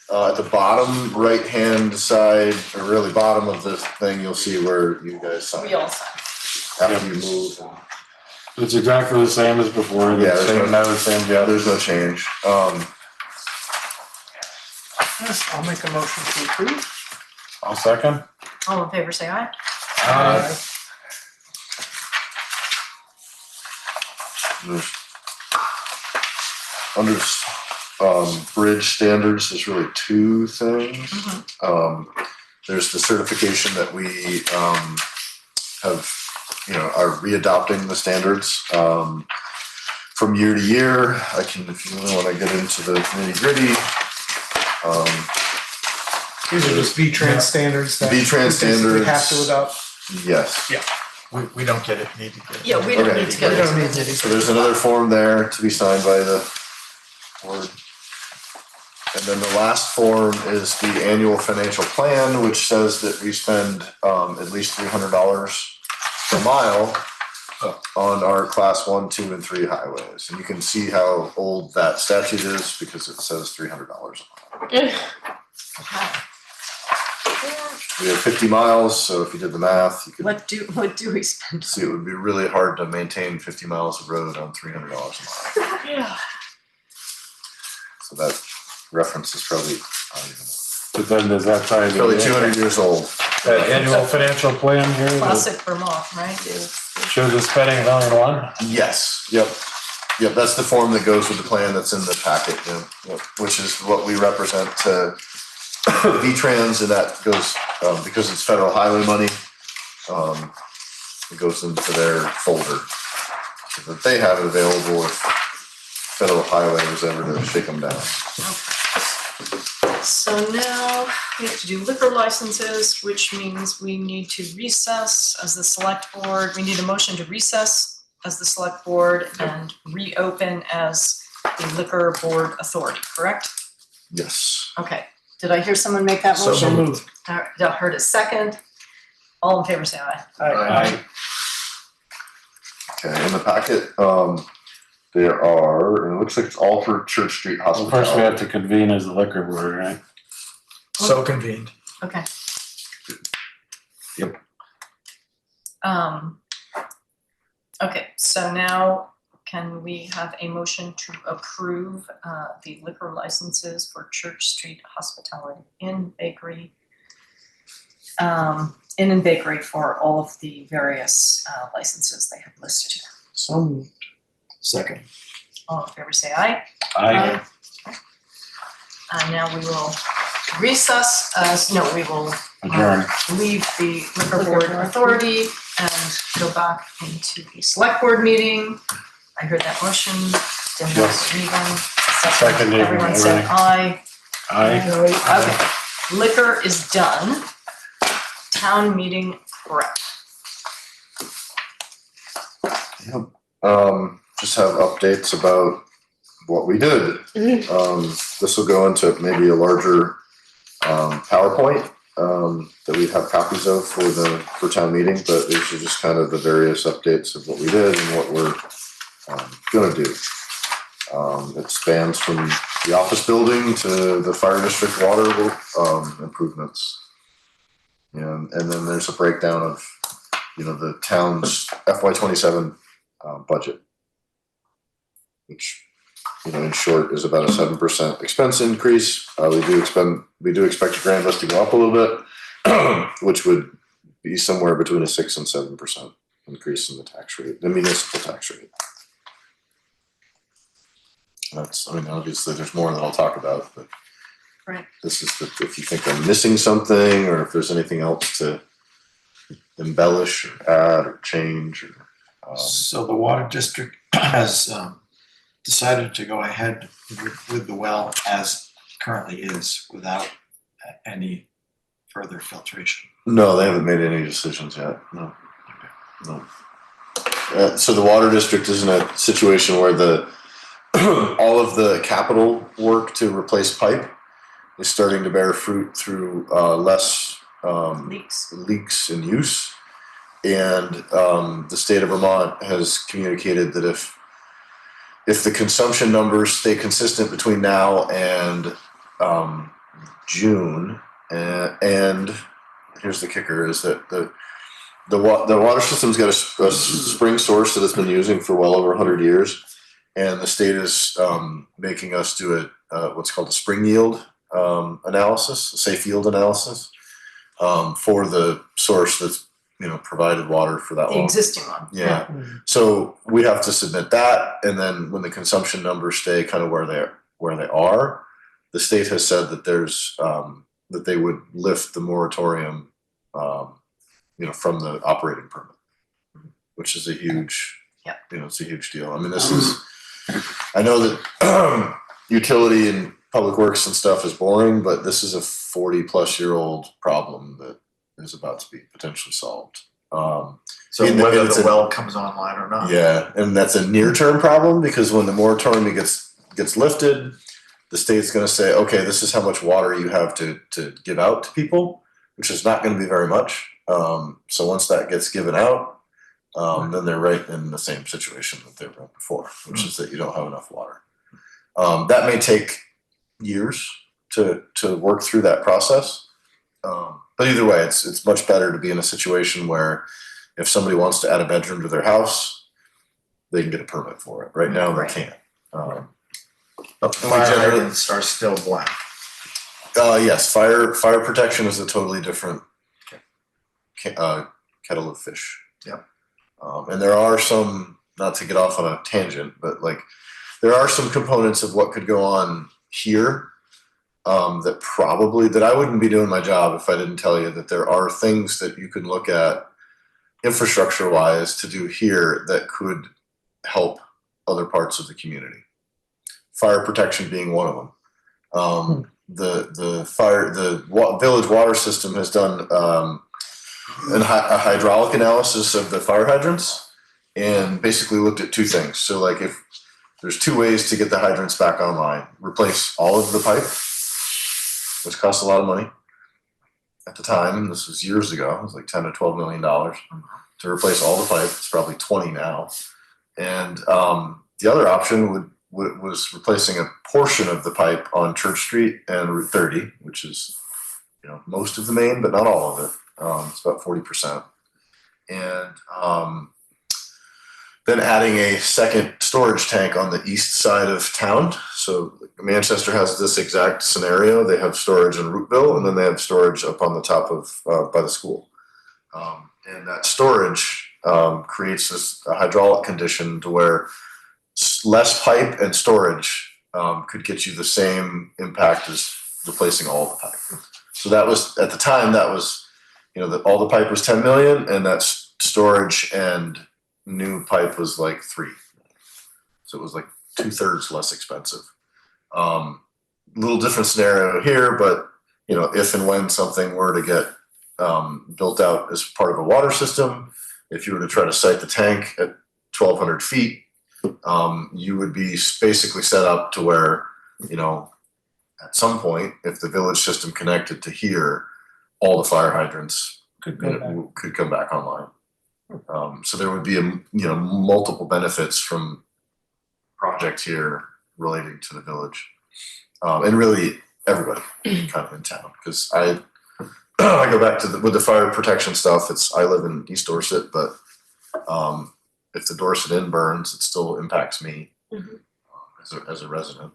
At the bottom right-hand side, or really bottom of this thing, you'll see where you guys sign We all sign. after you move. It's exactly the same as before. Yeah, The same nose, same Yeah, job. there's no change. Yes, I'll make a motion to approve. I'll second. All in favor, say aye. There's under bridge standards, there's really two things. There's the certification that we have, are readopting the standards from year to year. I can, if you really want to get into the nitty gritty. These are just V-Trans standards that V-Trans we basically have to standards. adopt. Yes. We don't get it, need to get it. Yeah, we don't Okay. need to get We into don't need the to. So there's another form there to be signed by the board. And then the last form is the annual financial plan, which says that we spend at least $300 per mile on our class 1, 2, and 3 highways. And you can see how old that statute is because it says $300 a mile. We have 50 miles, so if you did the math, you could What do we spend? see it would be really hard to maintain 50 miles of road on $300 a mile. Yeah. So that reference is probably, I don't even know, But then does that tie into probably 200 years old. that annual financial plan here that Classic Vermont, right? shows the spending of only one? Yes, yep. Yep, that's the form that goes with the plan that's in the packet, yep, which is what we represent to V-Trans, and that goes, because it's federal highway money, it goes into their folder. So that they have it available if federal highway was ever to shake them down. so now we have to do liquor licenses, which means we need to recess as the select board. We need a motion to recess as the select board and reopen as the liquor board authority, correct? Yes. Okay, did I hear someone make that So motion? moved. I heard a second. All in favor, say aye. Aye. Okay, in the packet, there are, and it looks like it's all for Church Street Well, Hospitality. first we have to convene as the liquor board, right? So convened. Okay. Yep. Okay, so now can we have a motion to approve the liquor licenses for Church Street Hospitality Inn Bakery? Inn and Bakery for all of the various licenses they have listed here. So moved. Second. All in favor, say aye. Aye. And now we will recess, we will Adjourn. leave the liquor board authority and go back into the select board meeting. I heard that motion. Didn't have Yes. to read them. Seconded, Everyone said everything. aye. Aye. Okay, liquor is done. Town meeting prep. Just have updates about what we did. This will go into maybe a larger PowerPoint that we have copies of for town meeting, but these are just kind of the various updates of what we did and what we're gonna do. It spans from the office building to the fire district water improvements. And then there's a breakdown of, the town's FY27 budget, which, in short, is about a 7% expense increase. We do expect the grand list to go up a little bit, which would be somewhere between a 6 and 7% increase in the tax rate, the municipal tax rate. Obviously, there's more that I'll talk about, but Right. this is if you think I'm missing something, or if there's anything else to embellish or add or change. So the water district has decided to go ahead with the well as currently is without any further filtration. No, they haven't made any decisions yet. No. So the water district is in a situation where all of the capital work to replace pipe is starting to bear fruit through less leaks in use. And the state of Vermont has communicated that if the consumption numbers stay consistent between now and June, and here's the kicker, is that the water system's got a spring source that it's been using for well over 100 years, and the state is making us do what's called a spring yield analysis, a safe yield analysis, for the source that's provided water for that The long. existing one. Yeah. So we have to submit that, and then when the consumption numbers stay kind of where they are, the state has said that there's that they would lift the moratorium, from the operating permit, which is a huge, it's a huge deal. I mean, I know that utility and public works and stuff is boring, but this is a 40-plus-year-old problem that is about to be potentially solved. So whether the well comes online or not. Yeah, and that's a near-term problem, because when the moratorium gets lifted, the state's going to say, okay, this is how much water you have to give out to people, which is not going to be very much. So once that gets given out, then they're right in the same situation that they were in before, which is that you don't have enough water. That may take years to work through that process. But either way, it's much better to be in a situation where if somebody wants to add a bedroom to their house, they can get a permit for it. Right now, they can't. But the fire hydrants are still black. Yes, fire protection is a totally different kettle of fish. Yep. And there are some, not to get off on a tangent, but there are some components of what could go on here that I wouldn't be doing my job if I didn't tell you that there are things that you can look at infrastructure wise to do here that could help other parts of the community. Fire protection being one of them. village water system has done a hydraulic analysis of the fire hydrants and basically looked at two things. So like if there's two ways to get the hydrants back online, replace all of the pipe, which costs a lot of money. At the time, this was years ago, it was like $10 to $12 million to replace all the pipe. It's probably 20 now. And the other option was replacing a portion of the pipe on Church Street and Route 30, which is, you know, most of the main, but not all of it. It's about 40%. And then adding a second storage tank on the east side of town. So Manchester has this exact scenario. They have storage in Rooteville, and then they have storage up on the top of by the school. And that storage creates this hydraulic condition to where less pipe and storage could get you the same impact as replacing all the pipe. So that was, at the time, that was, you know, all the pipe was 10 million, and that storage and new pipe was like 3. So it was like 2/3 less expensive. Little different scenario here, but you know, if and when something were to get built out as part of a water system, if you were to try to site the tank at 1,200 feet, you would be basically set up to where, you know, at some point, if the village system connected to here, all the fire hydrants could come back online. So there would be multiple benefits from projects here relating to the village, and really everybody kind of in town. Because I go back to with the fire protection stuff. I live in East Dorset, but if the Dorset Inn burns, it still impacts me as a resident.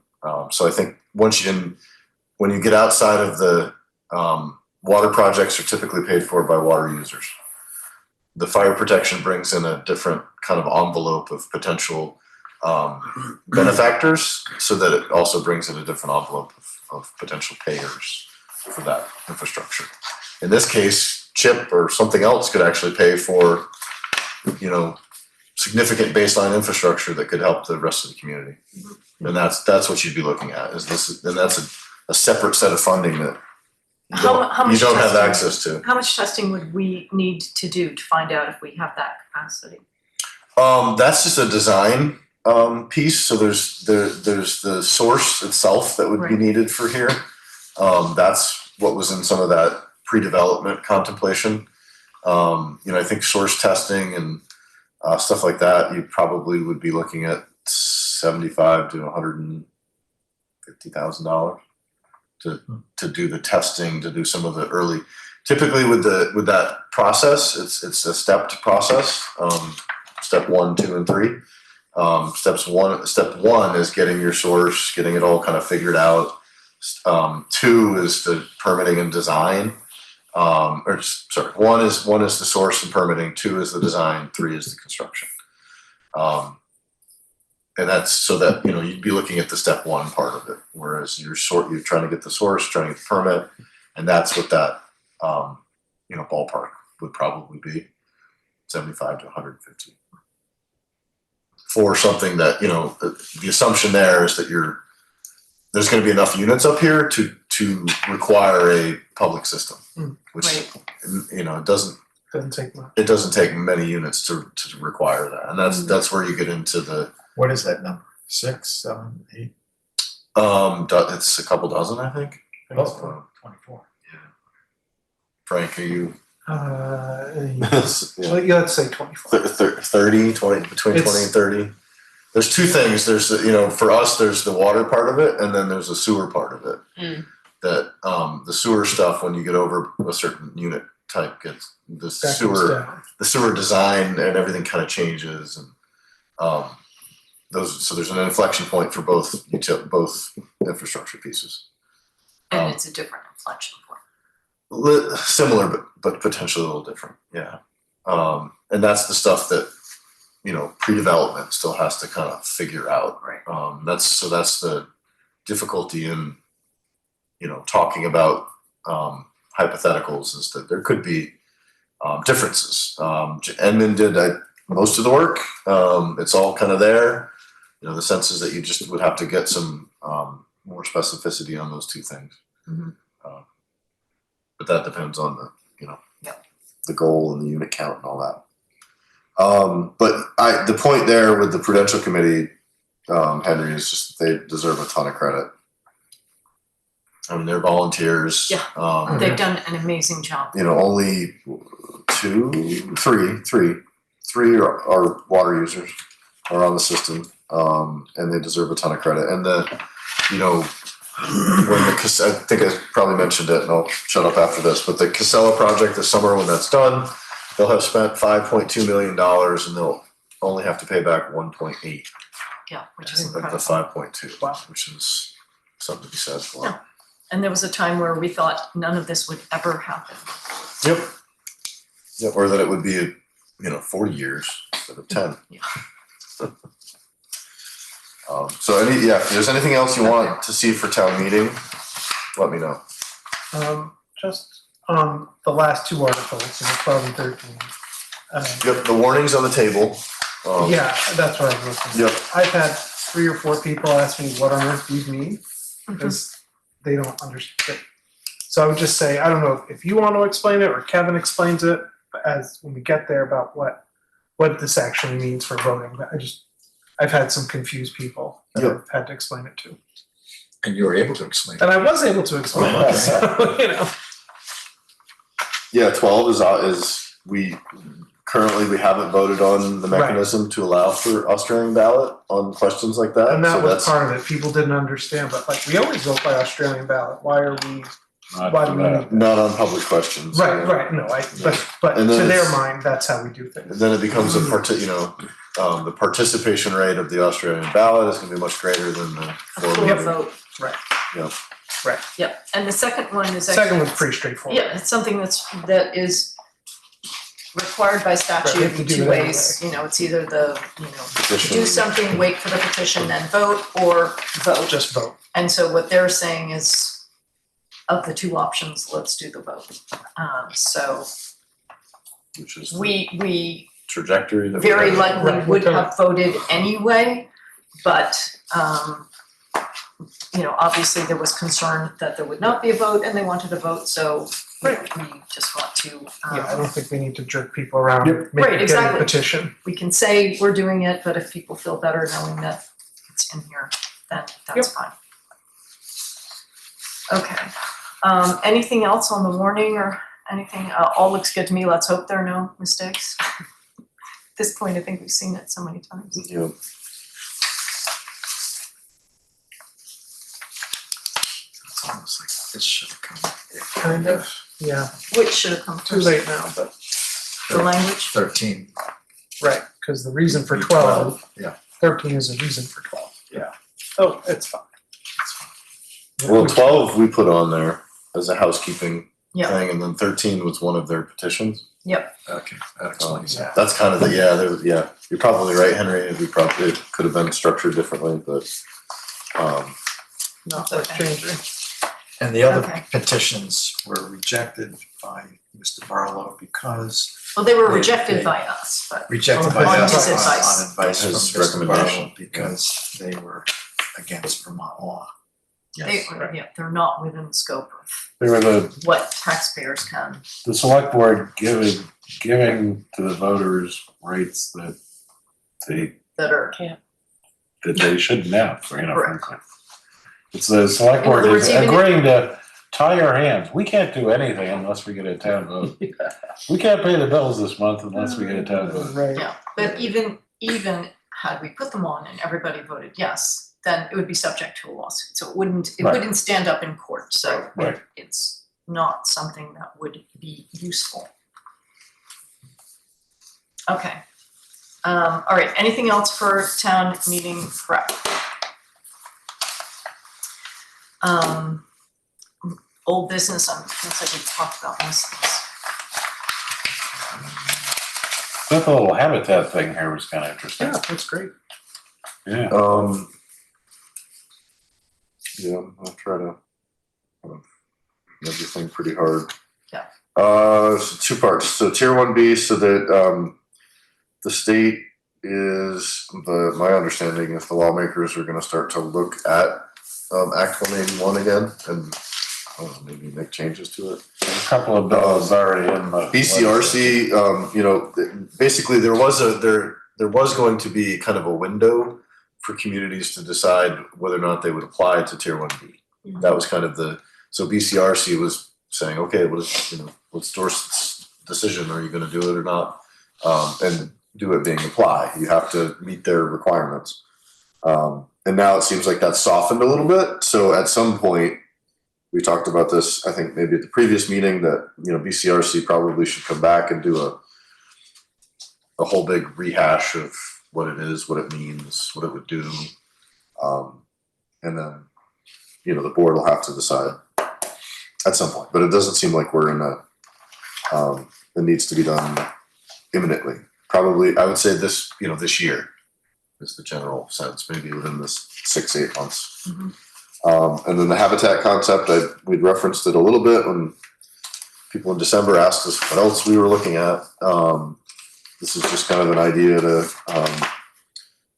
So I think when you get outside of the water projects are typically paid for by water users. The fire protection brings in a different kind of envelope of potential benefactors, so that it also brings in a different envelope of potential payers for that infrastructure. In this case, CHIP or something else could actually pay for, you know, significant baseline infrastructure that could help the rest of the community. And that's what you'd be looking at. And that's a separate set of funding that you don't have access to. How much testing would we need to do to find out if we have that capacity? That's just a design piece. So there's the source itself that would be needed for here. That's what was in some of that pre-development contemplation. I think source testing and stuff like that, you probably would be looking at $75,000 to $150,000 to do the testing, to do some of the early. Typically with that process, it's a stepped process. Step 1, 2, and 3. Step one is getting your source, getting it all kind of figured out. 2 is the permitting and design. 1 is the source and permitting. 2 is the design. 3 is the construction. And that's so that, you'd be looking at the step 1 part of it, whereas you're trying to get the source, trying to get the permit, and that's what that ballpark would probably be, 75 to 150. For something that, the assumption there is that there's going to be enough units up here to require a public system, which it doesn't take many units to require that, and that's where you get into the. What is that number? 6, 7, 8? It's a couple dozen, I think. 24. Yeah. Frank, are you? Let's say 24. 30, 20, between 20 and 30. There's two things. There's for us, there's the water part of it, and then there's the sewer part of it. That the sewer stuff, when you get over a certain unit type, gets the sewer design and everything kind of changes, and so there's an inflection point for both infrastructure pieces. And it's a different inflection point. Similar, but potentially a little different. Yeah. And that's the stuff that, pre-development still has to kind of figure out. Right. That's the difficulty in, talking about hypotheticals, is that there could be differences. Edmund did most of the work. It's all kind of there. The sense is that you just would have to get some more more specificity on those two things. Mhm. But that depends on the, you know, Yep. the goal and the unit count and all that. But the point there with the Prudential Committee, Henry, is just that they deserve a ton of credit. I mean, they're volunteers. Yeah. They've done an amazing job. You know, only three are water users are on the system, and they deserve a ton of credit. And you know, I think I probably mentioned it, and I'll shut up after this, but the Casella project this summer, when that's done, they'll have spent $5.2 million, and they'll only have to pay back 1.8 Yeah, which is of the incredible. 5.2, Wow. which is something to be said for. Yeah. And there was a time where we thought none of this would ever happen. Yep. Yep. Or that it would be, 40 years instead of 10. Yeah. If there's anything else you want to see for town meeting, let me know. Just on the last two articles, 12 and 13. Yep, the warning's on the table. Yeah, that's what I was looking at. Yep. I've had 3 or 4 people ask me what on earth these mean, because they don't understand. So I would just say, I don't know if you want to explain it or Kevin explains it as when we get there about what this actually means for voting. But I've had some confused people that I've had to explain it to. And you were able to explain it. And I was able to explain it, so, Yeah, 12 is we haven't voted on the mechanism to allow for Australian ballot on questions like that. And that so was that's part of it. People didn't understand, but we always vote by Australian ballot. Why do we need not on public questions. Right. No, but to And then their it's- mind, that's how we do things. And then it becomes the participation rate of the Australian ballot is going to be much greater than the Full formal. vote. Right. Yeah. Right. Yep. And the second one is Second actually, one's pretty straightforward. yeah, it's something that is required by Right, we statute have to in do 2 it ways. It's either Petition. do something, wait for the petition, then vote, or vote. Just vote. And so what they're saying is, of the 2 options, let's do the vote. So Which is the we trajectory that very we have. likely would have voted anyway, but obviously there was concern that there would not be a vote and they wanted a vote, so we just want to Yeah, I don't think we need to jerk people around. Yep. Make Right, it get exactly. a petition. we can say we're doing it, but if people feel better knowing that it's in here, then that's fine. Okay, anything else on the warning or anything? All looks good to me. Let's hope there are no mistakes. At this point, I think we've seen it so many times. Yeah. It's almost like this should have come. Kind of. Yeah. Which should have come Too first? late now, but The language? 13. right, because the reason for 12, Yeah. 13 is a reason for 12. Yeah. Oh, it's fine. Well, 12 we put on there as a housekeeping Yeah. thing, and then 13 was one of their petitions. Okay, that explains that. That's kind of you're probably right, Henry. It could have been structured differently, but Not life changing. And the other Okay. petitions were rejected by Mr. Barlow because Well, they were They- rejected they- by us, but rejected by On us his advice. on advice from His Mr. recommendation. Barlow because they were against Vermont law. they're not within the scope of They were what taxpayers can. the select board giving to the voters rights that they shouldn't have, Correct. frankly. It's the select In board other is words, even if- agreeing to tie our hands. We can't do anything unless we get a town vote. We can't pay the bills this month unless we get a town vote. Right. Yeah, but even had we put them on and everybody voted yes, then it would be subject to a lawsuit. So it wouldn't Right. stand up in court. So Right. it's not something that would be useful. Okay. All right, anything else for town meeting prep? Old business, looks like we talked about most of this. That little habitat thing here was kind of interesting. Yeah, that's great. Yeah. I'll try to everything pretty hard. Yeah. So 2 parts. So tier 1B, so that the state is my understanding is the lawmakers are going to start to look at Act 181 again and maybe make changes to it. A couple of bills already in the BCRC, basically there was going to be kind of a window for communities to decide whether or not they would apply to Tier 1B. That was kind of so BCRC was saying, okay, what's Dorset's decision? Are you going to do it or not? And do it being apply. You have to meet their requirements. And now it seems like that's softened a little bit. So at some point, we talked about this, I think maybe at the previous meeting, that BCRC probably should come back and do a whole big rehash of what it is, what it means, what it would do, and then the board will have to decide at some point. But it doesn't seem like we're in it needs to be done imminently. Probably, I would say this year is the general sense, maybe within this 6-8 months. And then the habitat concept, we'd referenced it a little bit when people in December asked us what else we were looking at. This is just kind of an idea to,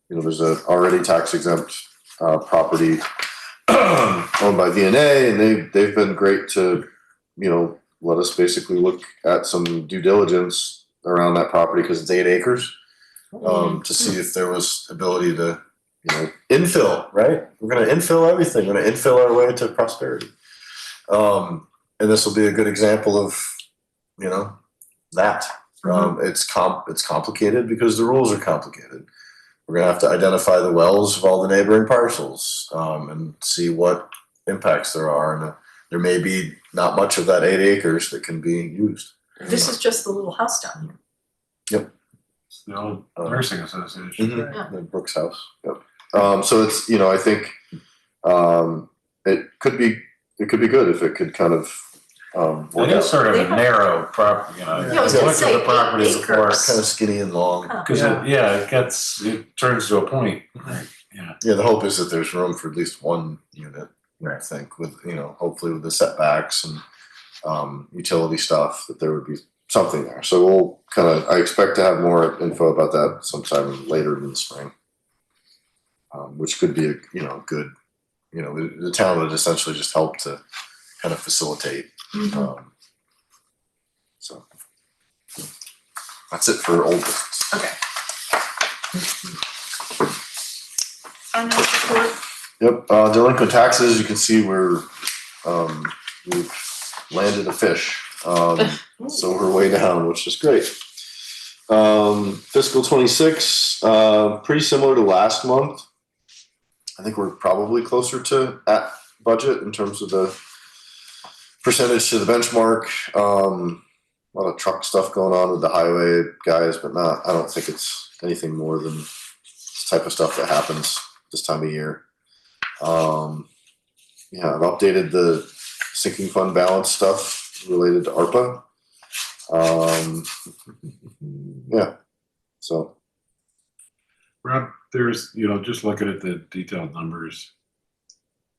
there's a already tax exempt property owned by VNA, and they've been great to, let us basically look at some due diligence around that property because it's 8 acres, to see if there was ability to infill, right? We're going to infill everything. We're going to infill our way to prosperity. And this will be a good example of, that. It's complicated because the rules are complicated. We're going to have to identify the wells of all the neighboring parcels and see what impacts there are. And there may be not much of that 8 acres that can be used. This is just the little house down here. It's the old nursing association. The Brooks House. Yep. So it's I think it could be good if it could kind of it is sort of a narrow property, I was gonna say, the property 8 before, acres. kind of skinny and long. because it turns to a point. Right? Yeah, the hope is that there's room for at least one unit. I think with hopefully with the setbacks and utility stuff, that there would be something there. So we'll I expect to have more info about that sometime later in the spring, which could be a good, the town would essentially just help to kind of facilitate. So that's it for old business. Okay. Finance report. Yep, delinquent taxes, you can see we've landed a fish. So we're way down, which is great. Fiscal 26, pretty similar to last month. I think we're probably closer to at budget in terms of the percentage to the benchmark. A lot of truck stuff going on with the highway guys, but I don't think it's anything more than this type of stuff that happens this time of year. I've updated the sinking fund balance stuff related to ARPA. So. Rob, there's, just looking at the detailed numbers,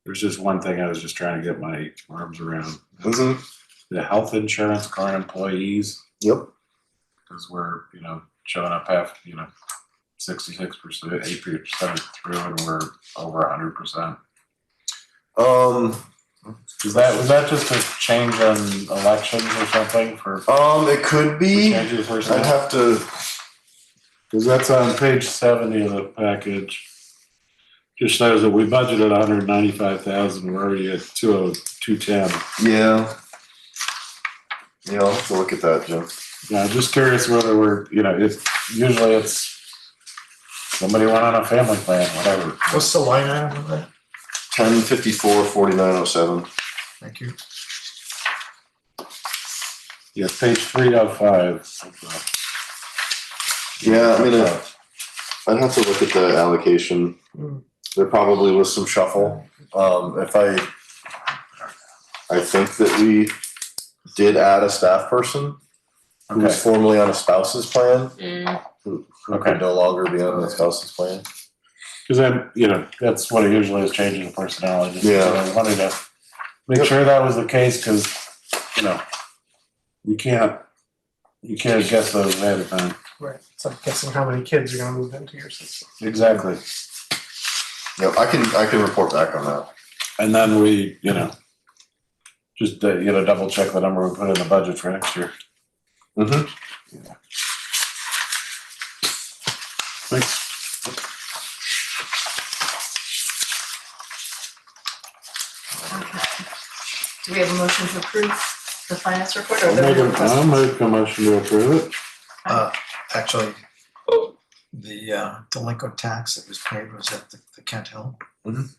there's just one thing I was just trying to get my arms around. The health insurance current employees. Yep. Because we're, showing up 66%, 8% through, and we're over 100%. Was that just a change on elections or something for? It could be. Changes or I'd something? have to. Because that's on page 70 of the package. Just shows that we budgeted 195,000. We're already at 210. Yeah. I'll have to look at that, Joe. Yeah, I'm just curious whether we're, usually it's somebody went on a family plan, whatever. What's the line item of that? 1054-4907. Thank you. Yeah, page 305. Yeah, I'd have to look at the allocation. There probably was some shuffle. I think that we did add a staff person who was formerly on a spouse's plan, who could no longer be on the spouse's plan. Because then, that's what it usually is, changing the personnel. I wanted to make sure that was the case because, you can't guess those ahead of time. Right. It's like guessing how many kids are going to move into your system. Exactly. I can report back on that. And then we, just, double check the number we put in the budget for next year. Mhm. Thanks. Okay. Do we have a motion to approve the finance report or I'll the make questions? a motion to approve it. Actually, the delinquent tax that was paid was at the Kent Hill. Mhm.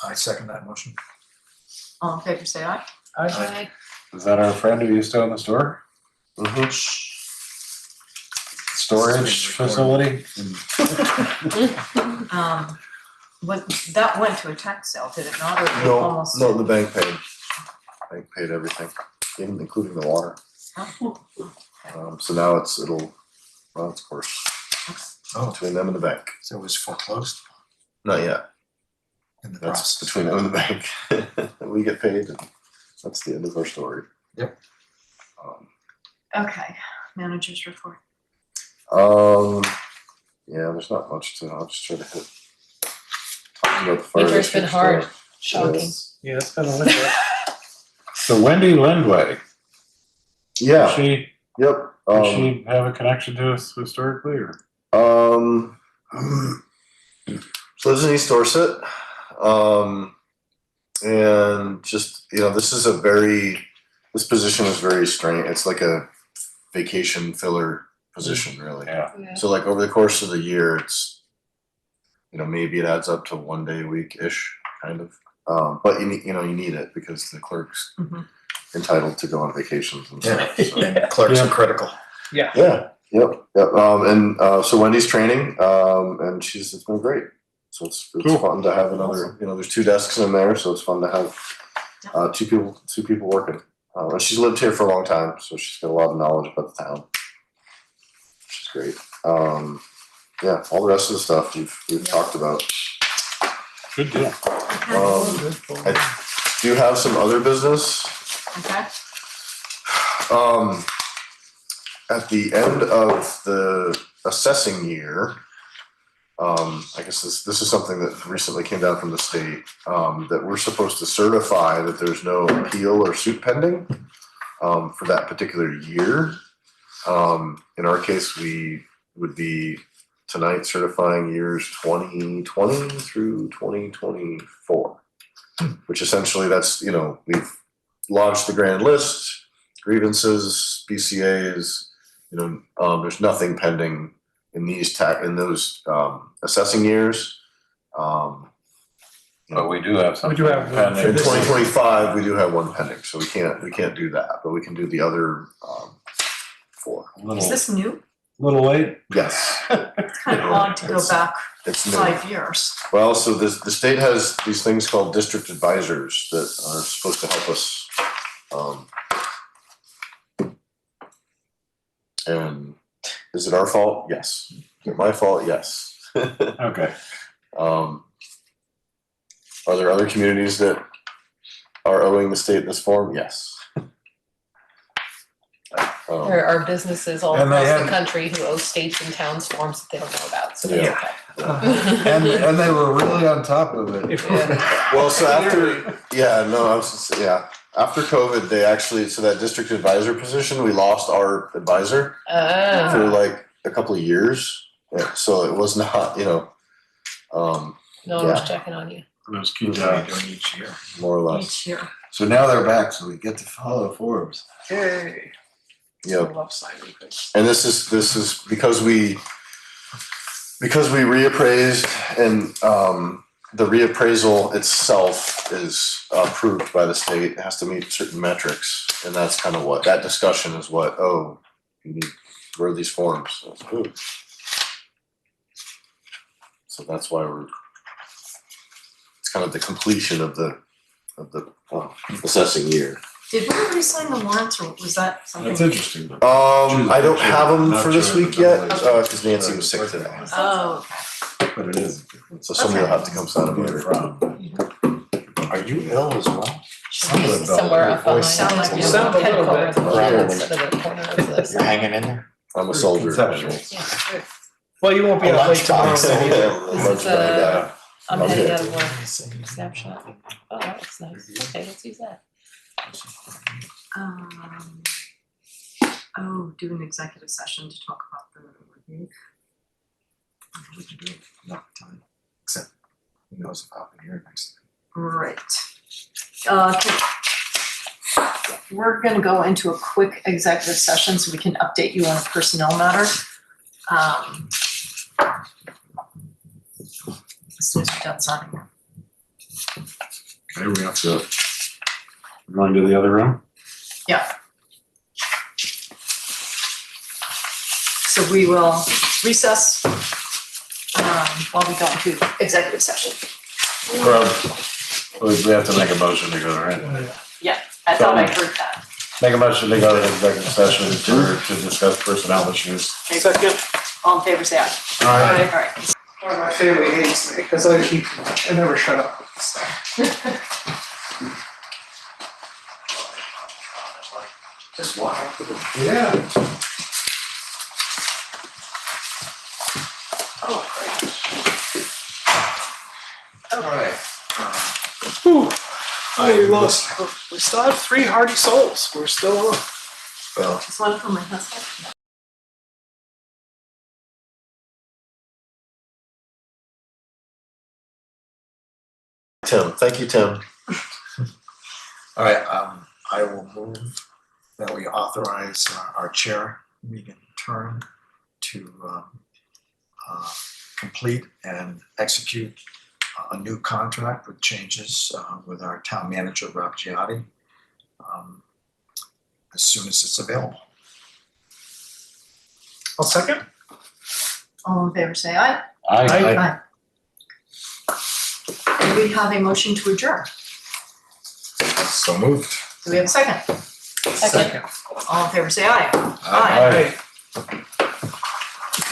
I second that motion. All in favor, say aye. Aye. Is that our friend who used to own the store? Mhm. Storage facility? That went to a tax sale, did it not, or did it No, almost? no, the bank paid. Bank paid everything, including the water. Oh, So now it's of course, Oh, between them and the bank. so it was foreclosed Not yet. in the That's process. between them and the bank. We get paid, and that's the end of our story. Yep. Okay, managers report. Yeah, there's not much to, I'll just try to hit. Talk about the fire Winter's been district hard. stuff. Shocking. Yes. Yeah, it's been a winter. So Wendy Lindway, Yeah, does she, yep. does she have a connection to us historically, or? She lives in East Dorset. And just, this position is very strange. It's like a vacation filler position, really. Yeah. So like over the course of the year, it's, maybe it adds up to 1 day a week-ish, kind of. But you need it because the clerk's entitled to go on vacations and stuff. So. And clerks are critical. Yeah. Yep. So Wendy's training, and it's been great. So it's Cool. fun to have another. There's 2 desks in there, so it's fun to have two people working. And she's lived here for a long time, so she's got a lot of knowledge about the town, which is great. Yeah, all the rest of the stuff we've talked about. Good deal. I do have some other business. Okay. At the end of the assessing year, I guess this is something that recently came down from the state, that we're supposed to certify that there's no appeal or suit pending for that particular year. In our case, we would be tonight certifying years 2020 through 2024, which essentially that's, we've launched the grand list, grievances, BCAs, there's nothing pending in those assessing years. But we do have something. We do have one. In 2025, we do have one pending, so we can't do that, but we can do the other 4. Is this new? Little late? Yes. It's kind of odd to go back It's new. 5 years. Well, so the state has these things called district advisors that are supposed to help us. And is it our fault? Yes. Is it my fault? Yes. Okay. Are there other communities that are owing the state this form? Yes. There are businesses all And they across the had- country who owe states and towns forms that they don't know about, so Yeah. that's okay. And they were really on top of it. Well, so after COVID, they actually, so that district advisor position, we lost our advisor for like a couple of years. Yeah, so it was not, No one yeah. was checking on you. Those key What are we jobs. doing each year? more or less. Each year. So now they're back, so we get to follow Forbes. Yay. Yep. I love signing things. And this is because we reappraised, and the reappraisal itself is approved by the state. It has to meet certain metrics, and that's kind of what that discussion is. You need, where are these forms? That's approved. So that's why it's kind of the completion of the assessing year. Did we already sign the warrants, or was that something? That's interesting. I don't have them Not for this sure. week yet, because Nancy was sick today. Oh, But it is. So somebody will have to come sign them later. Are you ill as well? Somewhere up behind. Sound like you Sound sound head a little corner of the bit. bottom instead of the corner of the You're hanging in there? I'm a soldier. Conceptual. Yeah. Well, you won't be A out late tomorrow. lunchtime. then either. This is I'm Okay. heading out of work. Snapshot. Oh, that looks nice. Okay, let's use that. Do an executive session to talk about the review. We can do it another time, except who knows if I'll be here next time. Right. We're gonna go into a quick executive session so we can update you on a personnel matter. As soon as we're done signing here. Okay, we have to run to the other room. So we will recess while we go into executive session. We have to make a motion to go, right? I thought I heard that. Make a motion to go to executive session to discuss personnel issues. Second. All in favor, say aye. Aye. All right. Or my family hates me because I never shut up with this stuff. Just walk up with it. Yeah. Oh, great. Alright. We still have 3 hardy souls. We're still on. Well, Just one from my husband. Tim, thank you, Tim. All right, I will move that we authorize our chair, Megan Turn, to complete and execute a new contract with changes with our town manager, Rob Giotti, as soon as it's available. I'll second. All in favor, say aye. Aye. Aye. Do we have a motion to adjourn? So moved. Do we have a second? Second. All in favor, say aye. Aye. Aye.